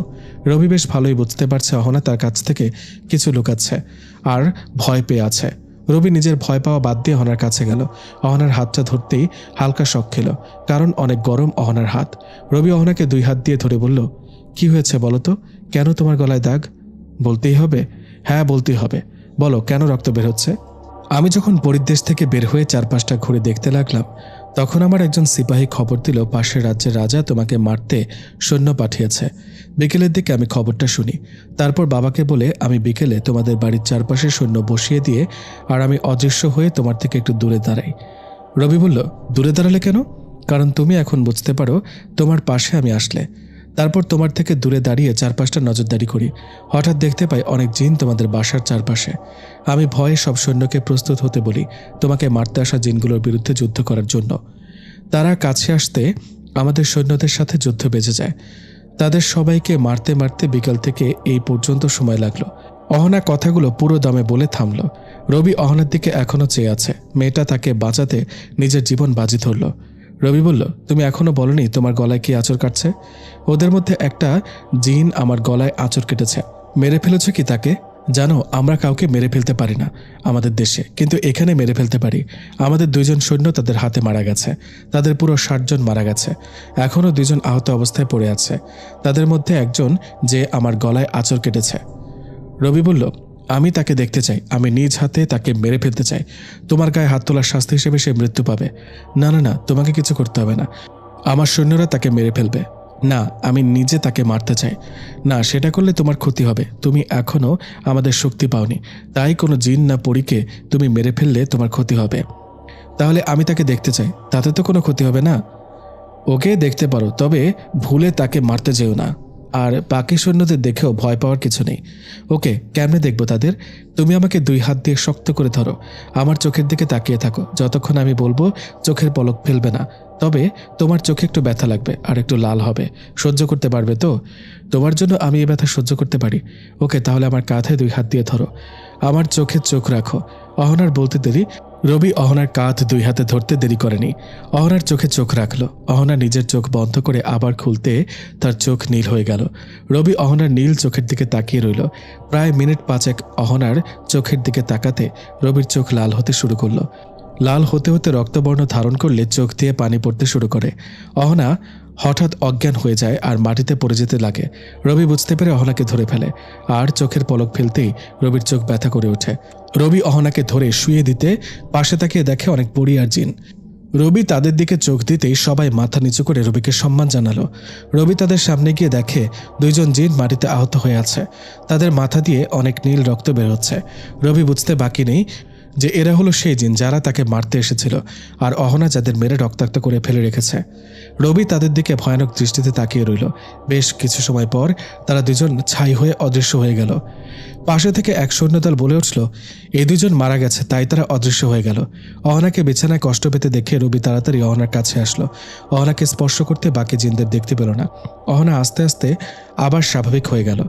রবি বেশ ভালোই বুঝতে পারছে অহনা তার কাছ থেকে কিছু লুকাচ্ছে আর ভয় পেয়ে আছে। রবি নিজের ভয় পাওয়া বাদ দিয়ে অহনার কাছে গেল। অহনার হাতটা ধরতেই হালকা শক খেল, কারণ অনেক গরম অহনার হাত। রবি অহনাকে 2 হাত দিয়ে ধরে বলল, কি হয়েছে বলো তো? কেন তোমার গলায় দাগ? বলতেই হবে? হ্যাঁ, বলতেই হবে। বলো, কেন রক্ত বের হচ্ছে? আমি যখন পরিদেশ থেকে বের হয়ে চারপাশটা ঘুরে দেখতে লাগলাম, তখন আমার একজন সিপাহী খবর দিল পাশের রাজ্যের রাজা তোমাকে মারতে সৈন্য পাঠিয়েছে। বিকেলের দিকে আমি খবরটা শুনি। তারপর বাবাকে বলে আমি বিকেলে তোমাদের বাড়ির চারপাশে সৈন্য বসিয়ে দিয়ে আর আমি অদৃশ্য হয়ে তোমার থেকে একটু দূরে দাঁড়াই। রবি বলল, দূরে দাঁড়ালে কেন? কারণ তুমি এখন বুঝতে পারো তোমার পাশে আমি আসলে। তারপর তোমার থেকে দূরে দাঁড়িয়ে চারপাশটা নজরদারি করি। হঠাৎ দেখতে পাই অনেক জিন তোমাদের বাসার চারপাশে। আমি ভয়ে সব সৈন্যকে প্রস্তুত হতে বলি তোমাকে মারতে আসা জিনগুলোর বিরুদ্ধে যুদ্ধ করার জন্য। তারা কাছে আসতে আমাদের সৈন্যদের সাথে যুদ্ধ বেজে যায়। তাদের সবাইকে মারতে মারতে বিকাল থেকে এই পর্যন্ত সময় লাগলো। অহনা কথাগুলো পুরো দমে বলে থামল। রবি অহনার দিকে এখনও চেয়ে আছে। মেয়েটা তাকে বাঁচাতে নিজের জীবন বাজি ধরল। রবি বলল, তুমি এখনো বলনি তোমার গলায় কি আঁচড় কাটছে? ওদের মধ্যে একটা জিন আমার গলায় আঁচড় কেটেছে। মেরে ফেলেছ কি তাকে? জানো, আমরা কাউকে মেরে ফেলতে পারি না আমাদের দেশে, কিন্তু এখানে মেরে ফেলতে পারি। আমাদের 2 জন সৈন্য তাদের হাতে মারা গেছে। তাদের পুরো 60 জন মারা গেছে। এখনও 2 জন আহত অবস্থায় পড়ে আছে। তাদের মধ্যে একজন যে আমার গলায় আঁচড় কেটেছে। রবি বলল, আমি তাকে দেখতে চাই। আমি নিজ হাতে তাকে মেরে ফেলতে চাই। তোমার গায়ে হাত তোলার শাস্তি হিসেবে সে মৃত্যু পাবে। না না না, তোমাকে কিছু করতে হবে না। আমার সৈন্যরা তাকে মেরে ফেলবে। না, আমি নিজে তাকে মারতে চাই। না, সেটা করলে তোমার ক্ষতি হবে। তুমি এখনও আমাদের শক্তি পাওনি, তাই কোনো জিন না পরীকে তুমি মেরে ফেললে তোমার ক্ষতি হবে। তাহলে আমি তাকে দেখতে চাই, তাতে তো কোনো ক্ষতি হবে না। ওকে দেখতে পারো, তবে ভুলে তাকে মারতে যেও না। আর বাকি সৈন্যদের দেখেও ভয় পাওয়ার কিছু নেই। ওকে, কেমনে দেখবো তাদের? তুমি আমাকে 2 হাত দিয়ে শক্ত করে ধরো। আমার চোখের দিকে তাকিয়ে থাকো। যতক্ষণ আমি বলবো চোখের পলক ফেলবে না। তবে তোমার চোখে একটু ব্যথা লাগবে আর একটু লাল হবে। সহ্য করতে পারবে তো? তোমার জন্য আমি এই ব্যথা সহ্য করতে পারি। ওকে, তাহলে আমার কাঁধে 2 হাত দিয়ে ধরো। আমার চোখে চোখ রাখো। অহনার বলতে দেরি রবি অহনার কাঁধ 2 হাতে ধরতে দেরি করেনি। অহনার চোখে চোখ রাখল। অহনা নিজের চোখ বন্ধ করে আবার খুলতে তার চোখ নীল হয়ে গেল। রবি অহনার নীল চোখের দিকে তাকিয়ে রইল। প্রায় মিনিট 5 অহনার চোখের দিকে তাকাতে রবির চোখ লাল হতে শুরু করলো। লাল হতে হতে রক্তবর্ণ ধারণ করলে চোখ দিয়ে পানি পড়তে শুরু করে। অহনা হঠাৎ অজ্ঞান হয়ে যায় আর মাটিতে পড়ে যেতে লাগে। রবি বুঝতে পেরে অহনাকে ধরে ফেলে আর চোখের পলক ফেলতেই রবির চোখ ব্যথা করে ওঠে। রবি অহনাকে ধরে শুয়ে দিতে পাশে তাকিয়ে দেখে অনেক পরী আর জিন। রবি তাদের দিকে চোখ দিতেই সবাই মাথা নিচু করে রবিকে সম্মান জানালো। রবি তাদের সামনে গিয়ে দেখে 2 জন জিন মাটিতে আহত হয়ে আছে। তাদের মাথা দিয়ে অনেক নীল রক্ত বের হচ্ছে। রবি বুঝতে বাকি নেই যে এরা হলো সেই জিন যারা তাকে মারতে এসেছিল আর অহনা যাদের মেরে রক্তাক্ত করে ফেলে রেখেছে। রবি তাদের দিকে ভয়ানক দৃষ্টিতে তাকিয়ে রইল। বেশ কিছু সময় পর তারা 2 জন ছাই হয়ে অদৃশ্য হয়ে গেল। পাশে থেকে এক সৈন্যদল বলে উঠল, এই 2 জন মারা গেছে, তাই তারা অদৃশ্য হয়ে গেল। অহনাকে বিছানায় কষ্ট পেতে দেখে রবি তাড়াতাড়ি অহনার কাছে আসলো। অহনাকে স্পর্শ করতে বাকি জিনদের দেখতে পেল না। অহনা আস্তে আস্তে আবার স্বাভাবিক হয়ে গেল।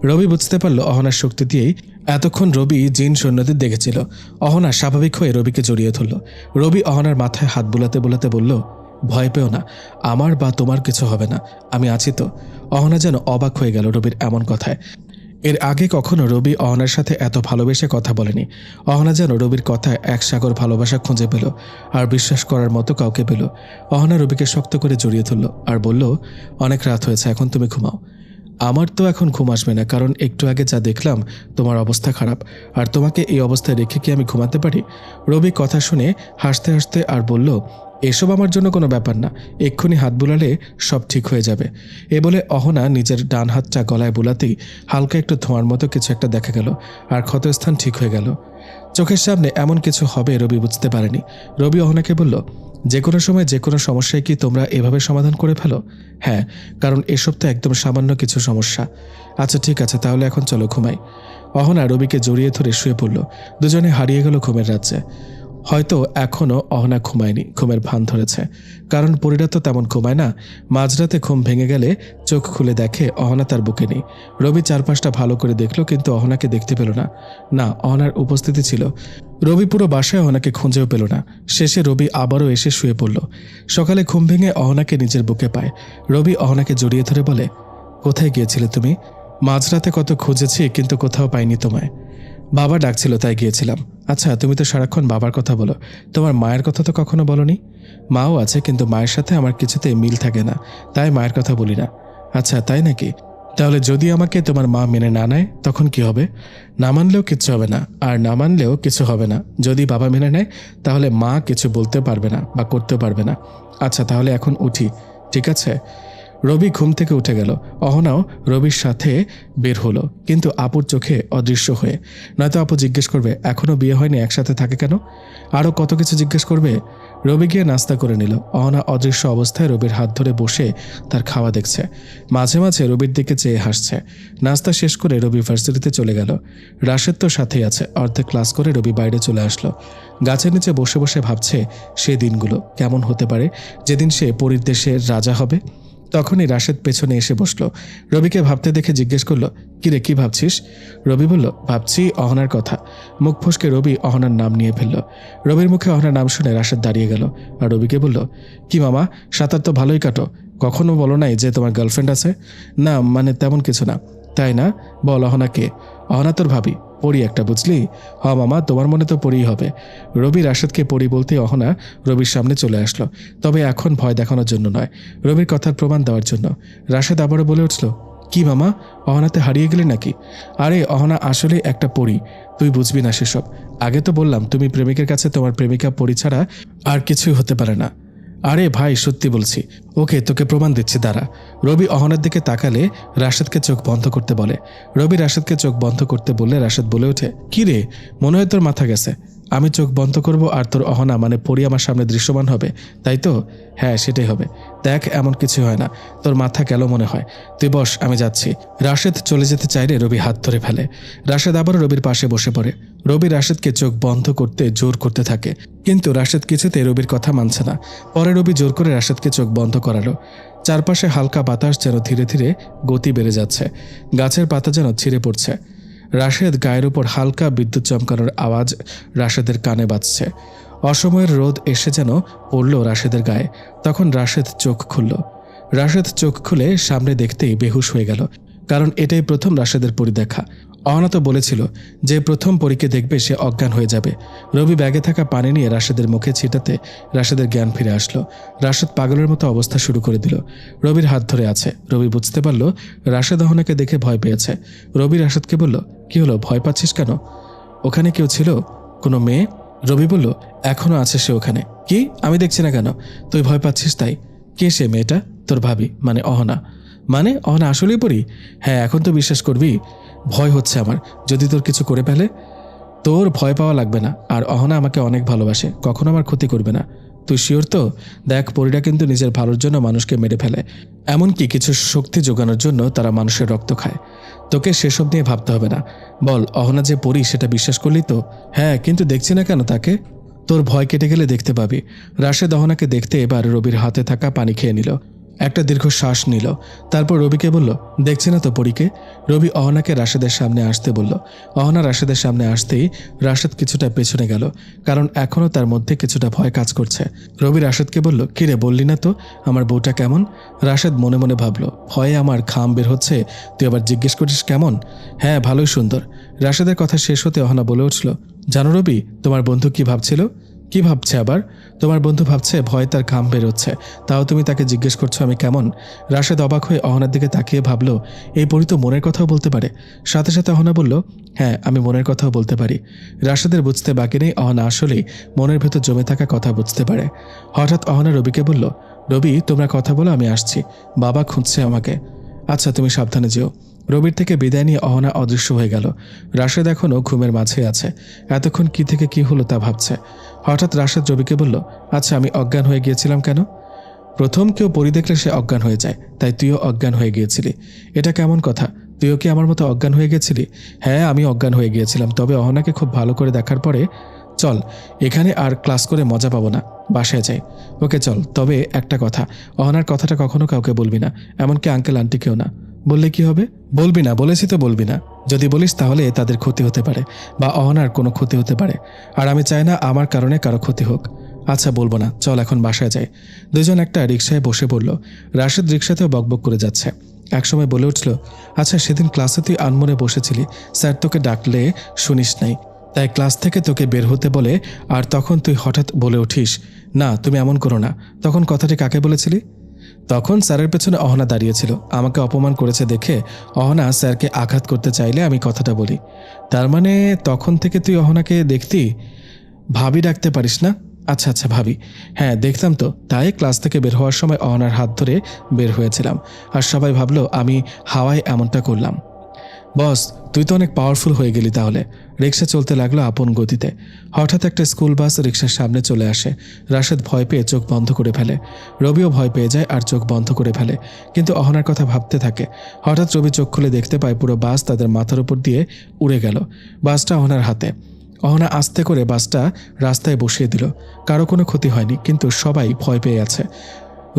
রবি বুঝতে পারল অহনার শক্তি দিয়েই এতক্ষণ রবি জিন সৈন্যদের দেখেছিল। অহনা স্বাভাবিক হয়ে রবিকে জড়িয়ে ধরল। রবি অহনার মাথায় হাত বুলাতে বুলাতে বলল, ভয় পেও না, আমার বা তোমার কিছু হবে না, আমি আছি তো। অহনা যেন অবাক হয়ে গেল রবির এমন কথায়। এর আগে কখনো রবি অহনার সাথে এত ভালোবেসে কথা বলেনি। অহনা যেন রবির কথায় এক সাগর ভালোবাসা খুঁজে পেল আর বিশ্বাস করার মতো কাউকে পেল। অহনা রবিকে শক্ত করে জড়িয়ে ধরল আর বলল, অনেক রাত হয়েছে, এখন তুমি ঘুমাও। আমার তো এখন ঘুম আসবে না, কারণ একটু আগে যা দেখলাম তোমার অবস্থা খারাপ, আর তোমাকে এই অবস্থায় রেখে কি আমি ঘুমাতে পারি? রবি কথা শুনে হাসতে হাসতে আর বলল, এসব আমার জন্য কোনো ব্যাপার না, এক্ষুনি হাত বুলালে সব ঠিক হয়ে যাবে। এ বলে অহনা নিজের ডান হাতটা গলায় বুলাতেই হালকা একটু ধোঁয়ার মতো কিছু একটা দেখা গেল আর ক্ষতস্থান ঠিক হয়ে গেল। চোখের সামনে এমন কিছু হবে রবি বুঝতে পারেনি। রবি অহনাকে বলল, যে কোনো সময় যে কোনো সমস্যায় কি তোমরা এভাবে সমাধান করে ফেলো? হ্যাঁ, কারণ এসব তো একদম সামান্য কিছু সমস্যা। আচ্ছা ঠিক আছে, তাহলে এখন চলো ঘুমাই। অহনা রবিকে জড়িয়ে ধরে শুয়ে পড়ল। দুজনে হারিয়ে গেল ঘুমের রাজ্যে। হয়তো এখনও অহনা ঘুমায়নি, ঘুমের ভান ধরেছে, কারণ পরীরা তো তেমন ঘুমায় না। মাঝরাতে ঘুম ভেঙে গেলে চোখ খুলে দেখে অহনা তার বুকে নেই। রবি চারপাশটা ভালো করে দেখল, কিন্তু অহনাকে দেখতে পেল না। না, অহনার উপস্থিতি ছিল। রবি পুরো বাসায় অহনাকে খুঁজেও পেল না। শেষে রবি আবারও এসে শুয়ে পড়ল। সকালে ঘুম ভেঙে অহনাকে নিজের বুকে পায়। রবি অহনাকে জড়িয়ে ধরে বলে, কোথায় গিয়েছিলে তুমি? মাঝরাতে কত খুঁজেছি, কিন্তু কোথাও পাইনি তোমায়। বাবা ডাকছিল তাই গিয়েছিলাম। আচ্ছা, তুমি তো সারাক্ষণ বাবার কথা বলো, তোমার মায়ের কথা তো কখনো বলনি। মাও আছে, কিন্তু মায়ের সাথে আমার কিছুতেই মিল থাকে না, তাই মায়ের কথা বলি না। আচ্ছা তাই নাকি? তাহলে যদি আমাকে তোমার মা মেনে না নেয় তখন কি হবে? না মানলেও কিচ্ছু হবে না, আর না মানলেও কিছু হবে না। যদি বাবা মেনে নেয় তাহলে মা কিছু বলতে পারবে না বা করতেও পারবে না। আচ্ছা তাহলে এখন উঠি, ঠিক আছে? রবি ঘুম থেকে উঠে গেল। অহনাও রবির সাথে বের হলো, কিন্তু আপুর চোখে অদৃশ্য হয়ে। নয়তো আপু জিজ্ঞেস করবে, এখনও বিয়ে হয়নি, একসাথে থাকে কেন? আরও কত কিছু জিজ্ঞেস করবে। রবি গিয়ে নাস্তা করে নিল। অহনা অদৃশ্য অবস্থায় রবির হাত ধরে বসে তার খাওয়া দেখছে। মাঝে মাঝে রবির দিকে চেয়ে হাসছে। নাস্তা শেষ করে রবি ভার্সিটিতে চলে গেল। রাশেদ তো সাথেই আছে। অর্ধেক ক্লাস করে রবি বাইরে চলে আসলো। গাছের নিচে বসে বসে ভাবছে সে দিনগুলো কেমন হতে পারে যেদিন সে পরীর দেশের রাজা হবে। তখনই রাশেদ পেছনে এসে বসলো। রবিকে ভাবতে দেখে জিজ্ঞেস করলো, কিরে কি ভাবছিস? রবি বলল, ভাবছি অহনার কথা। মুখ ফসকে রবি অহনার নাম নিয়ে ফেলল। রবির মুখে অহনার নাম শুনে রাশেদ দাঁড়িয়ে গেল আর রবিকে বলল, কি মামা, সাঁতার তো ভালোই কাটো, কখনো বলো নাই যে তোমার গার্লফ্রেন্ড আছে? না মানে তেমন কিছু না। তাই না? বল অহনা কে? অহনা তোর ভাবি, পরি একটা, বুঝলি? হ মামা, তোমার মনে তো পরিই হবে। রবি রাশেদকে পরি বলতে অহনা রবির সামনে চলে আসলো, তবে এখন ভয় দেখানোর জন্য নয়, রবির কথার প্রমাণ দেওয়ার জন্য। রাশেদ আবারও বলে উঠল, কি মামা, অহনাতে হারিয়ে গেলি নাকি? আরে অহনা আসলে একটা পরি, তুই বুঝবি না সেসব। আগে তো বললাম তুমি প্রেমিকের কাছে তোমার প্রেমিকা পরি ছাড়া আর কিছুই হতে পারে না। আরে ভাই সত্যি বলছি, ওকে তোকে প্রমাণ দিচ্ছি, দাঁড়া। রবি অহনার দিকে তাকালে রাশেদকে চোখ বন্ধ করতে বলে। রবি রাশেদকে চোখ বন্ধ করতে বললে রাশেদ বলে ওঠে, কি রে, মনে হয় তোর মাথা গেছে? আমি চোখ বন্ধ করব আর তোর অহনা মানে পরি আমার সামনে দৃশ্যমান হবে, তাই তো? হ্যাঁ সেটাই হবে। দেখ এমন কিছু হয় না, তোর মাথা গেল মনে হয়। তুই বস, আমি যাচ্ছি। রাশেদ চলে যেতে চাইলে রবি হাত ধরে ফেলে। রাশেদ আবারও রবির পাশে বসে পড়ে। রবি রাশেদকে চোখ বন্ধ করতে জোর করতে থাকে, কিন্তু রাশেদ কিছুতে রবির কথা মানছে না। পরে রবি জোর করে রাশেদকে চোখ বন্ধ করালো। চারপাশে হালকা বাতাস যেন ধীরে ধীরে গতি বেড়ে যাচ্ছে। গাছের পাতা যেন ছিঁড়ে পড়ছে। রাশেদ গায়ের উপর হালকা বিদ্যুৎ চমকানোর আওয়াজ রাশেদের কানে বাজছে। অসময়ের রোদ এসে যেন পড়ল রাশেদের গায়ে। তখন রাশেদ চোখ খুলল। রাশেদ চোখ খুলে সামনে দেখতেই বেহুশ হয়ে গেল, কারণ এটাই প্রথম রাশেদের পরিদেখা। অহনা তো বলেছিল যে প্রথম পরীকে দেখবে সে অজ্ঞান হয়ে যাবে। রবি ব্যাগে থাকা পানি নিয়ে রাশেদের মুখে ছিটাতে রাশেদের জ্ঞান ফিরে আসলো। রাশেদ পাগলের মতো অবস্থা শুরু করে দিল। রবির হাত ধরে আছে। রবি বুঝতে পারল রাশেদ অহনাকে দেখে ভয় পেয়েছে। রবি রাশেদকে বলল, কি হলো, ভয় পাচ্ছিস কেন? ওখানে কেউ ছিল? কোনো মেয়ে? রবি বলল, এখনো আছে সে ওখানে। কি? আমি দেখছি না কেন? তুই ভয় পাচ্ছিস তাই? কে সে মেয়েটা? তোর ভাবি, মানে অহনা। মানে অহনা আসলেই পড়ি? হ্যাঁ, এখন তো বিশ্বাস করবি? ভয় হচ্ছে আমার, যদি তোর কিছু করে ফেলে। তোর ভয় পাওয়া লাগবে না, আর অহনা আমাকে অনেক ভালোবাসে, কখনো আমার ক্ষতি করবে না। তুই শিওর তো? দেখ, পরীরা কিন্তু নিজের ভালোর জন্য মানুষকে মেরে ফেলে, এমনকি কিছু শক্তি যোগানোর জন্য তারা মানুষের রক্ত খায়। তোকে সেসব নিয়ে ভাবতে হবে না। বল, অহনা যে পরী সেটা বিশ্বাস করলি তো? হ্যাঁ, কিন্তু দেখছি না কেন তাকে? তোর ভয় কেটে গেলে দেখতে পাবি। রাশেদ অহনাকে দেখতে এবার রবির হাতে থাকা পানি খেয়ে নিল, একটা দীর্ঘ শ্বাস নিল। তারপর রবিকে বলল, দেখছি না তো পরীকে? রবি অহনাকে রাশেদের সামনে আসতে বলল। অহনা রাশেদের সামনে আসতেই রাশেদ কিছুটা পেছনে গেল, কারণ এখনও তার মধ্যে কিছুটা ভয় কাজ করছে। রবি রাশেদকে বলল, কিরে, বললি না তো আমার বউটা কেমন? রাশেদ মনে মনে ভাবল, ভয়ে আমার ঘাম বের হচ্ছে, তুই আবার জিজ্ঞেস করিস কেমন? হ্যাঁ, ভালোই সুন্দর। রাশেদের কথা শেষ হতে অহনা বলে উঠল, জানো রবি, তোমার বন্ধু কি ভাবছিল? কি ভাবছে আবার? তোমার বন্ধু ভাবছে ভয় তার ঘাম বেরোচ্ছে, তাও তুমি তাকে জিজ্ঞেস করছো আমি কেমন? রাশেদ অবাক হয়ে অহনার দিকে তাকিয়ে ভাবল, এই পরী তো মনের কথাও বলতে পারে। সাথে সাথে অহনা বলল, হ্যাঁ, আমি মনের কথাও বলতে পারি। রাশেদের বুঝতে বাকি নেই অহনা আসলেই মনের ভেতর জমে থাকা কথা বুঝতে পারে। হঠাৎ অহনা রবিকে বলল, রবি, তোমরা কথা বলো, আমি আসছি, বাবা খুঁজছে আমাকে। আচ্ছা, তুমি সাবধানে যেও। রবির থেকে বিদায় নিয়ে অহনা অদৃশ্য হয়ে গেল। রাশেদ এখনও ঘুমের মাঝে আছে, এতক্ষণ কি থেকে কি হলো তা ভাবছে। হঠাৎ রাশেদ রবিকে বলল, আচ্ছা, আমি অজ্ঞান হয়ে গিয়েছিলাম কেন? প্রথম কেউ পরী দেখলে সে অজ্ঞান হয়ে যায়, তাই তুইও অজ্ঞান হয়ে গিয়েছিলি। এটা কেমন কথা? তুইও কি আমার মতো অজ্ঞান হয়ে গেছিলি? হ্যাঁ, আমি অজ্ঞান হয়ে গিয়েছিলাম, তবে অহনাকে খুব ভালো করে দেখার পরে। চল, এখানে আর ক্লাস করে মজা পাবো না, বাসায় যাই। ওকে চল, তবে একটা কথা, অহনার কথাটা কখনো কাউকে বলবি না, এমনকি আঙ্কেল আন্টিকেও না। বললে কি হবে? বলবি না, বলেছি তো বলবি না। যদি বলিস তাহলে তাদের ক্ষতি হতে পারে, বা অহনার কোনো ক্ষতি হতে পারে, আর আমি চাই না আমার কারণে কারো ক্ষতি হোক। আচ্ছা, বলবো না, চল এখন বাসায় যাই। দুজন একটা রিকশায় বসে পড়ল। রাশেদ রিকশাতেও বকবক করে যাচ্ছে। একসময় বলে উঠল, আচ্ছা, সেদিন ক্লাসে তুই আনমনে বসেছিলি, স্যার তোকে ডাকলে শুনিস নাই, তাই ক্লাস থেকে তোকে বের হতে বলে, আর তখন তুই হঠাৎ বলে উঠিস, না তুমি এমন করো না। তখন কথাটি কাকে বলেছিলি? তখন স্যারের পেছনে অহনা দাঁড়িয়েছিল, আমাকে অপমান করেছে দেখে অহনা স্যারকে আঘাত করতে চাইলে আমি কথাটা বলি। তার মানে তখন থেকে তুই অহনাকে দেখতি? ভাবি ডাকতে পারিস না? আচ্ছা আচ্ছা, ভাবি। হ্যাঁ, দেখতাম তো, তাই ক্লাস থেকে বের হওয়ার সময় অহনার হাত ধরে বের হয়েছিলাম, আর সবাই ভাবলো আমি হাওয়ায় এমনটা করলাম। বস, তুই তো অনেক পাওয়ারফুল হয়ে গেলি তাহলে। রিক্সা চলতে লাগলো আপন গতিতে। হঠাৎ একটা স্কুল বাস রিক্সার সামনে চলে আসে। রাশেদ ভয় পেয়ে চোখ বন্ধ করে ফেলে। রবিও ভয় পেয়ে যায় আর চোখ বন্ধ করে ফেলে, কিন্তু অহনার কথা ভাবতে থাকে। হঠাৎ রবি চোখ খুলে দেখতে পায় পুরো বাস তাদের মাথার উপর দিয়ে উড়ে গেল। বাসটা অহনার হাতে। অহনা আস্তে করে বাসটা রাস্তায় বসিয়ে দিল। কারো কোনো ক্ষতি হয়নি, কিন্তু সবাই ভয় পেয়ে আছে।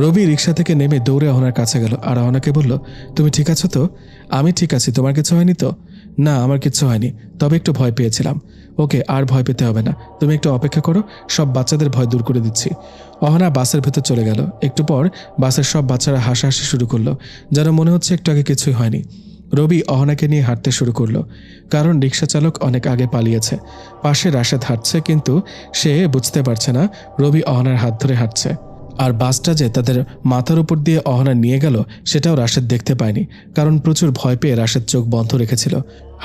রবি রিক্সা থেকে নেমে দৌড়ে অহনার কাছে গেল আর অহনাকে বলল, তুমি ঠিক আছো তো? আমি ঠিক আছি, তোমার কিছু হয়নি তো? না, আমার কিছু হয়নি, তবে একটু ভয় পেয়েছিলাম। ওকে, আর ভয় পেতে হবে না, তুমি একটু অপেক্ষা করো, সব বাচ্চাদের ভয় দূর করে দিচ্ছি। অহনা বাসের ভেতর চলে গেল। একটু পর বাসের সব বাচ্চারা হাসাহাসি শুরু করলো, যেন মনে হচ্ছে একটু আগে কিছুই হয়নি। রবি অহনাকে নিয়ে হাঁটতে শুরু করলো, কারণ রিক্সা চালক অনেক আগে পালিয়েছে। পাশে রাশেদ হাঁটছে, কিন্তু সে বুঝতে পারছে না রবি অহনার হাত ধরে হাঁটছে। আর বাসটা যে তাদের মাথার উপর দিয়ে অহনা নিয়ে গেল সেটাও রাশেদ দেখতে পায়নি, কারণ প্রচুর ভয় পেয়ে রাশেদ চোখ বন্ধ রেখেছিল।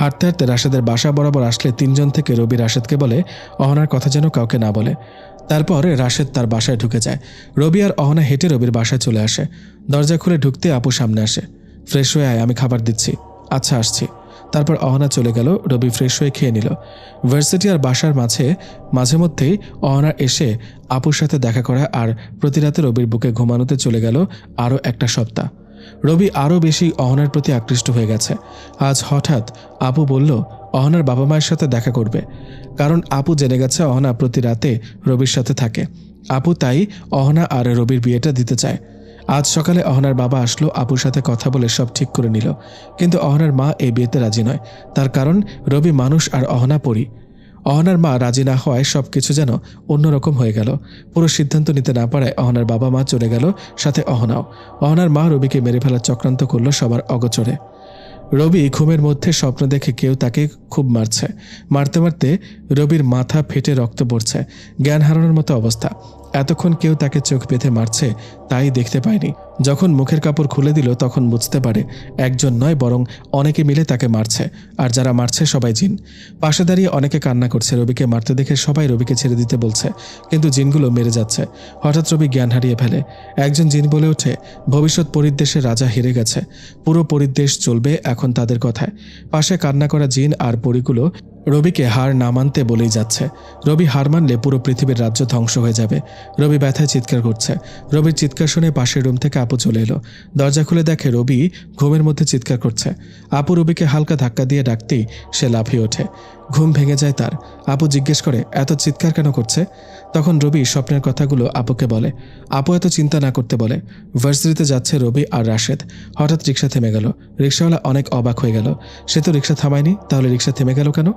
হাঁটতে হাঁটতে রাশেদের বাসা বরাবর আসলে তিনজন থেকে রবি রাশেদকে বলে অহনার কথা যেন কাউকে না বলে। তারপর রাশেদ তার বাসায় ঢুকে যায়। রবি আর অহনা হেঁটে রবির বাসায় চলে আসে। দরজা খুলে ঢুকতে আপু সামনে আসে। ফ্রেশ হয়ে আয়, আমি খাবার দিচ্ছি। আচ্ছা, আসছি। তারপর অহনা চলে গেল। রবি ফ্রেশ হয়ে খেয়ে নিল। ভার্সিটি আর বাসার মাঝে মধ্যেই অহনা এসে আপুর সাথে দেখা করা, আর প্রতি রাতে রবির বুকে ঘুমানোতে চলে গেল আরও একটা সপ্তাহ। রবি আরও বেশি অহনার প্রতি আকৃষ্ট হয়ে গেছে। আজ হঠাৎ আপু বলল অহনার বাবা মায়ের সাথে দেখা করবে, কারণ আপু জেনে গেছে অহনা প্রতি রাতে রবির সাথে থাকে। আপু তাই অহনা আর রবির বিয়েটা দিতে চায়। আজ সকালে অহনার বাবা আসলো, আপুর সাথে কথা বলে সব ঠিক করে নিল, কিন্তু অহনার মা এই বিয়েতে রাজি নয়। তার কারণ রবি মানুষ আর অহনা পরী। অহনার মা রাজি না হওয়ায় সব কিছু যেন অন্যরকম হয়ে গেল। পুরো সিদ্ধান্ত নিতে না পারায় অহনার বাবা মা চলে গেল, সাথে অহনাও। অহনার মা রবিকে মেরে ফেলার চক্রান্ত করলো সবার অগোচরে। রবি ঘুমের মধ্যে স্বপ্ন দেখে কেউ তাকে খুব মারছে। মারতে মারতে রবির মাথা ফেটে রক্ত পড়ছে, জ্ঞান হারানোর মতো অবস্থা। এতক্ষণ কেউ তাকে চোখ বেঁধে মারছে তাই দেখতে পায়নি। যখন মুখের কাপড় খুলে দিল তখন বুঝতে পারে একজন নয় বরং অনেকে মিলে তাকে মারছে, আর যারা মারছে সবাই জিন। পাশে দাঁড়িয়ে অনেকে কান্না করছে। রবিকে মারতে দেখে সবাই রবিকে ছেড়ে দিতে বলছে, কিন্তু জিনগুলো মেরে যাচ্ছে। হঠাৎ রবি জ্ঞান হারিয়ে ফেলে। একজন জিন বলে ওঠে, ভবিষ্যৎ পরিদেশের রাজা হেরে গেছে, পুরো পরিদেশ চলবে এখন তাদের কথায়। পাশে কান্না করা জিন আর পরিগুলো রবিকে হার না মানতে বলেই যাচ্ছে। রবি হার মানলে পুরো পৃথিবীর রাজ্য ধ্বংস হয়ে যাবে। রবি ব্যথায় চিৎকার করছে। রবির চিৎকার শুনে পাশের রুম থেকে আপু চলে এলো। দরজা খুলে দেখে রবি ঘুমের মধ্যে চিৎকার করছে। আপু রবিকে হালকা ধাক্কা দিয়ে ডাকতেই সে লাফিয়ে ওঠে। ঘুম ভেঙে যায় তার। আপু জিজ্ঞেস করে, এত চিৎকার কেন করছে? তখন রবি স্বপ্নের কথাগুলো আপুকে বলে। আপু এত চিন্তা না করতে বলে। ভার্সিটিতে যাচ্ছে রবি আর রাশেদ। হঠাৎ রিক্সা থেমে গেল। রিক্সাওয়ালা অনেক অবাক হয়ে গেল। সে তো রিক্সা থামায়নি, তাহলে রিক্সা থেমে গেল কেন?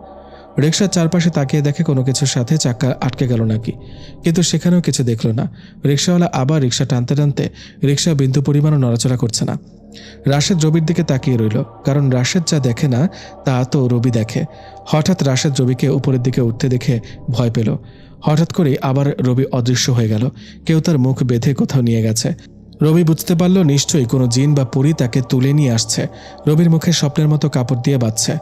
রিক্সার চারপাশে তাকিয়ে দেখে কোনো কিছুর সাথে চাক্কা আটকে গেল নাকি, কিন্তু সেখানেও কিছু দেখল না। রিক্সাওয়ালা আবার রিক্সা টানতে টানতে রিক্সা বিন্দু পরিমাণও নড়াচড়া করছে না। রাশেদ রবির দিকে তাকিয়ে রইল, কারণ রাশেদ যা দেখে না তা তো রবি দেখে। হঠাৎ রাশেদ রবিকে উপরের দিকে উঠতে দেখে ভয় পেল। হঠাৎ করেই আবার রবি অদৃশ্য হয়ে গেল। কেউ তার মুখ বেঁধে কোথাও নিয়ে গেছে। রবি বুঝতে পারল নিশ্চয়ই কোনো জিন বা পরী তাকে তুলে নিয়ে আসছে। রবির মুখে স্বপ্নের মতো কাপড় দিয়ে বাঁধছে।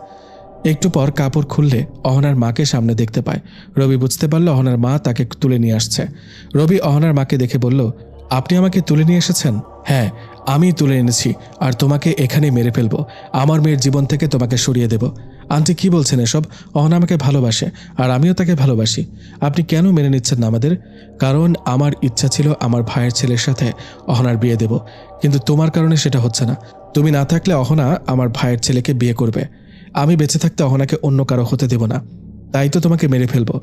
একটু পর কাপড় খুললে অহনার মাকে সামনে দেখতে পায়। রবি বুঝতে পারল অহনার মা তাকে তুলে নিয়ে আসছে। রবি অহনার মাকে দেখে বলল, আপনি আমাকে তুলে নিয়ে এসেছেন? হ্যাঁ, আমি তুলে এনেছি, আর তোমাকে এখানেই মেরে ফেলবো। আমার মেয়ের জীবন থেকে তোমাকে সরিয়ে দেব। আন্টি কি বলছেন এসব? অহনা আমাকে ভালোবাসে, আর আমিও তাকে ভালোবাসি। আপনি কেন মেনে নিচ্ছেন না আমাদের? কারণ আমার ইচ্ছা ছিল আমার ভাইয়ের ছেলের সাথে অহনার বিয়ে দেব, কিন্তু তোমার কারণে সেটা হচ্ছে না। তুমি না থাকলে অহনা আমার ভাইয়ের ছেলেকে বিয়ে করবে। আমি বেঁচে থাকতে অহনাকে অন্য কারো হতে দেব না, তাই তো তোমাকে মেরে ফেলবো।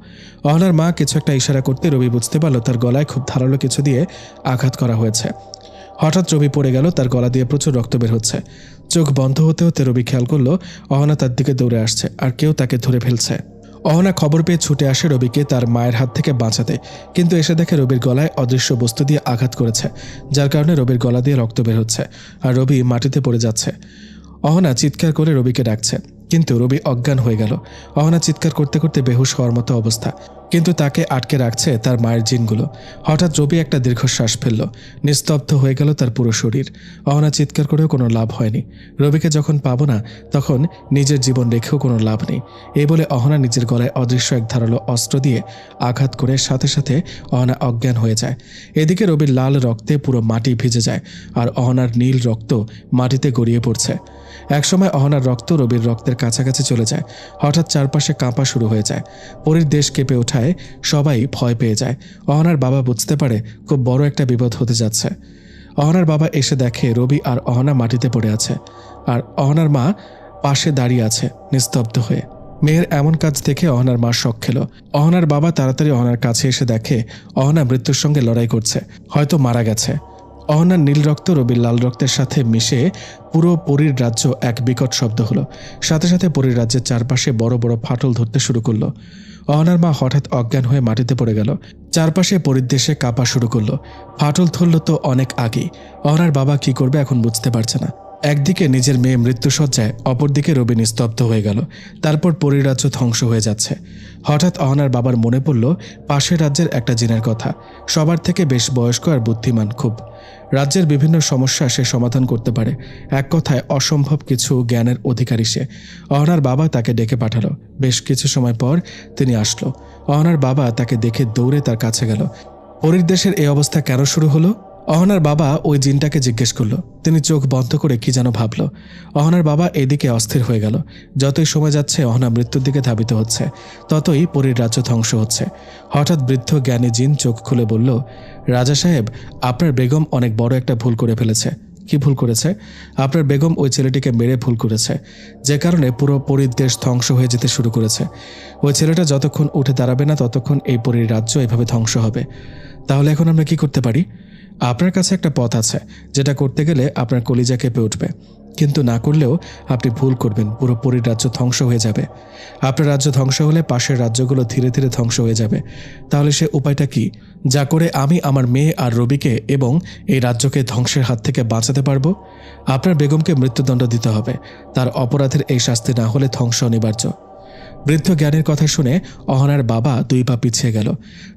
অহনার মা কিছু একটা ইশারা করতে রবি বুঝতে পারল তার গলায় খুব ধারালো কিছু দিয়ে আঘাত করা হয়েছে। হঠাৎ রবি পড়ে গেল, তার গলা দিয়ে প্রচুর রক্ত বের হচ্ছে। চোখ বন্ধ হতে হতে রবি খেয়াল করলো অহনা তার দিকে দৌড়ে আসছে, আর কেউ তাকে ধরে ফেলছে। অহনা খবর পেয়ে ছুটে আসে রবিকে তার মায়ের হাত থেকে বাঁচাতে, কিন্তু এসে দেখে রবির গলায় অদৃশ্য বস্তু দিয়ে আঘাত করেছে, যার কারণে রবির গলা দিয়ে রক্ত বের হচ্ছে, আর রবি মাটিতে পড়ে যাচ্ছে। অহনা চিৎকার করে রবিকে ডাকছে, কিন্তু রবি অজ্ঞান হয়ে গেল। অহনা চিৎকার করতে করতে বেহুশ হওয়ার মতো অবস্থা, কিন্তু তাকে আটকে রাখছে তার মায়ের জিনগুলো। হঠাৎ রবি একটা দীর্ঘশ্বাস ফেলল। নিস্তব্ধ হয়ে গেল তার পুরো শরীর। অহনা চিৎকার করেও কোনো লাভ হয়নি। রবিকে যখন পাবো না তখন নিজের জীবন রেখেও কোনো লাভ নেই, এই বলে অহনা নিজের গলায় অদৃশ্য এক ধারালো অস্ত্র দিয়ে আঘাত করে সাথে সাথে অহনা অজ্ঞান হয়ে যায়। এদিকে রবির লাল রক্তে পুরো মাটি ভিজে যায়, আর অহনার নীল রক্ত মাটিতে গড়িয়ে পড়ছে। একসময় অহনার রক্ত রবির রক্তের কাছাকাছি চলে যায়। হঠাৎ চারপাশে কাঁপা শুরু হয়ে যায়। পরীর দেশ কেঁপে ওঠায় সবাই ভয় পেয়ে যায়। অহনার বাবা বুঝতে পারে খুব বড় একটা বিপদ হতে যাচ্ছে। অহনার বাবা এসে দেখে রবি আর অহনা মাটিতে পড়ে আছে, আর অহনার মা পাশে দাঁড়িয়ে আছে নিস্তব্ধ হয়ে। মেয়ের এমন কাজ দেখে অহনার মা শক খেল। অহনার বাবা তাড়াতাড়ি অহনার কাছে এসে দেখে অহনা মৃত্যুর সঙ্গে লড়াই করছে, হয়তো মারা গেছে। অহনার নীল রক্ত রবির লাল রক্তের সাথে মিশে পুরো পরীর রাজ্য এক বিকট শব্দ হলো। সাথে সাথে পরীর রাজ্যের চারপাশে বড় বড় ফাটল ধরতে শুরু করলো। অহনার মা হঠাৎ অজ্ঞান হয়ে মাটিতে পড়ে গেল। চারপাশে পরীর দেশে কাঁপা শুরু করলো। ফাটল ধরল তো অনেক আগেই। অহনার বাবা কি করবে এখন বুঝতে পারছে না। একদিকে নিজের মেয়ে মৃত্যুসজ্জায়, অপরদিকে রবি নিস্তব্ধ হয়ে গেল। তারপর পরীর রাজ্য ধ্বংস হয়ে যাচ্ছে। হঠাৎ অহনার বাবার মনে পড়ল পাশের রাজ্যের একটা জিনের কথা। সবার থেকে বেশ বয়স্ক আর বুদ্ধিমান খুব। রাজ্যের বিভিন্ন সমস্যা সে সমাধান করতে পারে। এক কথায় অসম্ভব কিছু জ্ঞানের অধিকারী সে। অহনার বাবা তাকে ডেকে পাঠালো। বেশ কিছু সময় পর তিনি আসলো। অহনার বাবা তাকে দেখে দৌড়ে তার কাছে গেল। পরীর দেশের এই অবস্থা কেন শুরু হলো? অহনার বাবা ওই জিনটাকে জিজ্ঞেস করলো। তিনি চোখ বন্ধ করে কি যেন ভাবল। অহনার বাবা এদিকে অস্থির হয়ে গেল। যতই সময় যাচ্ছে অহনা মৃত্যুর দিকে ধাবিত হচ্ছে, ততই পরীর রাজ্য ধ্বংস হচ্ছে। হঠাৎ বৃদ্ধ জ্ঞানী জিন চোখ খুলে বলল, রাজা সাহেব, আপনার বেগম অনেক বড় একটা ভুল করে ফেলেছে। কি ভুল করেছে? আপনার বেগম ওই ছেলেটিকে মেরে ভুল করেছে, যে কারণে পুরো পরীর দেশ ধ্বংস হয়ে যেতে শুরু করেছে। ওই ছেলেটা যতক্ষণ উঠে দাঁড়াবে না ততক্ষণ এই পরীর রাজ্য এভাবে ধ্বংস হবে। তাহলে এখন আমরা কি করতে পারি? আপনার কাছে একটা পথ আছে, যেটা করতে গেলে আপনার কলিজা কেঁপে উঠবে। কিন্তু না করলেও আপনি ভুল করবেন, পুরোপুরি রাজ্য ধ্বংস হয়ে যাবে। আপনার রাজ্য ধ্বংস হলে পাশের রাজ্যগুলো ধীরে ধীরে ধ্বংস হয়ে যাবে। তাহলে সে উপায়টা কি, যা করে আমি আমার মেয়ে আর রবিকে এবং এই রাজ্যকে ধ্বংসের হাত থেকে বাঁচাতে পারবো? আপনার বেগমকে মৃত্যুদণ্ড দিতে হবে। তার অপরাধের এই শাস্তি না হলে ধ্বংস অনিবার্য। বৃদ্ধ জ্ঞানীর কথা শুনে অহনার বাবা 2 পা পিছিয়ে গেল।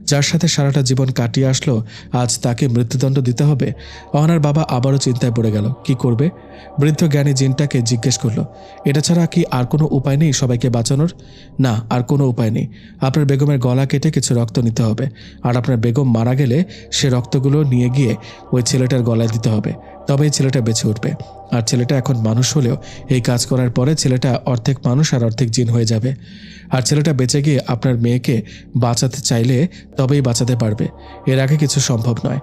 যার সাথে সারাটা জীবন কাটিয়ে আসলো, আজ তাকে মৃত্যুদণ্ড দিতে হবে। অহনার বাবা আবারও চিন্তায় পড়ে গেল, কি করবে? বৃদ্ধ জ্ঞানী জিনটাকে জিজ্ঞেস করলো, এটা ছাড়া কি আর কোনো উপায় নেই সবাইকে বাঁচানোর? না, আর কোনো উপায় নেই। আপনার বেগমের গলা কেটে কিছু রক্ত নিতে হবে, আর আপনার বেগম মারা গেলে সে রক্তগুলো নিয়ে গিয়ে ওই ছেলেটার গলায় দিতে হবে, তবেই ছেলেটা বেঁচে উঠবে। আর ছেলেটা এখন মানুষ হলেও এই কাজ করার পরে ছেলেটা অর্ধেক মানুষ আর অর্ধেক জিন হয়ে যাবে। আর ছেলেটা বেঁচে গিয়ে আপনার মেয়েকে বাঁচাতে চাইলে তবেই বাঁচাতে পারবে, এর আগে কিছু সম্ভব নয়।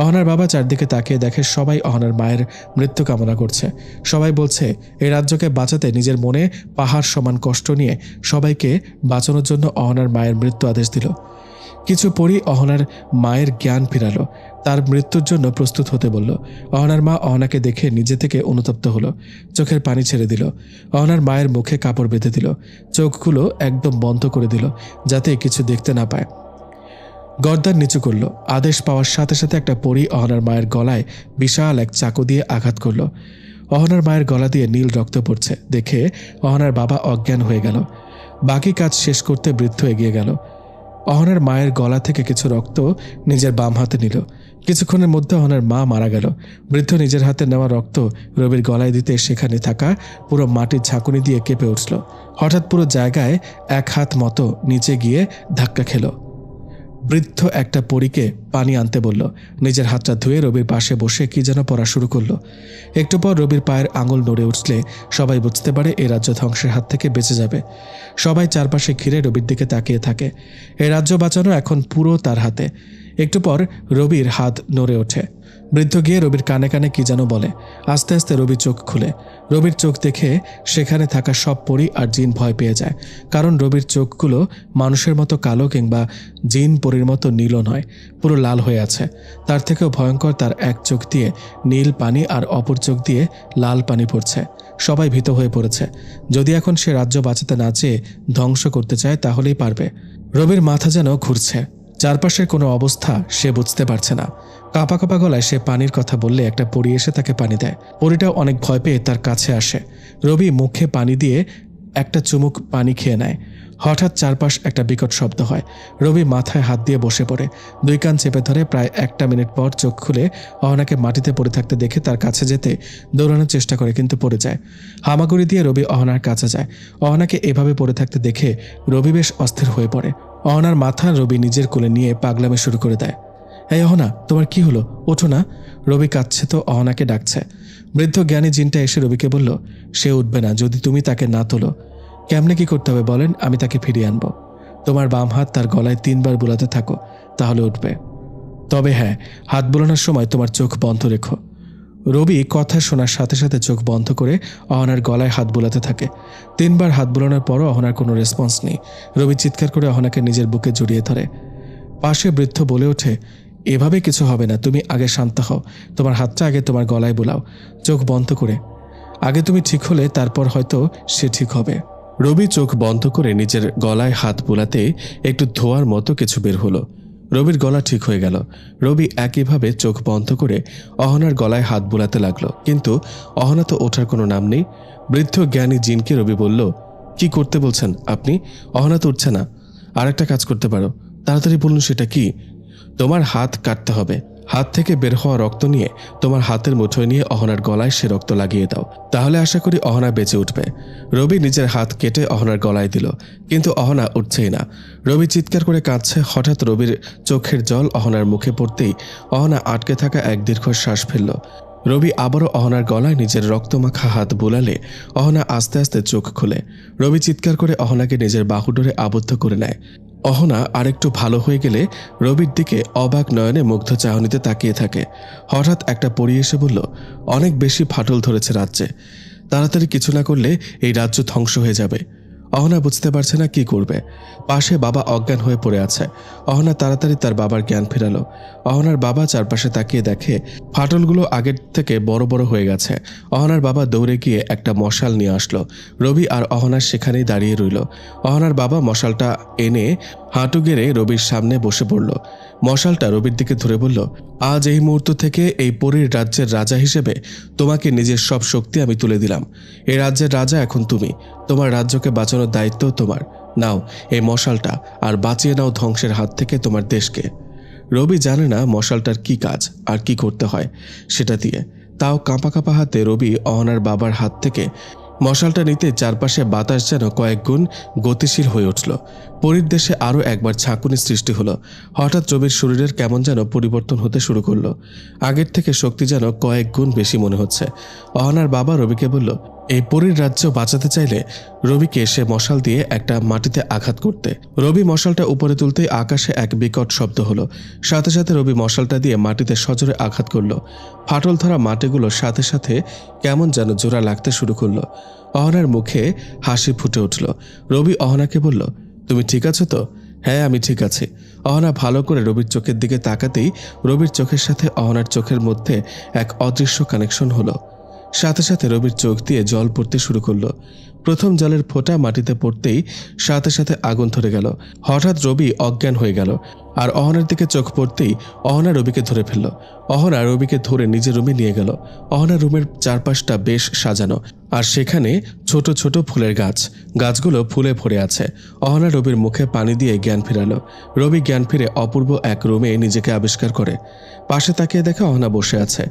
অহনার বাবা চারদিকে তাকিয়ে দেখে সবাই অহনার মায়ের মৃত্যু কামনা করছে। সবাই বলছে এই রাজ্যকে বাঁচাতে নিজের মনে পাহাড় সমান কষ্ট নিয়ে সবাইকে বাঁচানোর জন্য অহনার মায়ের মৃত্যু আদেশ দিল। কিছু পরই অহনার মায়ের জ্ঞান ফিরালো, তার মৃত্যুর জন্য প্রস্তুত হতে বলল। অহনার মা অহনাকে দেখে নিজে থেকে অনুতপ্ত হলো, চোখের পানি ছেড়ে দিল। অহনার মায়ের মুখে কাপড় বেঁধে দিল, চোখগুলো একদম বন্ধ করে দিল যাতে কিছু দেখতে না পায়। গর্দান নিচু করল। আদেশ পাওয়ার সাথে সাথে একটা পরী অহনার মায়ের গলায় বিশাল এক চাকু দিয়ে আঘাত করল। অহনার মায়ের গলা দিয়ে নীল রক্ত পড়ছে দেখে অহনার বাবা অজ্ঞান হয়ে গেল। বাকি কাজ শেষ করতে বৃদ্ধ এগিয়ে গেল। অহনার মায়ের গলা থেকে কিছু রক্ত নিজের বাম হাতে নিল। কিছুক্ষণের মধ্যে অহনার মা মারা গেল। বৃদ্ধ নিজের হাতে নেওয়া রক্ত রবির গলায় দিতে সেখানে থাকা পুরো মাটির ঝাঁকুনি দিয়ে কেঁপে উঠল। হঠাৎ পুরো জায়গায় 1 হাত মতো নিচে গিয়ে ধাক্কা খেল। বৃদ্ধ একটা পরীকে পানি আনতে বলল। নিজের হাতটা ধুয়ে রবির পাশে বসে কি যেন পড়া শুরু করলো। একটু পর রবির পায়ের আঙুল নড়ে উঠলে সবাই বুঝতে পারে এই রাজ্য ধ্বংসের হাত থেকে বেঁচে যাবে। সবাই চারপাশে ঘিরে রবির দিকে তাকিয়ে থাকে। এই রাজ্য বাঁচানো এখন পুরো তার হাতে। একটু পর রবির হাত নড়ে ওঠে। বৃদ্ধ গিয়ে রবির কানে কানে কি যেন বলে। আস্তে আস্তে রবি চোখ খুলে। রবির চোখ দেখে সেখানে থাকা সব পরী আর জিন ভয় পেয়ে যায়, কারণ রবির চোখগুলো মানুষের মতো কালো কিংবা জিন পরীর মতো নীলও নয়, পুরো লাল হয়ে আছে। তার থেকেও ভয়ঙ্কর, তার এক চোখ দিয়ে নীল পানি আর অপর চোখ দিয়ে লাল পানি পড়ছে। সবাই ভীত হয়ে পড়েছে। যদি এখন সে রাজ্য বাঁচাতে না চেয়ে ধ্বংস করতে চায় তাহলেই পারবে। রবির মাথা যেন ঘুরছে, চারপাশের কোনো অবস্থা সে বুঝতে পারছে না। কাঁপা কাঁপা গলায় সে পানির কথা বললে একটা পরী এসে তাকে পানি দেয়। পরীটাও অনেক ভয় পেয়ে তার কাছে আসে। রবি মুখে পানি দিয়ে একটা চুমুক পানি খেয়ে নেয়। হঠাৎ চারপাশ একটা বিকট শব্দ হয়। রবি মাথায় হাত দিয়ে বসে পড়ে, 2 কান চেপে ধরে। প্রায় 1 মিনিট পর চোখ খুলে অহনাকে মাটিতে পড়ে থাকতে দেখে তার কাছে যেতে দৌড়ানোর চেষ্টা করে, কিন্তু পড়ে যায়। হামাগুড়ি দিয়ে রবি অহনার কাছে যায়। অহনাকে এভাবে পড়ে থাকতে দেখে রবি বেশ অস্থির হয়ে পড়ে। অহনার মাথা রবি নিজের কোলে নিয়ে পাগলামি শুরু করে দেয়। এই অহনা, তোমার কি হলো? ওঠো না। রবি কাঁদছে তো অহনাকে ডাকছে। বৃদ্ধ জ্ঞানী জিনটা এসে রবিকে বলল, সে উঠবে না যদি তুমি তাকে না তোলো। কেমনে কি করতে হবে বলেন, আমি তাকে ফিরিয়ে আনবো। তোমার বাম হাত তার গলায় 3 বার বুলাতে থাকো, তাহলে উঠবে। তবে হ্যাঁ, হাত বুলানোর সময় তোমার চোখ বন্ধ রেখো। রবি কথা শোনার সাথে সাথে চোখ বন্ধ করে অহনার গলায় হাত বুলাতে থাকে। 3 বার হাত বুলানোর পরও অহনার কোনো রেসপন্স নেই। রবি চিৎকার করে অহনাকে নিজের বুকে জড়িয়ে ধরে। পাশে বৃদ্ধ বলে ওঠে, এভাবে কিছু হবে না, তুমি আগে শান্ত হও। তোমার হাতটা আগে তোমার গলায় বুলাও, চোখ বন্ধ করে। আগে তুমি ঠিক হলে তারপর হয়তো সে ঠিক হবে। রবি চোখ বন্ধ করে নিজের গলায় হাত বুলাতে একটু ধোয়ার মতো কিছু বের হলো। রবির গলা ঠিক হয়ে গেল। রবি একইভাবে চোখ বন্ধ করে অহনার গলায় হাত বুলাতে লাগলো, কিন্তু অহনা তো ওঠার কোনো নাম নেই। বৃদ্ধ জ্ঞানী জিনকে রবি বলল, কি করতে বলছেন আপনি? অহনা তো উঠছে না। আর একটা কাজ করতে পারো, তাড়াতাড়ি বলুন সেটা কি? তোমার হাত কাটতে হবে। হাত থেকে বের হওয়া রক্ত নিয়ে তোমার হাতের মুঠোয় নিয়ে অহনার গলায় সে রক্ত লাগিয়ে দাও, তাহলে আশা করি অহনা বেঁচে উঠবে। রবি নিজের হাত কেটে অহনার গলায় দিল, কিন্তু অহনা উঠছেই না। রবি চিৎকার করে কাঁদছে। হঠাৎ রবির চোখের জল অহনার মুখে পড়তেই অহনা আটকে থাকা এক দীর্ঘশ্বাস ফেলল। রবি আবারও অহনার গলায় নিজের রক্তমাখা হাত বুলালে অহনা আস্তে আস্তে চোখ খুলে। রবি চিৎকার করে অহনাকে নিজের বাহু ডোরে আবদ্ধ করে নেয়। অহনা আরেকটু ভালো হয়ে গেলে রবির দিকে অবাক নয়নে মুগ্ধ চাহনিতে তাকিয়ে থাকে। হঠাৎ একটা পরী এসে বলল, অনেক বেশি ফাটল ধরেছে রাজ্যে, তাড়াতাড়ি কিছু না করলে এই রাজ্য ধ্বংস হয়ে যাবে। অহনা বুঝতে পারছে না কি করবে। পাশে বাবা অজ্ঞান হয়ে পড়ে আছে। অহনা তাড়াতাড়ি তার বাবার জ্ঞান ফেরালো। অহনার বাবা চারপাশে তাকিয়ে দেখে ফাটলগুলো আগের থেকে বড় বড় হয়ে গেছে। অহনার বাবা দৌড়ে গিয়ে একটা মশাল নিয়ে আসলো। রবি আর অহনা সেখানেই দাঁড়িয়ে রইল। অহনার বাবা মশালটা এনে হাঁটু গেড়ে রবির সামনে বসে পড়ল। মশালটা রবির দিকে ধরে বলল, আজ এই মুহূর্ত থেকে এই পরীর রাজ্যের রাজা হিসেবে তোমাকে নিজের সব শক্তি আমি তুলে দিলাম। এই রাজ্যের রাজা এখন তুমি। তোমার রাজ্যকে বাঁচানোর দায়িত্ব তোমার। নাও এই মশালটা, আর বাঁচিয়ে নাও ধ্বংসের হাত থেকে তোমার দেশকে। রবি জানে না মশালটার কি কাজ আর কি করতে হয় সেটা দিয়ে। তাও কাঁপা কাঁপা হাতে রবি অহনার বাবার হাত থেকে মশালটা নিতে চারপাশে বাতাস যেন কয়েক গুণ গতিশীল হয়ে উঠল। পরীর দেশে আরও একবার ঝাঁকুনির সৃষ্টি হলো। হঠাৎ রবির শরীরের কেমন যেন পরিবর্তন হতে শুরু করলো। আগের থেকে শক্তি যেন কয়েক গুণ বেশি মনে হচ্ছে। অহনার বাবা রবিকে বলল, এই পরীর রাজ্য বাঁচাতে চাইলে রবিকে সে মশাল দিয়ে একটা মাটিতে আঘাত করতে। রবি মশালটা উপরে তুলতেই আকাশে এক বিকট শব্দ হলো। সাথে সাথে রবি মশালটা দিয়ে মাটিতে সজোরে আঘাত করলো। ফাটল ধরা মাটিগুলোর সাথে সাথে কেমন যেন জোড়া লাগতে শুরু করলো। অহনার মুখে হাসি ফুটে উঠল। রবি অহনাকে বলল, তুমি ঠিক আছো তো? হ্যাঁ, আমি ঠিক আছি। অহনা ভালো করে রবির চোখের দিকে তাকাতেই রবির চোখের সাথে অহনার চোখের মধ্যে এক অদৃশ্য কানেকশন হলো। সাথে সাথে রবির চোখ দিয়ে জল পড়তে শুরু করলো। প্রথম জলের ফোঁটা মাটিতে পড়তেই সাথে সাথে আগুন ধরে গেল। হঠাৎ রবি অজ্ঞান হয়ে গেল, আর অহনার দিকে চোখ পড়তেই অহনা রবিকে ধরে ফেলল। অহনা রবিকে ধরে নিজের রুমে নিয়ে গেল। অহনার রুমের চারপাশটা বেশ সাজানো, আর সেখানে ছোট ছোট ফুলের গাছ। গাছগুলো ফুলে ভরে আছে। অহনা রবির মুখে পানি দিয়ে জ্ঞান ফেরালো। রবি জ্ঞান ফিরে অপূর্ব এক রুমে নিজেকে আবিষ্কার করে। পাশে তাকিয়ে দেখে অহনা বসে আছে।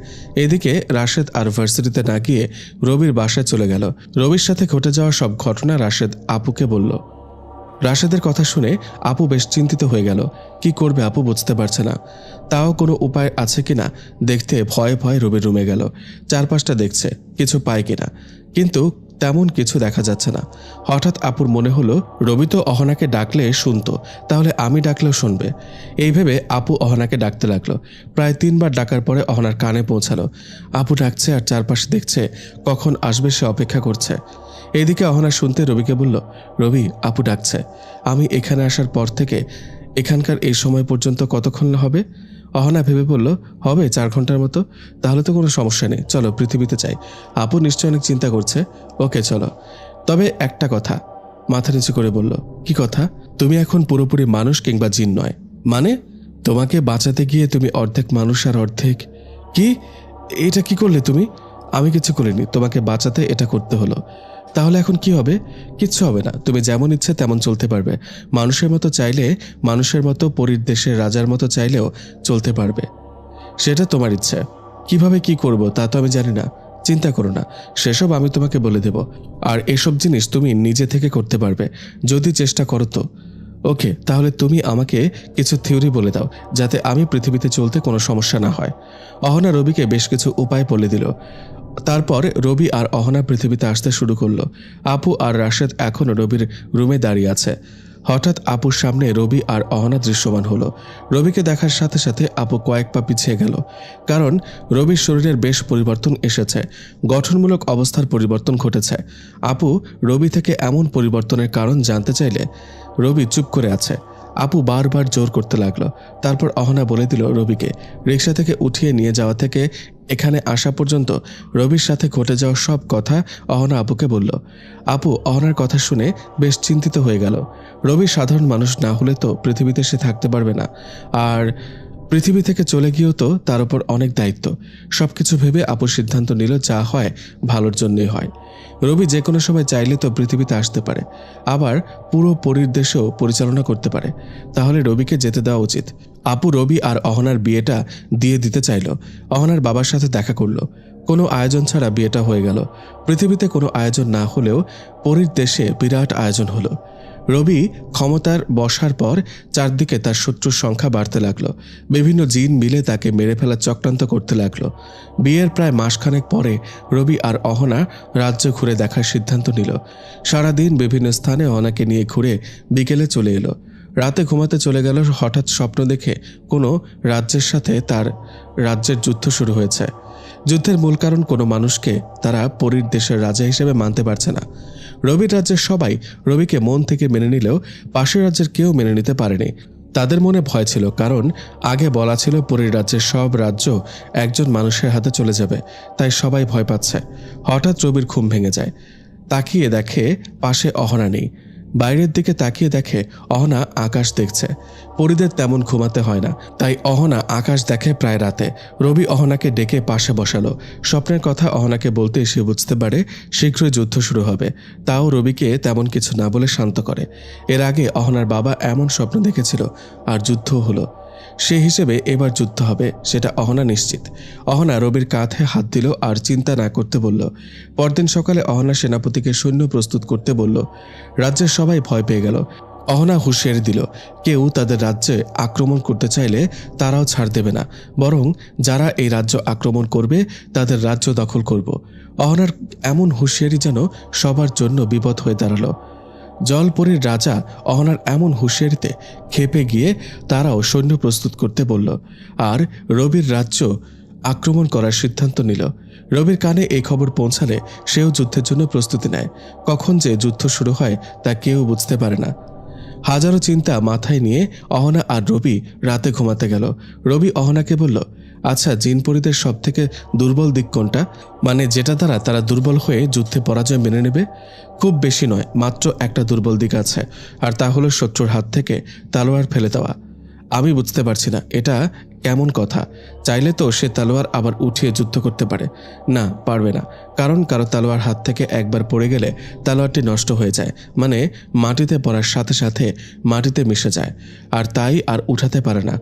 এদিকে রাশেদ আর ভার্সিটিতে না গিয়ে রবির বাসায় চলে গেল। রবির সাথে ঘটে যাওয়া সব ঘটনা রাশেদ আপুকে বলল। রাশেদের কথা শুনে আপু বেশ চিন্তিত হয়ে গেল। কি করবে আপু বুঝতে পারছে না। তাও কোনো উপায় আছে কিনা দেখতে ভয়ে ভয়ে রবির রুমে গেল। চারপাশটা দেখছে কিছু পায় কিনা, কিন্তু তেমন কিছু দেখা যাচ্ছে না। হঠাৎ আপুর মনে হলো, রবি তো অহনাকে ডাকলে শুনতো, তাহলে আমি ডাকলেও শুনবে। এই ভেবে আপু অহনাকে ডাকতে লাগলো। প্রায় 3 বার ডাকার পরে অহনার কানে পৌঁছালো। আপু ডাকছে আর চারপাশে দেখছে, কখন আসবে সে অপেক্ষা করছে। এদিকে অহনা শুনতে রবিকে বলল, রবি, আপু ডাকছে। আমি এখানে আসার পর থেকে এখানকার এই সময় পর্যন্ত কতক্ষণ হবে? অহনা ভেবে বলল, হবে 4 ঘন্টার মতো। তাহলে তো কোনো সমস্যা নেই, চলো পৃথিবীতে যাই। আপু নিশ্চয় অনেক চিন্তা করছে। ওকে চলো। তবে একটা কথা, মাথা নিচু করে বলল। কি কথা? তুমি এখন পুরোপুরি মানুষ কিংবা জিন নয়। মানে? তোমাকে বাঁচাতে গিয়ে তুমি অর্ধেক মানুষ আর অর্ধেক... কি? এটা কি করলে তুমি? আমি কিছু করিনি, তোমাকে বাঁচাতে এটা করতে হলো। তাহলে এখন কি হবে? কিচ্ছু হবে না, তুমি যেমন ইচ্ছে তেমন চলতে পারবে। মানুষের মতো চাইলে মানুষের মতো, পরীর দেশের রাজার মতো চাইলেও চলতে পারবে। সেটা তোমার ইচ্ছে। কিভাবে কি করব তা তো আমি জানি না। চিন্তা করো না, সেসব আমি তোমাকে বলে দেব। আর এসব জিনিস তুমি নিজে থেকে করতে পারবে যদি চেষ্টা করো তো। ওকে, তাহলে তুমি আমাকে কিছু থিওরি বলে দাও, যাতে আমি পৃথিবীতে চলতে কোনো সমস্যা না হয়। অহনা রবিকে বেশ কিছু উপায় বলে দিল। তারপর রবি আর অহনা পৃথিবীতে আসতে শুরু করলো। আপু আর রাশেদ এখনও রবির রুমে দাঁড়িয়ে আছে। হঠাৎ আপুর সামনে রবি আর অহনা দৃশ্যমান হলো। রবিকে দেখার সাথে সাথে আপু কয়েক পা পিছিয়ে গেল, কারণ রবির শরীরের বেশ পরিবর্তন এসেছে। গঠনমূলক অবস্থার পরিবর্তন ঘটেছে। আপু রবি থেকে এমন পরিবর্তনের কারণ জানতে চাইলে রবি চুপ করে আছে। আপু বারবার জোর করতে লাগলো। তারপর অহনা বলে দিল রবিকে রিক্সা থেকে উঠিয়ে নিয়ে যাওয়া থেকে এখানে আসা পর্যন্ত রবির সাথে ঘটে যাওয়া সব কথা অহনা আপুকে বলল। আপু অহনার কথা শুনে বেশ চিন্তিত হয়ে গেল। রবি সাধারণ মানুষ না হলে তো পৃথিবীতে সে থাকতে পারবে না, আর পৃথিবী থেকে চলে গিয়েও তো তার উপর অনেক দায়িত্ব। সবকিছু ভেবে আপু সিদ্ধান্ত নিল যা হয় ভালোর জন্যই হয়। রবি যে কোনো সময় চাইলে তো পৃথিবীতে আসতে পারে, আবার পুরো পরীর দেশেও পরিচালনা করতে পারে। তাহলে রবিকে যেতে দেওয়া উচিত। আপু রবি আর অহনার বিয়েটা দিয়ে দিতে চাইল। অহনার বাবার সাথে দেখা করলো। কোনো আয়োজন ছাড়া বিয়েটা হয়ে গেল। পৃথিবীতে কোনো আয়োজন না হলেও পরীর দেশে বিরাট আয়োজন হলো। রবি ক্ষমতার বসার পর চারদিকে তার শত্রুর সংখ্যা বাড়তে লাগলো। বিভিন্ন জিন মিলে তাকে মেরে ফেলার চক্রান্ত করতে লাগলো। বিয়ের প্রায় মাসখানেক পরে রবি আর অহনা রাজ্য ঘুরে দেখার সিদ্ধান্ত নিল। সারাদিন বিভিন্ন স্থানে অহনাকে নিয়ে ঘুরে বিকেলে চলে এলো। রাতে ঘুমাতে চলে গেল। হঠাৎ স্বপ্ন দেখে কোনো রাজ্যের সাথে তার রাজ্যের যুদ্ধ শুরু হয়েছে। যুদ্ধের মূল কারণ কোনো মানুষকে তারা পরীর দেশের রাজা হিসেবে মানতে পারছে না। রবির রাজ্যের সবাই রবিকে মন থেকে মেনে নিলেও পাশের রাজ্যের কেউ মেনে নিতে পারেনি। তাদের মনে ভয় ছিল, কারণ আগে বলা ছিল পরীর রাজ্যের সব রাজ্য একজন মানুষের হাতে চলে যাবে, তাই সবাই ভয় পাচ্ছে। হঠাৎ রবির ঘুম ভেঙে যায়। তাকিয়ে দেখে পাশে অহনা নেই। বাইরের দিকে তাকিয়ে দেখে অহনা আকাশ দেখছে। পরীদের তেমন ঘুমাতে হয় না, তাই অহনা আকাশ দেখে প্রায় রাতে। রবি অহনাকে ডেকে পাশে বসালো। স্বপ্নের কথা অহনাকে বলতে সে বুঝতে পারে শীঘ্রই যুদ্ধ শুরু হবে। তাও রবিকে তেমন কিছু না বলে শান্ত করে। এর আগে অহনার বাবা এমন স্বপ্ন দেখেছিল, আর যুদ্ধও হলো। সেই হিসেবে এবার যুদ্ধ হবে, সেটা অহনা নিশ্চিত। অহনা রবির কাঁধে হাত দিল আর চিন্তা না করতে বলল। পরদিন সকালে অহনা সেনাপতিকে সৈন্য প্রস্তুত করতে বলল। রাজ্যের সবাই ভয় পেয়ে গেল। অহনা হুঁশিয়ারি দিল, কেউ তাদের রাজ্যে আক্রমণ করতে চাইলে তারাও ছাড় দেবে না, বরং যারা এই রাজ্য আক্রমণ করবে তাদের রাজ্য দখল করব। অহনার এমন হুঁশিয়ারি যেন সবার জন্য বিপদ হয়ে দাঁড়ালো। জলপরীর রাজা অহনার এমন হুঁশিয়ারিতে ক্ষেপে গিয়ে তারাও সৈন্য প্রস্তুত করতে বলল, আর রবির রাজ্য আক্রমণ করার সিদ্ধান্ত নিল। রবির কানে এই খবর পৌঁছালে সেও যুদ্ধের জন্য প্রস্তুতি নেয়। কখন যে যুদ্ধ শুরু হয় তা কেউ বুঝতে পারে না। হাজারো চিন্তা মাথায় নিয়ে অহনা আর রবি রাতে ঘুমাতে গেল। রবি অহনাকে বলল, আচ্ছা, জিনপরীদের সব থেকে দুর্বল দিক কোনটা? মানে যেটা দ্বারা তারা দুর্বল হয়ে যুদ্ধে পরাজয় মেনে নেবে? খুব বেশি নয়, মাত্র একটা দুর্বল দিক আছে, আর তা হলো শত্রুর হাত থেকে তালোয়ার ফেলে দেওয়া। আমি বুঝতে পারছি না এটা কেমন কথা। চাইলে তো সে তালোয়ার আবার উঠিয়ে যুদ্ধ করতে পারে। না, পারবে না, কারণ কারো তালোয়ার হাত থেকে একবার পড়ে গেলে তালোয়ারটি নষ্ট হয়ে যায়, মানে মাটিতে পড়ার সাথে সাথে মাটিতে মিশে যায়, আর তাই আর উঠাতে পারে না।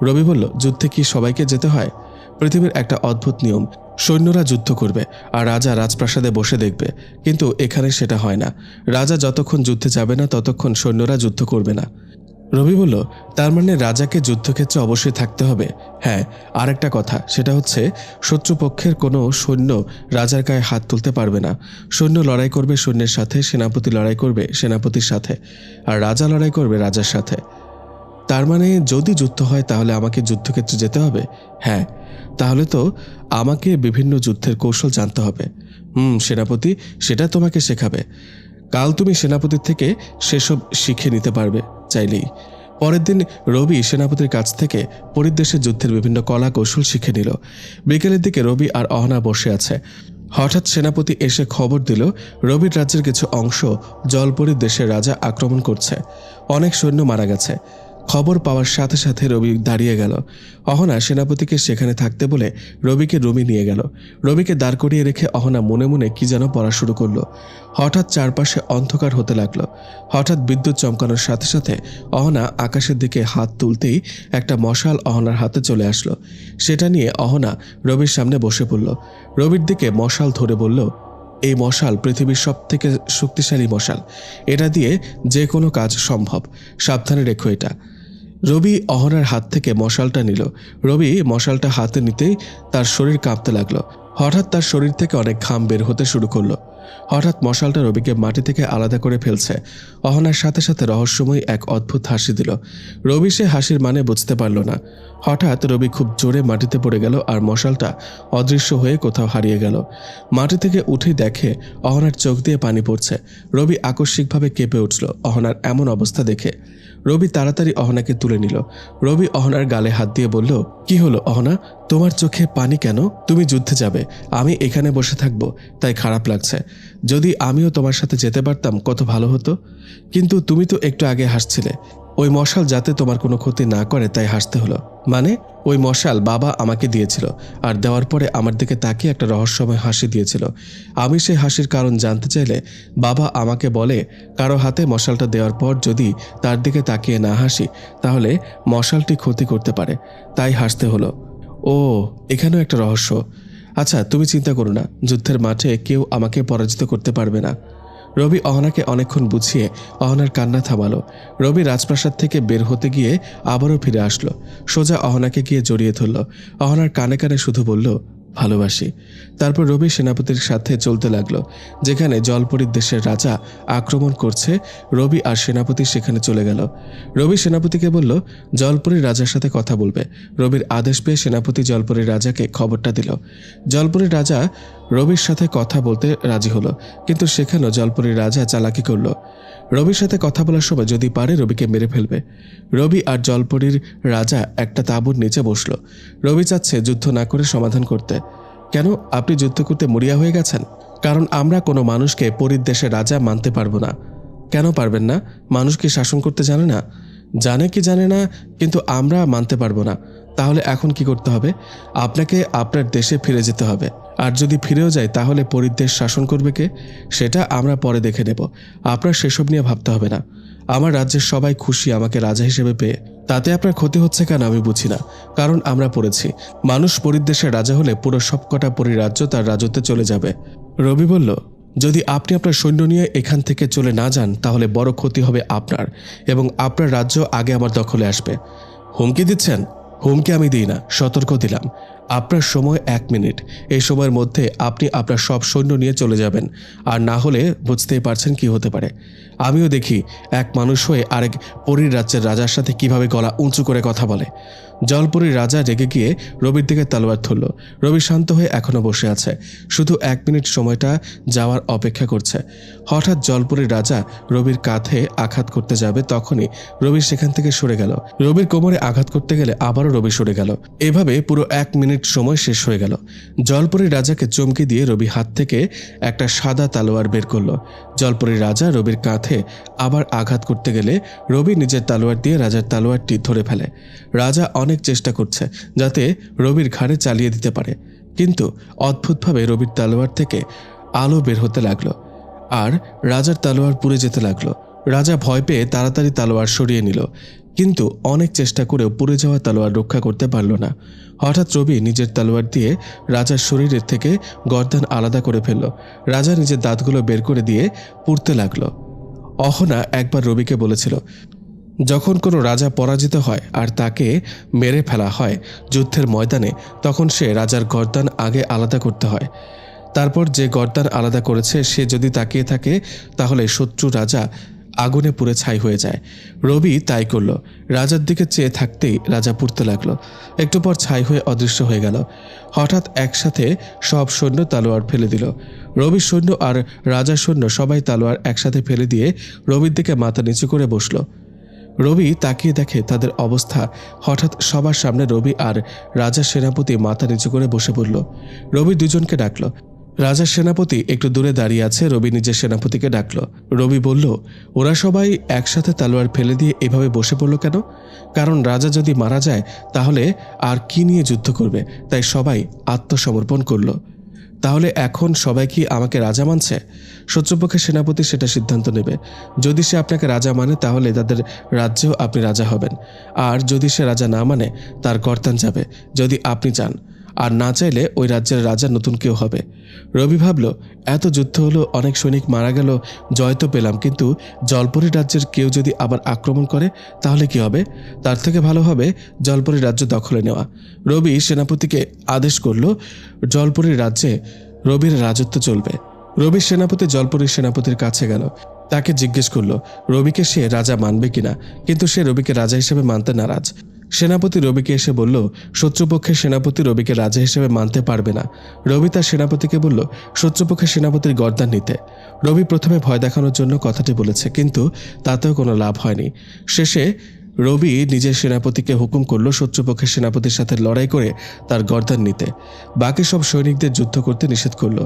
রবি বলল, যুদ্ধে কি সবাইকে যেতে হয়? পৃথিবীর একটা অদ্ভুত নিয়ম, সৈন্যরা যুদ্ধ করবে আর রাজা রাজপ্রাসাদে বসে দেখবে, কিন্তু এখানে সেটা হয় না। রাজা যতক্ষণ যুদ্ধে যাবে না ততক্ষণ সৈন্যরা যুদ্ধ করবে না। রবি বলল, তার মানে রাজাকে যুদ্ধক্ষেত্রে অবশ্যই থাকতে হবে। হ্যাঁ, আর একটা কথা, সেটা হচ্ছে শত্রুপক্ষের কোনো সৈন্য রাজার গায়ে হাত তুলতে পারবে না। সৈন্য লড়াই করবে সৈন্যের সাথে, সেনাপতি লড়াই করবে সেনাপতির সাথে, আর রাজা লড়াই করবে রাজার সাথে। তার মানে যদি যুদ্ধ হয় তাহলে আমাকে যুদ্ধক্ষেত্রে যেতে হবে? হ্যাঁ, তাহলে তো আমাকে বিভিন্ন যুদ্ধের কৌশল জানতে হবে। সেনাপতি সেটা তোমাকে শেখাবে। কাল তুমি সেনাপতির থেকে সেসব শিখে নিতে পারবে চাইলেই। পরের দিন রবি সেনাপতির কাছ থেকে পরিদেশের যুদ্ধের বিভিন্ন কলা কৌশল শিখে নিল। বিকেলের দিকে রবি আর অহনা বসে আছে। হঠাৎ সেনাপতি এসে খবর দিল, রবির রাজ্যের কিছু অংশ জলপরীর দেশের রাজা আক্রমণ করছে। অনেক সৈন্য মারা গেছে। খবর পাওয়ার সাথে সাথে রবি দাঁড়িয়ে গেল। অহনা সেনাপতিকে সেখানে থাকতে বলে রবিকে রুমে নিয়ে গেল। রবিকে দাঁড় করিয়ে রেখে অহনা মনে মনে কি যেন পড়া শুরু করলো। হঠাৎ চারপাশে অন্ধকার হতে লাগলো। হঠাৎ বিদ্যুৎ চমকানোর সাথে সাথে অহনা আকাশের দিকে হাত তুলতেই একটা মশাল অহনার হাতে চলে আসলো। সেটা নিয়ে অহনা রবির সামনে বসে পড়ল। রবির দিকে মশাল ধরে বলল, এই মশাল পৃথিবীর সব থেকে শক্তিশালী মশাল। এটা দিয়ে যে কোনো কাজ সম্ভব, সাবধানে রেখো এটা। রবি অহনার হাত থেকে মশালটা নিল। রবি মশালটা হাতে নিতেই তার শরীর কাঁপতে লাগলো। হঠাৎ তার শরীর থেকে অনেক ঘাম বের হতে শুরু করলো। হঠাৎ মশালটা রবিকে মাটি থেকে আলাদা করে ফেলছে। অহনার সাথে সাথে রহস্যময় এক অদ্ভুত হাসি দিল। রবি সে হাসির মানে বুঝতে পারল না। হঠাৎ রবি খুব জোরে মাটিতে পড়ে গেল আর মশালটা অদৃশ্য হয়ে কোথাও হারিয়ে গেল। মাটি থেকে উঠেই দেখে অহনার চোখ দিয়ে পানি পড়ছে। রবি আকস্মিকভাবে কেঁপে উঠল অহনার এমন অবস্থা দেখে। রবি তাড়াতাড়ি অহনাকে তুলে নিল। রবি অহনার গালে হাত দিয়ে বলল, কি হলো অহনা, তোমার চোখে পানি কেন? তুমি যুদ্ধে যাবে, আমি এখানে বসে থাকবো, তাই খারাপ লাগছে। যদি আমিও তোমার সাথে যেতে পারতাম কত ভালো হতো। কিন্তু তুমি তো একটু আগে হাসছিলে। ওই মশাল যাতে তোমার কোনো ক্ষতি না করে তাই হাসতে হলো। মানে? ওই মশাল বাবা আমাকে দিয়েছিল, আর দেওয়ার পরে আমার দিকে তাকিয়ে একটা রহস্যময় হাসি দিয়েছিল। আমি সেই হাসির কারণ জানতে চাইলে বাবা আমাকে বলে, কারো হাতে মশালটা দেওয়ার পর যদি তার দিকে তাকিয়ে না হাসি তাহলে মশালটি ক্ষতি করতে পারে, তাই হাসতে হলো। ও, এখানেও একটা রহস্য। আচ্ছা, তুমি চিন্তা করো না, যুদ্ধের মাঠে কেউ আমাকে পরাজিত করতে পারবে না। রবি অহনাকে অনেকক্ষণ বুঝিয়ে অহনার কান্না থামালো। রবি রাজপ্রাসাদ থেকে বের হতে গিয়ে আবারও ফিরে আসলো। সোজা অহনাকে গিয়ে জড়িয়ে ধরল। অহনার কানে কানে শুধু বলল, ভালোবাসি। তারপর রবি সেনাপতির সাথে চলতে লাগলো। যেখানে জলপরীর দেশের রাজা আক্রমণ করছে, রবি আর সেনাপতি সেখানে চলে গেল। রবি সেনাপতিকে বলল জলপরীর রাজার সাথে কথা বলবে। রবির আদেশ পেয়ে সেনাপতি জলপরীর রাজাকে খবরটা দিল। জলপরীর রাজা রবির সাথে কথা বলতে রাজি হলো, কিন্তু সেখানেও জলপরীর রাজা চালাকি করল। রবির সাথে কথা বলার সময় যদি পারে রবিকে মেরে ফেলবে। রবি আর জলপরীর রাজা একটা তাঁবুর নিচে বসল। রবি চাচ্ছে যুদ্ধ না করে সমাধান করতে। কেন আপনি যুদ্ধ করতে মরিয়া হয়ে গেছেন? কারণ আমরা কোনো মানুষকে পরীর দেশের রাজা মানতে পারবো না। কেন পারবেন না? মানুষ কি শাসন করতে জানে না? জানে কি জানে না, কিন্তু আমরা মানতে পারবো না। তাহলে এখন কি করতে হবে? আপনাকে আপনার দেশে ফিরে যেতে হবে। আর যদি ফিরেও যায় তাহলে পরীর দেশ শাসন করবে কে? সেটা আমরা পরে দেখে নেব। আপনার সেসব নিয়ে ভাবতে হবে না। আমার রাজ্যের সবাই খুশি আমাকে রাজা হিসেবে পেয়ে। তাতে আপনার ক্ষতি হচ্ছে কেন আমি বুঝি না। কারণ আমরা পড়েছি মানুষ পরীর দেশের রাজা হলে পুরো সবকটা পরীর রাজ্য তার রাজত্বে চলে যাবে। রবি বলল, যদি আপনি আপনার সৈন্য নিয়ে এখান থেকে চলে না যান তাহলে বড় ক্ষতি হবে আপনার, এবং আপনার রাজ্য আগে আমার দখলে আসবে। হুমকি দিচ্ছেন? হুমকি আমি দিই না, সতর্ক দিলাম। আপনার সময় 1 মিনিট। এই সময়ের মধ্যে আপনি আপনার সব সৈন্য নিয়ে চলে যাবেন, আর না হলে বুঝতেই পারছেন কি হতে পারে। আমিও দেখি এক মানুষ হয়ে আরেক পরীর রাজ্যের রাজার সাথে কিভাবে গলা উঁচু করে কথা বলে। জলপরীর রাজা রেগে গিয়ে রবির দিকে তলোয়ার ধরল। রবি শান্ত হয়ে এখনো বসে আছে, শুধু 1 মিনিট সময়টা যাওয়ার অপেক্ষা করছে। হঠাৎ জলপরীর রাজা রবির কাঁধে আঘাত করতে যাবে, তখনই রবি সেখান থেকে সরে গেল। রবির কোমরে আঘাত করতে গেলে আবারও রবি সরে গেল। এভাবে পুরো 1 মিনিট সময় শেষ হয়ে গেল। জলপরীর রাজাকে চমকে দিয়ে রবি হাত থেকে একটা সাদা তালোয়ার বের করল। জলপরীর রাজা রবির কাঁধে আবার আঘাত করতে গেলে রবি নিজের তালোয়ার দিয়ে রাজার তালোয়ারটি ধরে ফেলে। রাজা অনেক চেষ্টা করছে যাতে রবির ঘাড়ে চালিয়ে দিতে পারে, কিন্তু অদ্ভুতভাবে রবির তালোয়ার থেকে আলো বের হতে লাগলো আর রাজার তালোয়ার পুড়ে যেতে লাগলো। রাজা ভয় পেয়ে তাড়াতাড়ি তালোয়ার সরিয়ে নিল, কিন্তু অনেক চেষ্টা করেও পুড়ে যাওয়া তালোয়ার রক্ষা করতে পারল না। হঠাৎ রবি নিজের তালোয়ার দিয়ে রাজার শরীরের থেকে গর্দান আলাদা করে ফেলল। রাজা নিজের দাঁতগুলো বের করে দিয়ে পুড়তে লাগলো। অহনা একবার রবিকে বলেছিল, যখন কোনো রাজা পরাজিত হয় আর তাকে মেরে ফেলা হয় যুদ্ধের ময়দানে, তখন সে রাজার গর্দান আগে আলাদা করতে হয়। তারপর যে গর্দান আলাদা করেছে সে যদি তাকিয়ে থাকে তাহলে শত্রু রাজা আগুনে পুড়ে ছাই হয়ে যায়। রবি তাই করল। রাজার দিকে চেয়ে থাকতেই রাজা পুড়তে লাগলো। একটু পর ছাই হয়ে অদৃশ্য হয়ে গেল। হঠাৎ একসাথে সব সৈন্য তালোয়ার ফেলে দিল। রবির সৈন্য আর রাজার সৈন্য সবাই তালোয়ার একসাথে ফেলে দিয়ে রবির দিকে মাথা নিচু করে বসল। রবি তাকিয়ে দেখে তাদের অবস্থা। হঠাৎ সবার সামনে রবি আর রাজার সেনাপতি মাথা নিচু করে বসে পড়ল। রবি দুজনকে ডাকল। রাজার সেনাপতি একটু দূরে দাঁড়িয়ে আছে। রবি নিজের সেনাপতিকে ডাকল। রবি বলল, ওরা সবাই একসাথে তালোয়ার ফেলে দিয়ে এভাবে বসে পড়ল কেন? কারণ রাজা যদি মারা যায় তাহলে আর কি নিয়ে যুদ্ধ করবে, তাই সবাই আত্মসমর্পণ করল। তাহলে এখন সবাই কি আমাকে রাজা মানছে? শত্রুপক্ষের সেনাপতি সেটা সিদ্ধান্ত নেবে। যদি সে আপনাকে রাজা মানে তাহলে তাদের রাজ্যেও আপনি রাজা হবেন, আর যদি সে রাজা না মানে তার গর্দান যাবে, যদি আপনি চান। আর না চাইলে ওই রাজ্যের রাজা নতুন কেউ হবে। রবি ভাবল, এত যুদ্ধ হলো, অনেক সৈনিক মারা গেল, জয় তো পেলাম, কিন্তু জলপরী রাজ্যের কেউ যদি আবার আক্রমণ করে তাহলে কি হবে? তার থেকে ভালো হবে জলপরী রাজ্য দখলে নেওয়া। রবি সেনাপতিকে আদেশ করল, জলপরীর রাজ্যে রবির রাজত্ব চলবে। রবির সেনাপতি জলপরীর সেনাপতির কাছে গেল। তাকে জিজ্ঞেস করলো রবিকে সে রাজা মানবে কিনা, কিন্তু সে রবিকে রাজা হিসেবে মানতে নারাজ। সেনাপতি রবিকে এসে বলল, শত্রুপক্ষের সেনাপতি রবিকে রাজা হিসেবে মানতে পারবে না। রবি তার সেনাপতিকে বলল শত্রুপক্ষের সেনাপতির গর্দান নিতে। রবি প্রথমে ভয় দেখানোর জন্য কথাটি বলেছে, কিন্তু তাতেও কোনো লাভ হয়নি। শেষে রবি নিজের সেনাপতিকে হুকুম করল শত্রুপক্ষের সেনাপতির সাথে লড়াই করে তার গর্দান নিতে। বাকি সব সৈনিকদের যুদ্ধ করতে নিষেধ করল।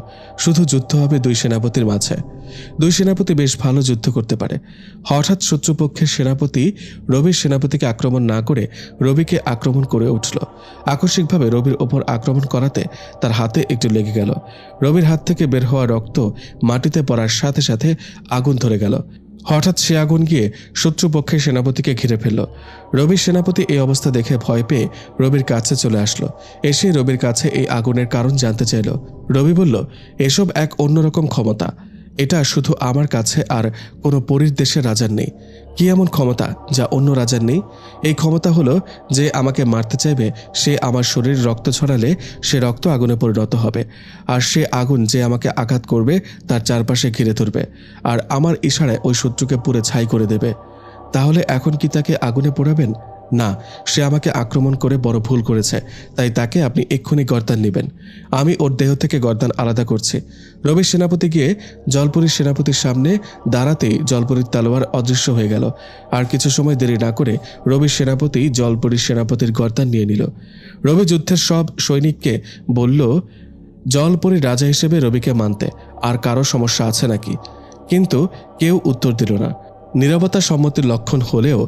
শুধু যুদ্ধ হবে 2 সেনাপতির মাঝে। 2 সেনাপতি বেশ ভালো যুদ্ধ করতে পারে। হঠাৎ শত্রুপক্ষের সেনাপতি রবির সেনাপতিকে আক্রমণ না করে রবিকে আক্রমণ করে উঠল। আকস্মিকভাবে রবির ওপর আক্রমণ করাতে তার হাতে একটু লেগে গেল। রবির হাত থেকে বের হওয়া রক্ত মাটিতে পড়ার সাথে সাথে আগুন ধরে গেল। হঠাৎ সে আগুন গিয়ে শত্রুপক্ষের সেনাপতিকে ঘিরে ফেলল। রবির সেনাপতি এই অবস্থা দেখে ভয় পেয়ে রবির কাছে চলে আসলো। এসে রবির কাছে এই আগুনের কারণ জানতে চাইল। রবি বলল, এসব এক অন্যরকম ক্ষমতা। এটা শুধু আমার কাছে, আর কোনো পরীর দেশের রাজার নেই। কি এমন ক্ষমতা যা অন্য রাজার নেই? এই ক্ষমতা হলো যে আমাকে মারতে চাইবে সে আমার শরীর রক্ত ছড়ালে সে রক্ত আগুনে পরিণত হবে, আর সে আগুন যে আমাকে আঘাত করবে তার চারপাশে ঘিরে ধরবে, আর আমার ইশারায় ওই শত্রুকে পুড়ে ছাই করে দেবে। তাহলে এখন কি তাকে আগুনে পোড়াবেন? না, সে আমাকে আক্রমণ করে বড় ভুল করেছে, তাই তাকে আপনি এক্ষুনি গর্দান নেবেন। আমি ওর দেহ থেকে গর্দান আলাদা করছি। রবির সেনাপতি গিয়ে জলপরীর সেনাপতির সামনে দাঁড়াতেই জলপরীর তলোয়ার অদৃশ্য হয়ে গেল। আর কিছু সময় দেরি না করে রবির সেনাপতি জলপরীর সেনাপতির গর্দান নিয়ে নিল। রবি যুদ্ধের সব সৈনিককে বলল জলপরীর রাজা হিসেবে রবিকে মানতে, আর কারো সমস্যা আছে নাকি? কিন্তু কেউ উত্তর দিল না। নীরবতা সম্মতির লক্ষণ হলেও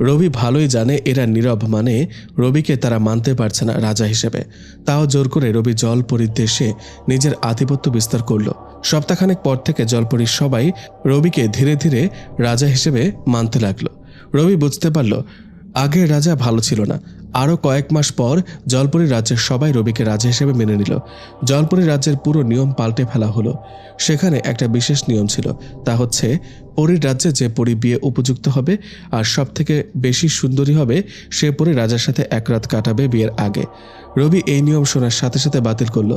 রবি ভালোই জানে এরা নীরব মানে রবিকে তারা মানতে পারছে না রাজা হিসেবে। তাও জোর করে রবি জলপরীর দেশে নিজের আধিপত্য বিস্তার করল। সপ্তাহখানেক পর থেকে জলপরীর সবাই রবিকে ধীরে ধীরে রাজা হিসেবে মানতে লাগলো। রবি বুঝতে পারল আগের রাজা ভালো ছিল না। আরও কয়েক মাস পর জলপরী রাজ্যের সবাই রবিকে রাজা হিসেবে মেনে নিল। জলপরী রাজ্যের পুরো নিয়ম পাল্টে ফেলা হলো। সেখানে একটা বিশেষ নিয়ম ছিল, তা হচ্ছে পরীর রাজ্যে যে পরী বিয়ে উপযুক্ত হবে আর সব থেকে বেশি সুন্দরী হবে সে পরী রাজার সাথে এক রাত কাটাবে বিয়ের আগে। রবি এই নিয়ম শোনার সাথে সাথে বাতিল করলো।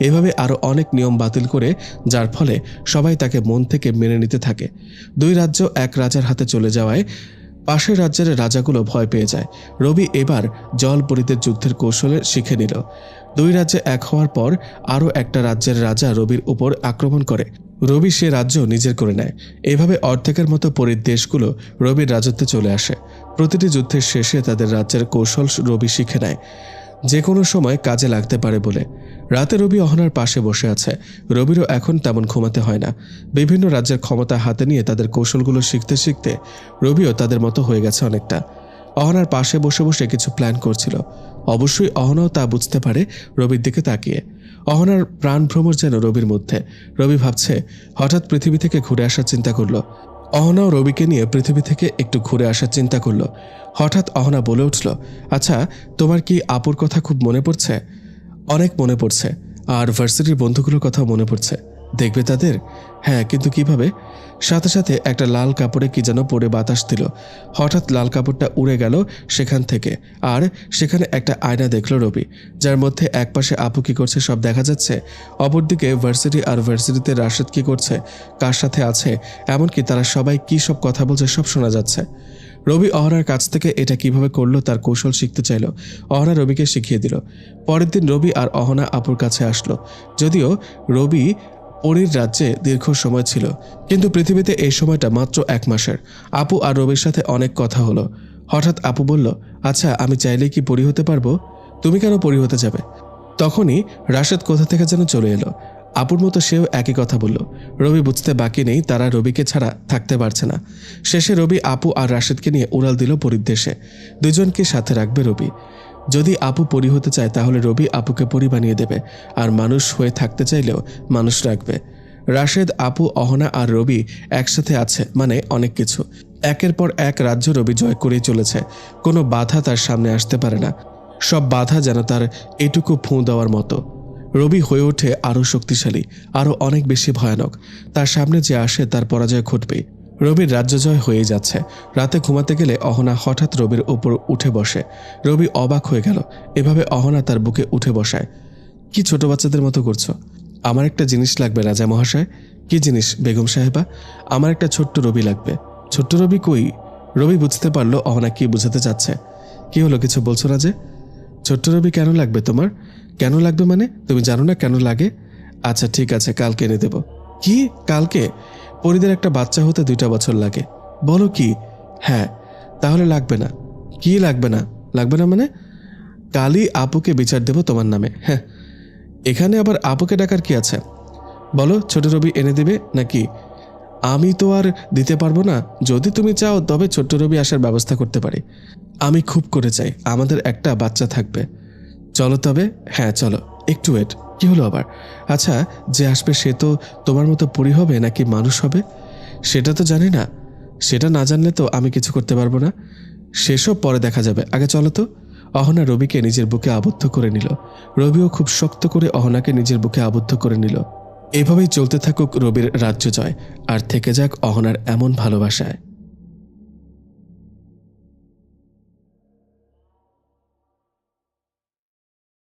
এভাবে আরও অনেক নিয়ম বাতিল করে, যার ফলে সবাই তাকে মন থেকে মেনে নিতে থাকে। দুই রাজ্য এক রাজার হাতে চলে যাওয়ায় পাশের রাজ্যের রাজাগুলো ভয় পেয়ে যায়। রবি এবার জলপরীদের যুদ্ধের কৌশলে শিখে নিল। দুই রাজ্যে এক হওয়ার পর আরও একটা রাজ্যের রাজা রবির উপর আক্রমণ করে। রবি সে রাজ্য নিজের করে নেয়। এভাবে অর্ধেকের মতো পরীর দেশগুলো রবির রাজত্বে চলে আসে। প্রতিটি যুদ্ধের শেষে তাদের রাজ্যের কৌশল রবি শিখে নেয়, যে কোনো সময় কাজে লাগতে পারে বলে। রাতে রবি অহনার পাশে বসে আছে। রবিরও এখন তেমন ঘুমাতে হয় না। বিভিন্ন রাজ্যের ক্ষমতা হাতে নিয়ে তাদের কৌশলগুলো শিখতে শিখতে রবিও তাদের মতো হয়ে গেছে অনেকটা। অহনার পাশে বসে বসে কিছু প্ল্যান করছিল। অবশ্যই অহনাও তা বুঝতে পারে রবির দিকে তাকিয়ে। অহনার প্রাণভ্রমর যেন রবির মধ্যে। রবি ভাবছে হঠাৎ পৃথিবী থেকে ঘুরে আসার চিন্তা করলো। অহনাও রবিকে নিয়ে পৃথিবী থেকে একটু ঘুরে আসার চিন্তা করলো। হঠাৎ অহনা বলে উঠল, আচ্ছা, তোমার কি আপুর কথা খুব মনে পড়ছে? অনেক মনে পড়ছে, আর ভার্সিটির বন্ধুগুলোর কথাও মনে পড়ছে। দেখবে তাদের? হ্যাঁ, কিন্তু কিভাবে? সাথে সাথে একটা লাল কাপড়ে কি যেন পরে বাতাস দিল। হঠাৎ লাল কাপড়টা উড়ে গেল সেখান থেকে, আর সেখানে একটা আয়না দেখলো রবি, যার মধ্যে একপাশে আপু কি করছে সব দেখা যাচ্ছে, অপরদিকে ভার্সিটি আর ভার্সিটিতে রাশেদ কি করছে, কার সাথে আছে, এমনকি তারা সবাই কি সব কথা বলছে সব শোনা যাচ্ছে। রবি অহনার কাছ থেকে এটা কিভাবে করলো তার কৌশল শিখতে চাইল। অহনা রবিকে শিখিয়ে দিল। পরের দিন রবি আর অহনা আপুর কাছে আসলো। যদিও রবি পরীর রাজ্যে দীর্ঘ সময় ছিল, কিন্তু পৃথিবীতে এই সময়টা মাত্র 1 মাসের। আপু আর রবির সাথে অনেক কথা হলো। হঠাৎ আপু বলল, আচ্ছা, আমি চাইলেই কি পরী হতে পারবো? তুমি কেন পরী হতে যাবে? তখনই রাশেদ কোথা থেকে যেন চলে এলো। আপুর মতো সেও একই কথা বলল। রবি বুঝতে বাকি নেই তারা রবিকে ছাড়া থাকতে পারছে না। শেষে রবি আপু আর রাশেদকে নিয়ে উড়াল দিল পরীর দেশে। দুজনকে সাথে রাখবে রবি। যদি আপু পরী হতে চায় তাহলে রবি আপুকে পরী বানিয়ে দেবে, আর মানুষ হয়ে থাকতে চাইলেও মানুষ রাখবে। রাশেদ, আপু, অহনা আর রবি একসাথে আছে মানে অনেক কিছু। একের পর এক রাজ্য রবি জয় করেই চলেছে। কোনো বাধা তার সামনে আসতে পারে না। সব বাধা যেন তার এটুকু ফুঁ দেওয়ার মতো। রবি হয়ে ওঠে আরও শক্তিশালী, আরও অনেক বেশি ভয়ানক। তার সামনে যে আসে তার পরাজয় ঘটবেই। রবির রাজ্য জয় হয়ে যাচ্ছে। রাতে ঘুমাতে গেলে অহনা হঠাৎ রবির উপর উঠে বসে। রবি অবাক হয়ে গেল। এভাবে অহনা তার বুকে উঠে বসায়। কি ছোট বাচ্চাদের মতো করছো? আমার একটা জিনিস লাগবে রাজা মহাশয়। কি জিনিস বেগম সাহেবা? আমার একটা ছোট্ট রবি লাগবে। ছোট্ট রবি কই? রবি বুঝতে পারলো অহনা কি বোঝাতে চাচ্ছে। কি হলো, কিছু বলছো না যে? ছোট্ট রবি কেন লাগবে তোমার? কেন লাগবে মানে? তুমি জানো না কেন লাগে? আচ্ছা ঠিক আছে, কালকে এনে দেব। কি কালকে? পরীদের একটা বাচ্চা হতে 2টা বছর লাগে। বলো কি? হ্যাঁ। তাহলে লাগবে না? কি লাগবে না? লাগবে না মানে? কালই আপুকে বিচার দেব তোমার নামে। হ্যাঁ, এখানে আবার আপুকে ডাকার কি আছে? বলো, ছোট রবি এনে দিবে নাকি? আমি তো আর দিতে পারবো না। যদি তুমি চাও তবে ছোট্ট রবি আসার ব্যবস্থা করতে পারি। আমি খুব করে চাই, আমাদের একটা বাচ্চা থাকবে। চলো তবে। হ্যাঁ চলো। একটু ওয়েট। কি হলো আবার? আচ্ছা, যে আসবে সে তো তোমার মতো পরী হবে নাকি মানুষ হবে সেটা তো জানি না। সেটা না জানলে তো আমি কিছু করতে পারবো না। সেসব পরে দেখা যাবে, আগে চলো তো। অহনা রবিকে নিজের বুকে আবদ্ধ করে নিল। রবিও খুব শক্ত করে অহনাকে নিজের বুকে আবদ্ধ করে নিল। এভাবেই চলতে থাকুক রবির রাজ্য জয়, আর থেকে যাক অহনার এমন ভালোবাসায়।